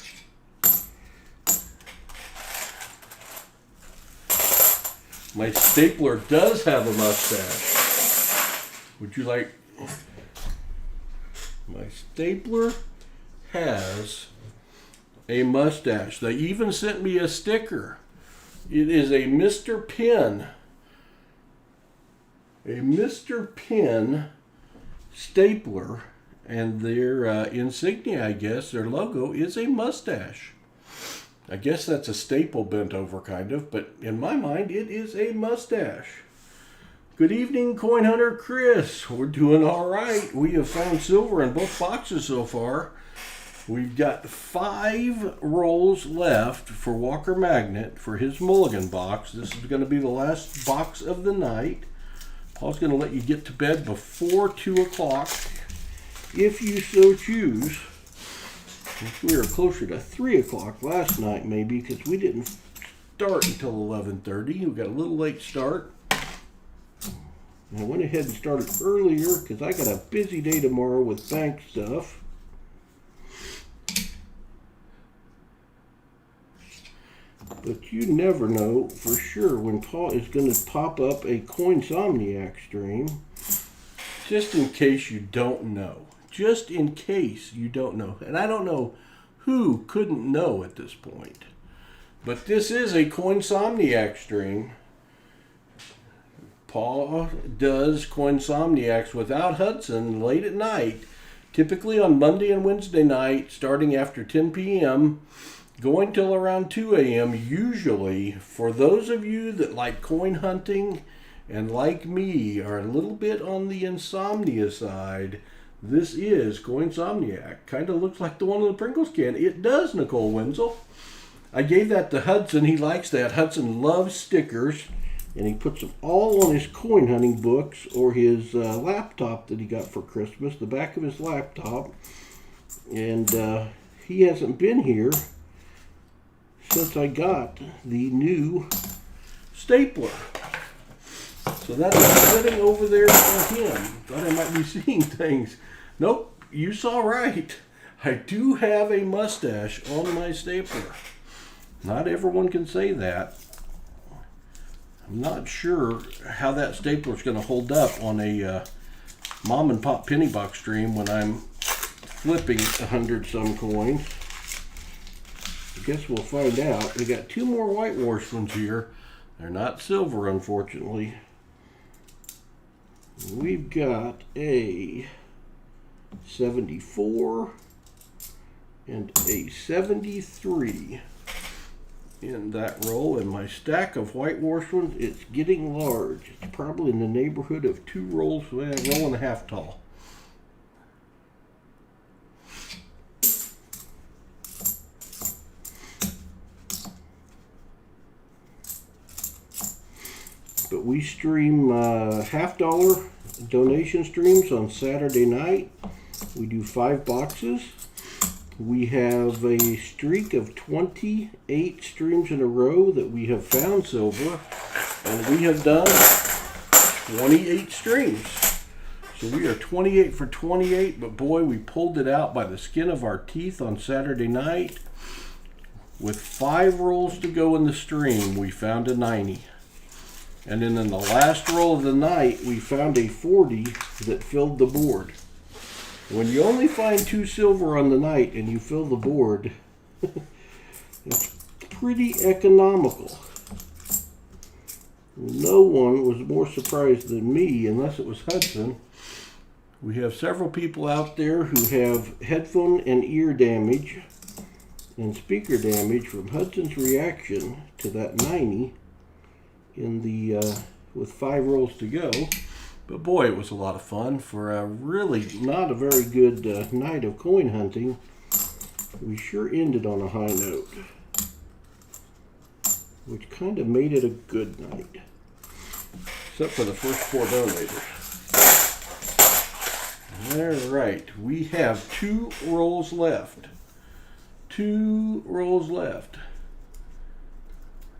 My stapler does have a mustache. Would you like? My stapler has a mustache. They even sent me a sticker. It is a Mr. Pen. A Mr. Pen stapler, and their insignia, I guess, their logo is a mustache. I guess that's a staple bent over, kind of, but in my mind, it is a mustache. Good evening, Coin Hunter Chris. We're doing all right. We have found silver in both boxes so far. We've got 5 rolls left for Walker Magnet for his Mulligan box. This is going to be the last box of the night. Paul's going to let you get to bed before 2 o'clock, if you so choose. We were closer to 3 o'clock last night, maybe, because we didn't start until 11:30. We got a little late start. And I went ahead and started earlier because I got a busy day tomorrow with bank stuff. But you never know for sure when Paul is going to pop up a Coinsomniacs stream. Just in case you don't know. Just in case you don't know. And I don't know who couldn't know at this point. But this is a Coinsomniacs stream. Paul does Coinsomniacs without Hudson late at night. Typically on Monday and Wednesday night, starting after 10 p.m., going till around 2 a.m. usually. For those of you that like coin hunting and like me are a little bit on the insomnia side, this is Coinsomniac. Kind of looks like the one in the Pringles can. It does, Nicole Wenzel. I gave that to Hudson. He likes that. Hudson loves stickers, and he puts them all on his coin hunting books or his laptop that he got for Christmas, the back of his laptop. And he hasn't been here since I got the new stapler. So that is sitting over there for him. Thought I might be seeing things. Nope, you saw right. I do have a mustache on my stapler. Not everyone can say that. I'm not sure how that stapler is going to hold up on a mom and pop penny box stream when I'm flipping 100 some coins. I guess we'll find out. We got 2 more White Horse ones here. They're not silver, unfortunately. We've got a 74 and a 73. in that roll, and my stack of whitewashed ones, it's getting large. It's probably in the neighborhood of 2 rolls, roll and a half tall. But we stream $50 donation streams on Saturday night. We do 5 boxes. We have a streak of 28 streams in a row that we have found silver, and we have done 28 streams. So we are 28 for 28, but boy, we pulled it out by the skin of our teeth on Saturday night. With 5 rolls to go in the stream, we found a 90. And then in the last roll of the night, we found a 40 that filled the board. When you only find 2 silver on the night and you fill the board, it's pretty economical. No one was more surprised than me, unless it was Hudson. We have several people out there who have headphone and ear damage and speaker damage from Hudson's reaction to that 90 in the with 5 rolls to go. But boy, it was a lot of fun for a really not a very good night of coin hunting. We sure ended on a high note, which kind of made it a good night, except for the first 4 donators. All right, we have 2 rolls left. 2 rolls left.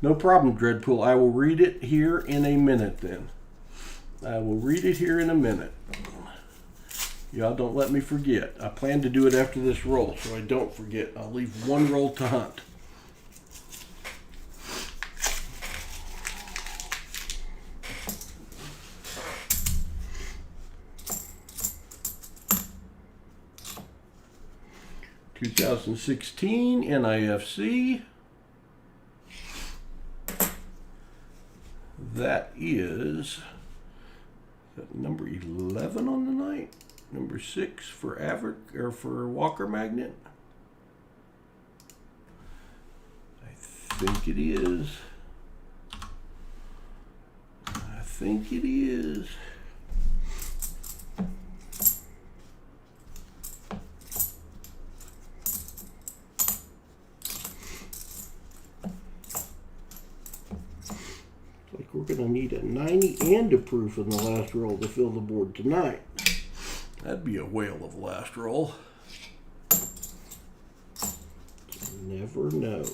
No problem, Dreadpool. I will read it here in a minute then. I will read it here in a minute. Y'all don't let me forget. I plan to do it after this roll, so I don't forget. I'll leave 1 roll to hunt. (2016) NIFC. That is number 11 on the night. Number 6 for for Walker Magnet. I think it is. I think it is. We're going to need a 90 and a proof in the last roll to fill the board tonight. That'd be a whale of a last roll. You never know.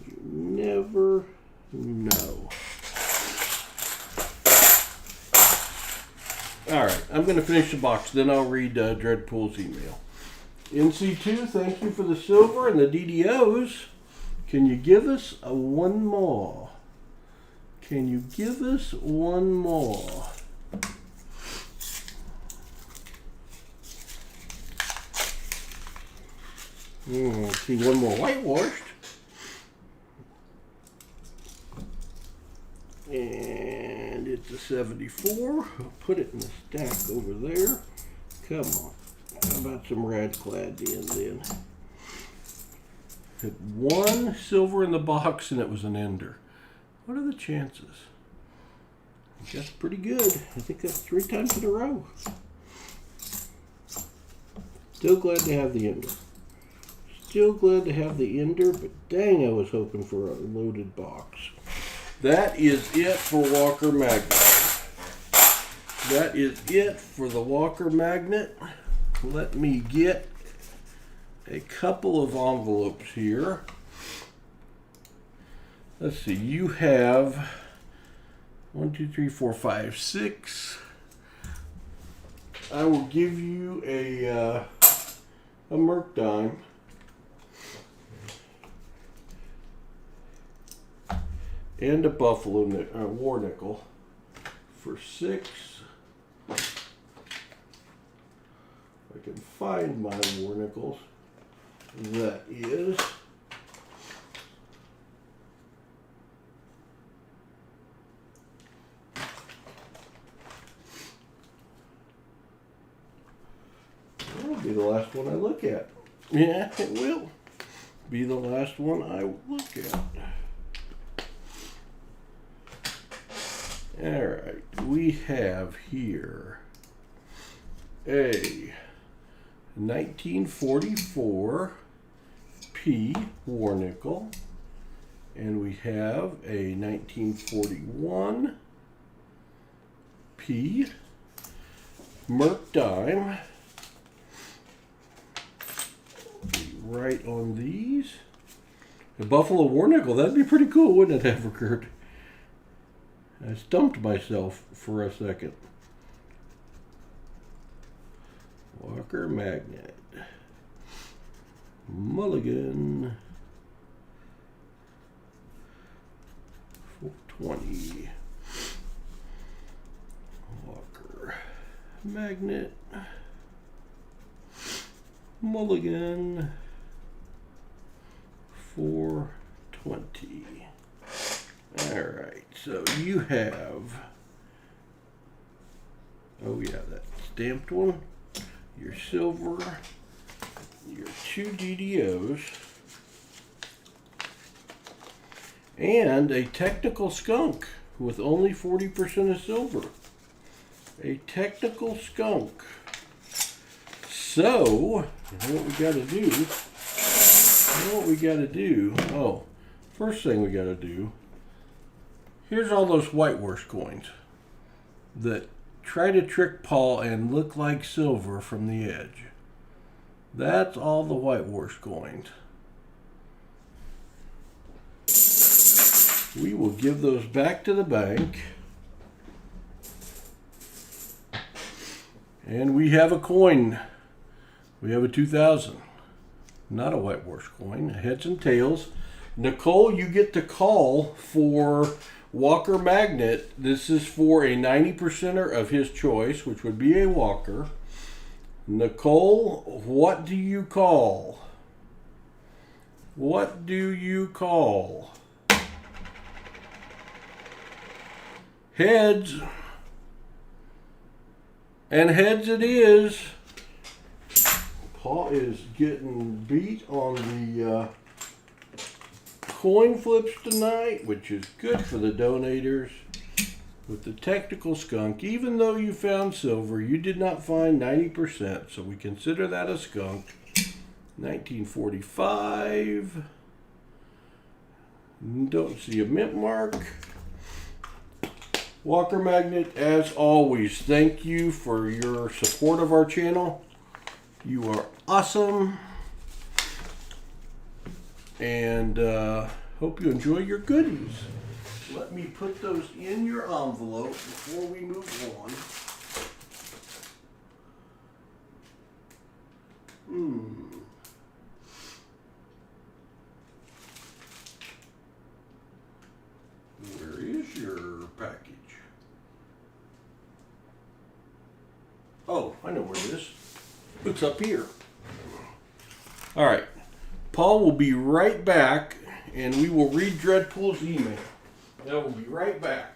You never know. Alright, I'm going to finish the box, then I'll read Dreadpool's email. NC2, thank you for the silver and the DDOs. Can you give us one more? Can you give us one more? Let's see, one more whitewashed. And it's a 74. I'll put it in the stack over there. Come on. How about some Radclad then? Had 1 silver in the box and it was an ender. What are the chances? That's pretty good. I think that's 3 times in a row. Still glad to have the ender. Still glad to have the ender, but dang, I was hoping for a loaded box. That is it for Walker Magnet. That is it for the Walker Magnet. Let me get a couple of envelopes here. Let's see, you have 1, 2, 3, 4, 5, 6. I will give you a Merc dime. And a Buffalo War Nickel for 6. If I can find my War Nickels, that is. That'll be the last one I look at. Yeah, it will. be the last one I look at. All right, we have here a 1944 P war nickel, and we have a 1941 P Merc dime. Right on these. A Buffalo war nickel, that'd be pretty cool, wouldn't it, Everkert? I stumped myself for a second. Walker magnet. Mulligan. 420. Walker magnet. Mulligan. 420. All right, so you have, oh yeah, that stamped one, your silver, your 2 DDOs, and a technical skunk with only 40% of silver. A technical skunk. So, what we gotta do, oh, first thing we gotta do, here's all those whitewash coins that try to trick Paul and look like silver from the edge. That's all the whitewash coins. We will give those back to the bank. And we have a coin. We have a 2000. Not a whitewash coin, heads and tails. Nicole, you get to call for Walker magnet. This is for a 90%er of his choice, which would be a Walker. Nicole, what do you call? What do you call? Heads. And heads it is. Paul is getting beat on the coin flips tonight, which is good for the donators. With the technical skunk, even though you found silver, you did not find 90%, so we consider that a skunk. 1945. Don't see a mint mark. Walker magnet, as always, thank you for your support of our channel. You are awesome. And hope you enjoy your goodies. Let me put those in your envelope before we move on. Where is your package? Oh, I know where it is. It's up here. All right. Paul will be right back, and we will read Dreadpool's email. I will be right back.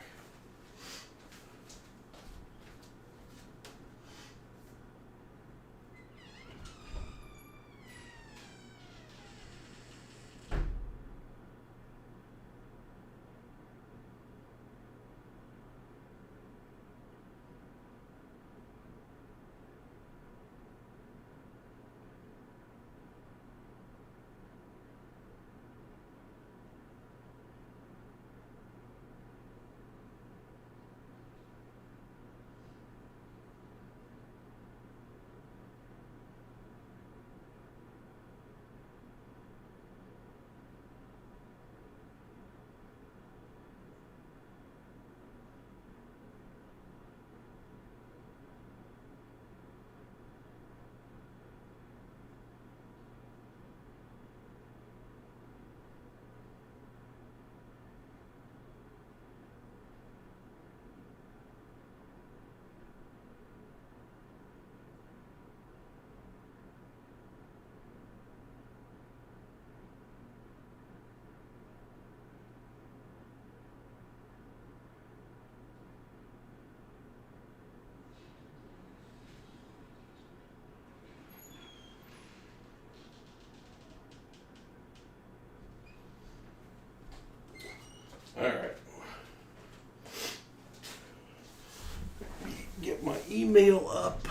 email up.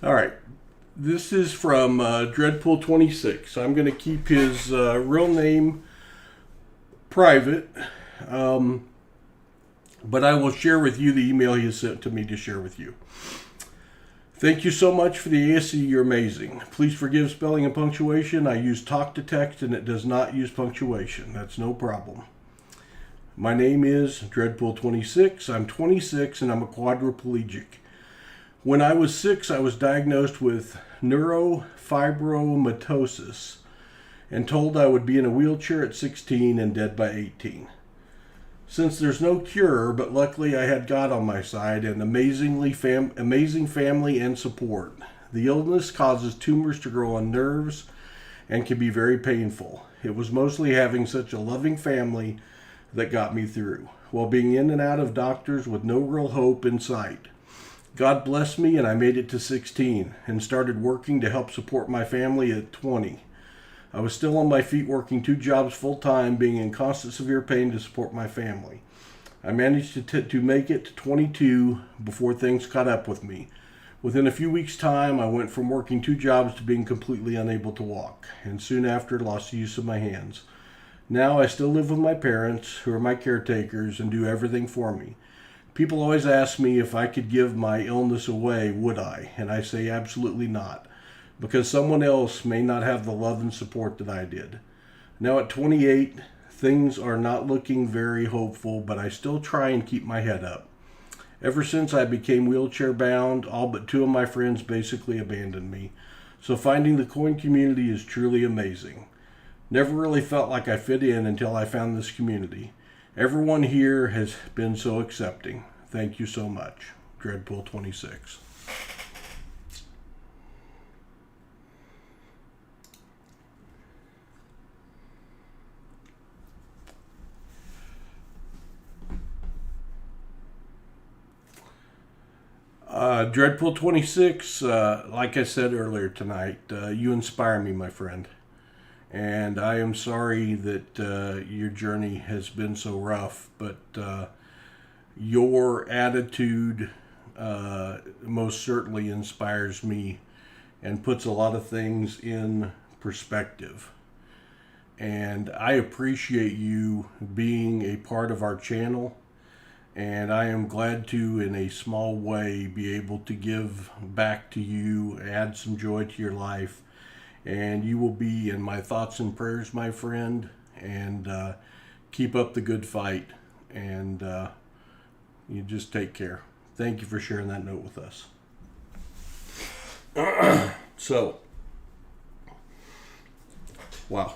All right, this is from Dreadpool26. I'm going to keep his real name private, but I will share with you the email he has sent to me to share with you. Thank you so much for the ASC. You're amazing. Please forgive spelling and punctuation. I use talk to text and it does not use punctuation. That's no problem. My name is Dreadpool26. I'm 26 and I'm a quadriplegic. When I was 6, I was diagnosed with neurofibromatosis and told I would be in a wheelchair at 16 and dead by 18. Since there's no cure, but luckily I had God on my side and amazing family and support. The illness causes tumors to grow on nerves and can be very painful. It was mostly having such a loving family that got me through, while being in and out of doctors with no real hope in sight. God blessed me and I made it to 16 and started working to help support my family at 20. I was still on my feet working 2 jobs full time, being in constant severe pain to support my family. I managed to make it to 22 before things caught up with me. Within a few weeks' time, I went from working 2 jobs to being completely unable to walk, and soon after lost the use of my hands. Now I still live with my parents, who are my caretakers, and do everything for me. People always ask me if I could give my illness away, would I? And I say absolutely not, because someone else may not have the love and support that I did. Now at 28, things are not looking very hopeful, but I still try and keep my head up. Ever since I became wheelchair bound, all but 2 of my friends basically abandoned me. So finding the coin community is truly amazing. Never really felt like I fit in until I found this community. Everyone here has been so accepting. Thank you so much. Dreadpool26. Dreadpool26, like I said earlier tonight, you inspire me, my friend. And I am sorry that your journey has been so rough, but your attitude most certainly inspires me and puts a lot of things in perspective. And I appreciate you being a part of our channel, and I am glad to, in a small way, be able to give back to you, add some joy to your life. And you will be in my thoughts and prayers, my friend, and keep up the good fight, and you just take care. Thank you for sharing that note with us. So, wow.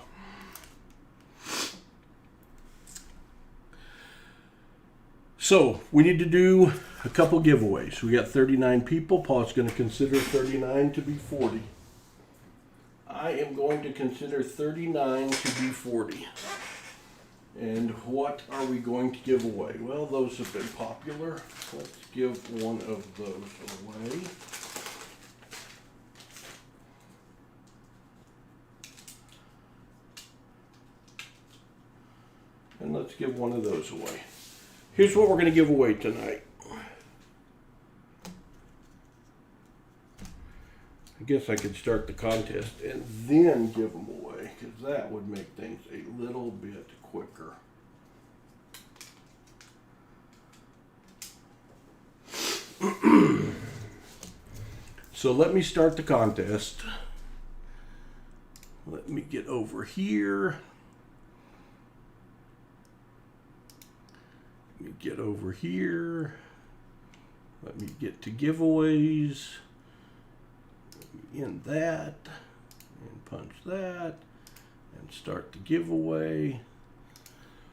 So, we need to do a couple giveaways. We got 39 people. Paul's going to consider 39 to be 40. I am going to consider 39 to be 40. And what are we going to give away? Well, those have been popular. Let's give one of those away. And let's give one of those away. Here's what we're going to give away tonight. I guess I could start the contest and then give them away, because that would make things a little bit quicker. So let me start the contest. Let me get over here. Let me get over here. Let me get to giveaways. In that, and punch that, and start the giveaway.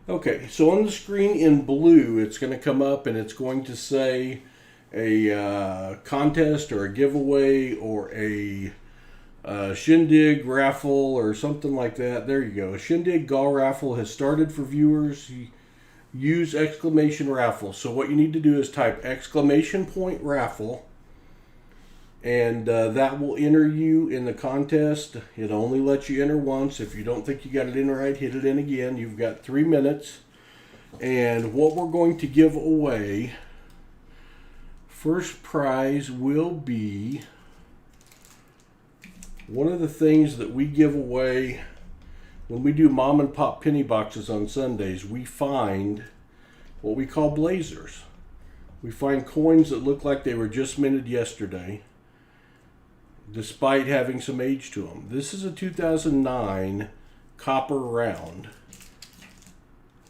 Okay, so on the screen in blue, it's going to come up and it's going to say a contest or a giveaway or a shindig raffle or something like that. There you go. A shindig gall raffle has started for viewers. use exclamation raffle. So what you need to do is type exclamation point raffle, and that will enter you in the contest. It only lets you enter once. If you don't think you got it in right, hit it in again. You've got 3 minutes. And what we're going to give away, first prize will be one of the things that we give away when we do mom and pop penny boxes on Sundays. We find what we call blazers. We find coins that look like they were just minted yesterday, despite having some age to them. This is a 2009 copper round,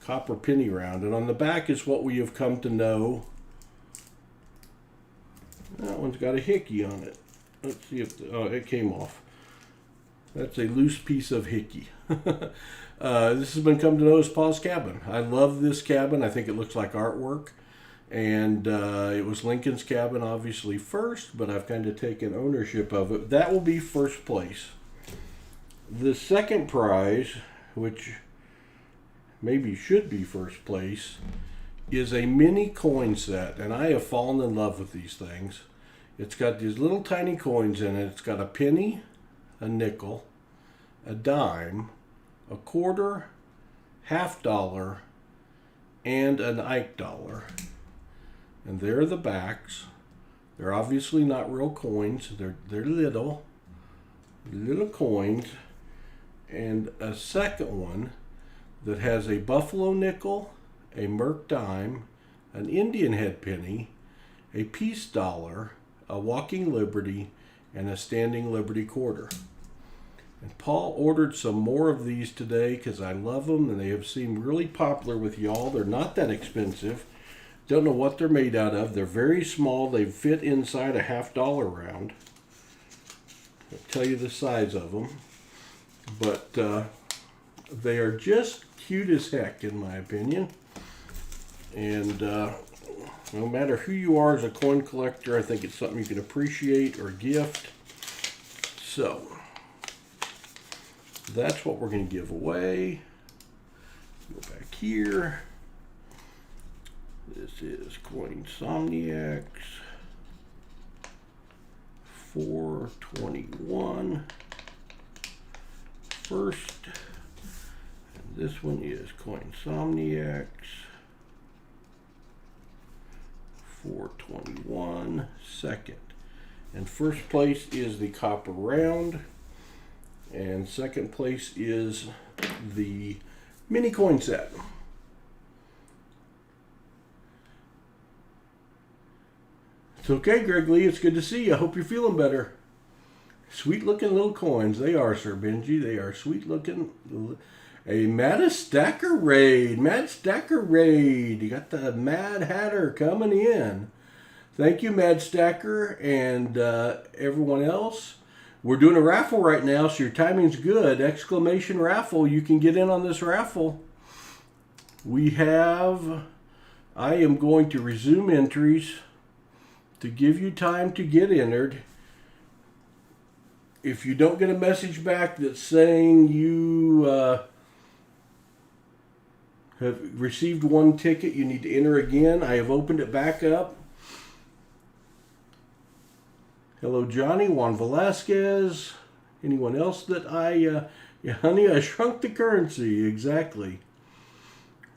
copper penny round, and on the back is what we have come to know. That one's got a hickey on it. Let's see if it came off. That's a loose piece of hickey. This has been come to know as Pa's cabin. I love this cabin. I think it looks like artwork. And it was Lincoln's cabin, obviously, first, but I've kind of taken ownership of it. That will be first place. The second prize, which maybe should be first place, is a mini coin set. And I have fallen in love with these things. It's got these little tiny coins in it. It's got a penny, a nickel, a dime, a quarter, $50, and an Ike dollar. And there are the backs. They're obviously not real coins. They're little coins. And a second one that has a buffalo nickel, a Merc dime, an Indian head penny, a peace dollar, a walking liberty, and a standing liberty quarter. And Paul ordered some more of these today because I love them and they have seemed really popular with y'all. They're not that expensive. Don't know what they're made out of. They're very small. They fit inside a $50 round. I'll tell you the size of them. But they are just cute as heck, in my opinion. And no matter who you are as a coin collector, I think it's something you can appreciate or gift. So that's what we're going to give away. Go back here. This is Coinsomniacs 421 first. And this one is Coinsomniacs 421 second. And first place is the copper round. And second place is the mini coin set. It's okay, Greg Lee. It's good to see you. I hope you're feeling better. Sweet looking little coins. They are, Sir Benji. They are sweet looking. A Mad Stacker raid. Mad Stacker raid. You got the Mad Hatter coming in. Thank you, Mad Stacker, and everyone else. We're doing a raffle right now, so your timing's good. Exclamation raffle. You can get in on this raffle. I am going to resume entries to give you time to get entered. If you don't get a message back that's saying you have received one ticket, you need to enter again. I have opened it back up. Hello, Johnny, Juan Velasquez. Anyone else that yeah, honey, I shrunk the currency. Exactly.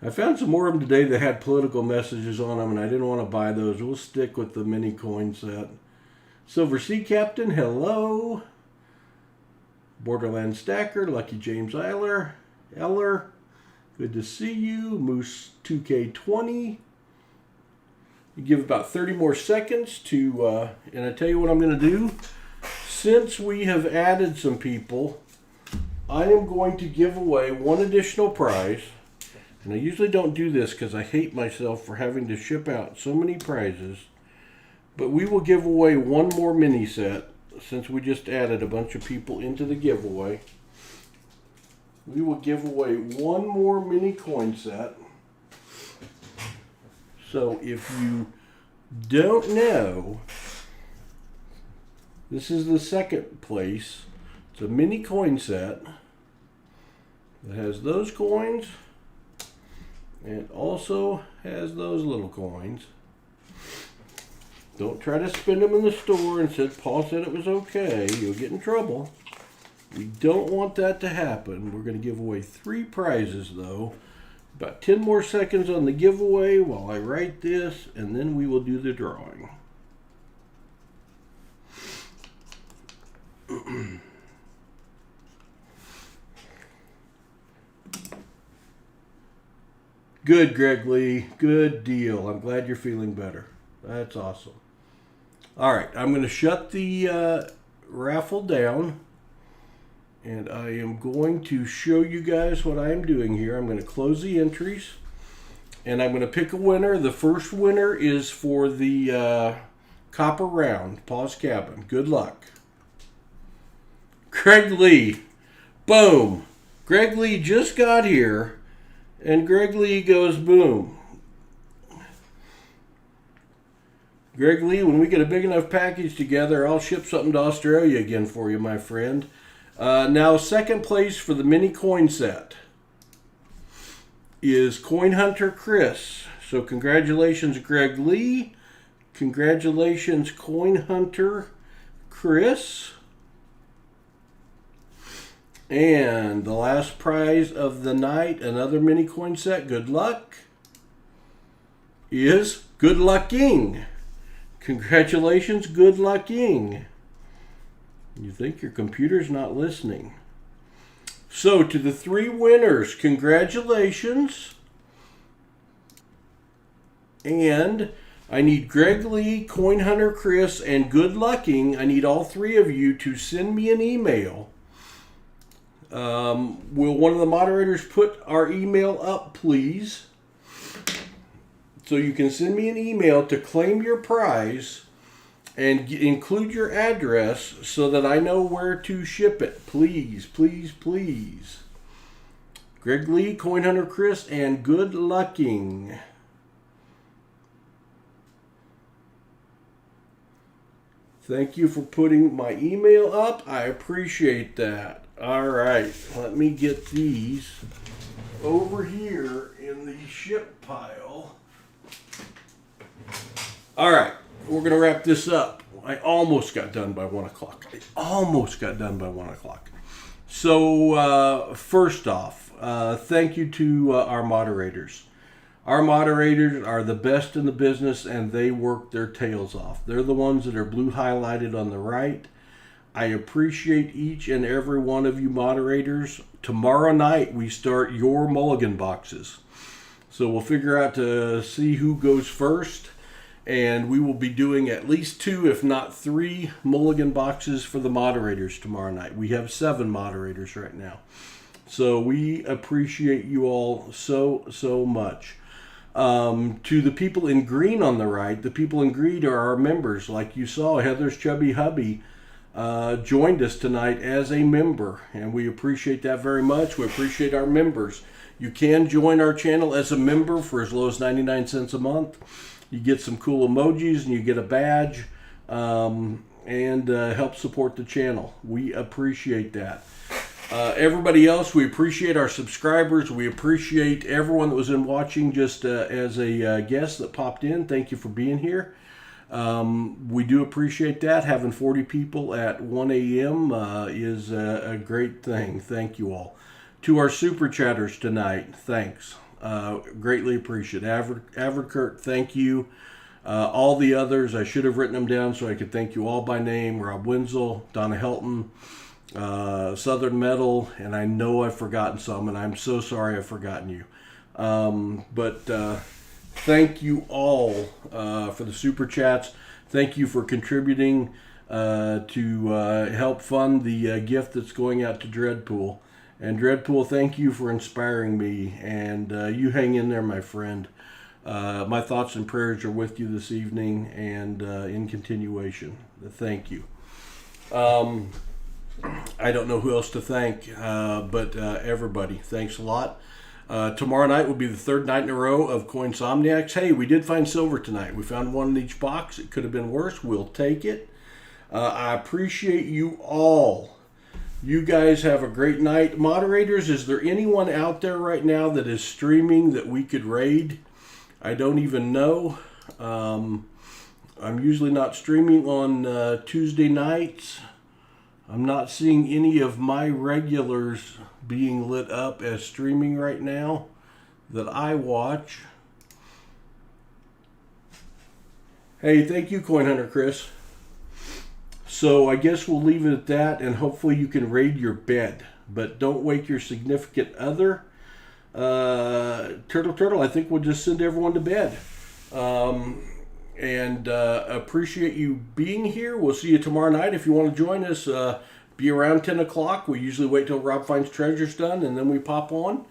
I found some more of them today that had political messages on them, and I didn't want to buy those. We'll stick with the mini coin set. Silver Sea Captain, hello. Borderland Stacker, Lucky James Eller, good to see you. Moose 2K20. You give about 30 more seconds to, and I tell you what I'm going to do. Since we have added some people, I am going to give away one additional prize. And I usually don't do this because I hate myself for having to ship out so many prizes. But we will give away one more mini set since we just added a bunch of people into the giveaway. We will give away one more mini coin set. So if you don't know, this is the second place. It's a mini coin set that has those coins And also has those little coins. Don't try to spend them in the store and said Paul said it was okay. You'll get in trouble. We don't want that to happen. We're going to give away 3 prizes though. About 10 more seconds on the giveaway while I write this, and then we will do the drawing. Good, Greg Lee. Good deal. I'm glad you're feeling better. That's awesome. All right, I'm going to shut the raffle down, and I am going to show you guys what I am doing here. I'm going to close the entries, and I'm going to pick a winner. The first winner is for the copper round, Pa's Cabin. Good luck. Greg Lee. Boom. Greg Lee just got here, and Greg Lee goes boom. Greg Lee, when we get a big enough package together, I'll ship something to Australia again for you, my friend. Now, second place for the mini coin set is Coin Hunter Chris. So congratulations, Greg Lee. Congratulations, Coin Hunter Chris. And the last prize of the night, another mini coin set, good luck, is Good Lucking. Congratulations, Good Lucking. You think your computer's not listening. So to the 3 winners, congratulations. And I need Greg Lee, Coin Hunter Chris, and Good Lucking. I need all 3 of you to send me an email. Will one of the moderators put our email up, please? So you can send me an email to claim your prize and include your address so that I know where to ship it. Please, please, please. Greg Lee, Coin Hunter Chris, and Good Lucking. Thank you for putting my email up. I appreciate that. All right, let me get these over here in the ship pile. All right, we're going to wrap this up. I almost got done by 1 o'clock. So first off, thank you to our moderators. Our moderators are the best in the business, and they work their tails off. They're the ones that are blue highlighted on the right. I appreciate each and every one of you moderators. Tomorrow night we start your Mulligan boxes. So we'll figure out to see who goes first. And we will be doing at least 2, if not 3, Mulligan boxes for the moderators tomorrow night. We have 7 moderators right now. So we appreciate you all so, so much. To the people in green on the right, the people in green are our members. Like you saw, Heather's chubby hubby joined us tonight as a member, and we appreciate that very much. We appreciate our members. You can join our channel as a member for as low as 99 cents a month. You get some cool emojis and you get a badge, and help support the channel. We appreciate that. Everybody else, we appreciate our subscribers. We appreciate everyone that was in watching just as a guest that popped in. Thank you for being here. We do appreciate that. Having 40 people at 1 a.m. Is a great thing. Thank you all. To our super chatters tonight, thanks. Greatly appreciate it. Averkurt, thank you. All the others, I should have written them down so I could thank you all by name. Rob Wenzel, Donna Helton, Southern Metal, and I know I've forgotten some, and I'm so sorry I've forgotten you. But thank you all for the super chats. Thank you for contributing to help fund the gift that's going out to Dreadpool. And Dreadpool, thank you for inspiring me, and you hang in there, my friend. My thoughts and prayers are with you this evening and in continuation. Thank you. I don't know who else to thank, but everybody, thanks a lot. Tomorrow night will be the 3rd night in a row of Coinsomniacs. Hey, we did find silver tonight. We found one in each box. It could have been worse. We'll take it. I appreciate you all You guys have a great night. Moderators, is there anyone out there right now that is streaming that we could raid? I don't even know. I'm usually not streaming on Tuesday nights. I'm not seeing any of my regulars being lit up as streaming right now that I watch. Hey, thank you, Coin Hunter Chris. So I guess we'll leave it at that, and hopefully you can raid your bed. But don't wake your significant other. Turtle, I think we'll just send everyone to bed. And appreciate you being here. We'll see you tomorrow night. If you want to join us, be around 10 o'clock. We usually wait till Rob Finds Treasure's done, and then we pop on.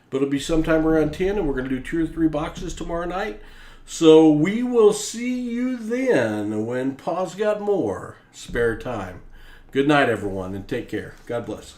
But it'll be sometime around 10, and we're going to do 2 or 3 boxes tomorrow night. So we will see you then when Pa's got more spare time. Good night, everyone, and take care. God bless.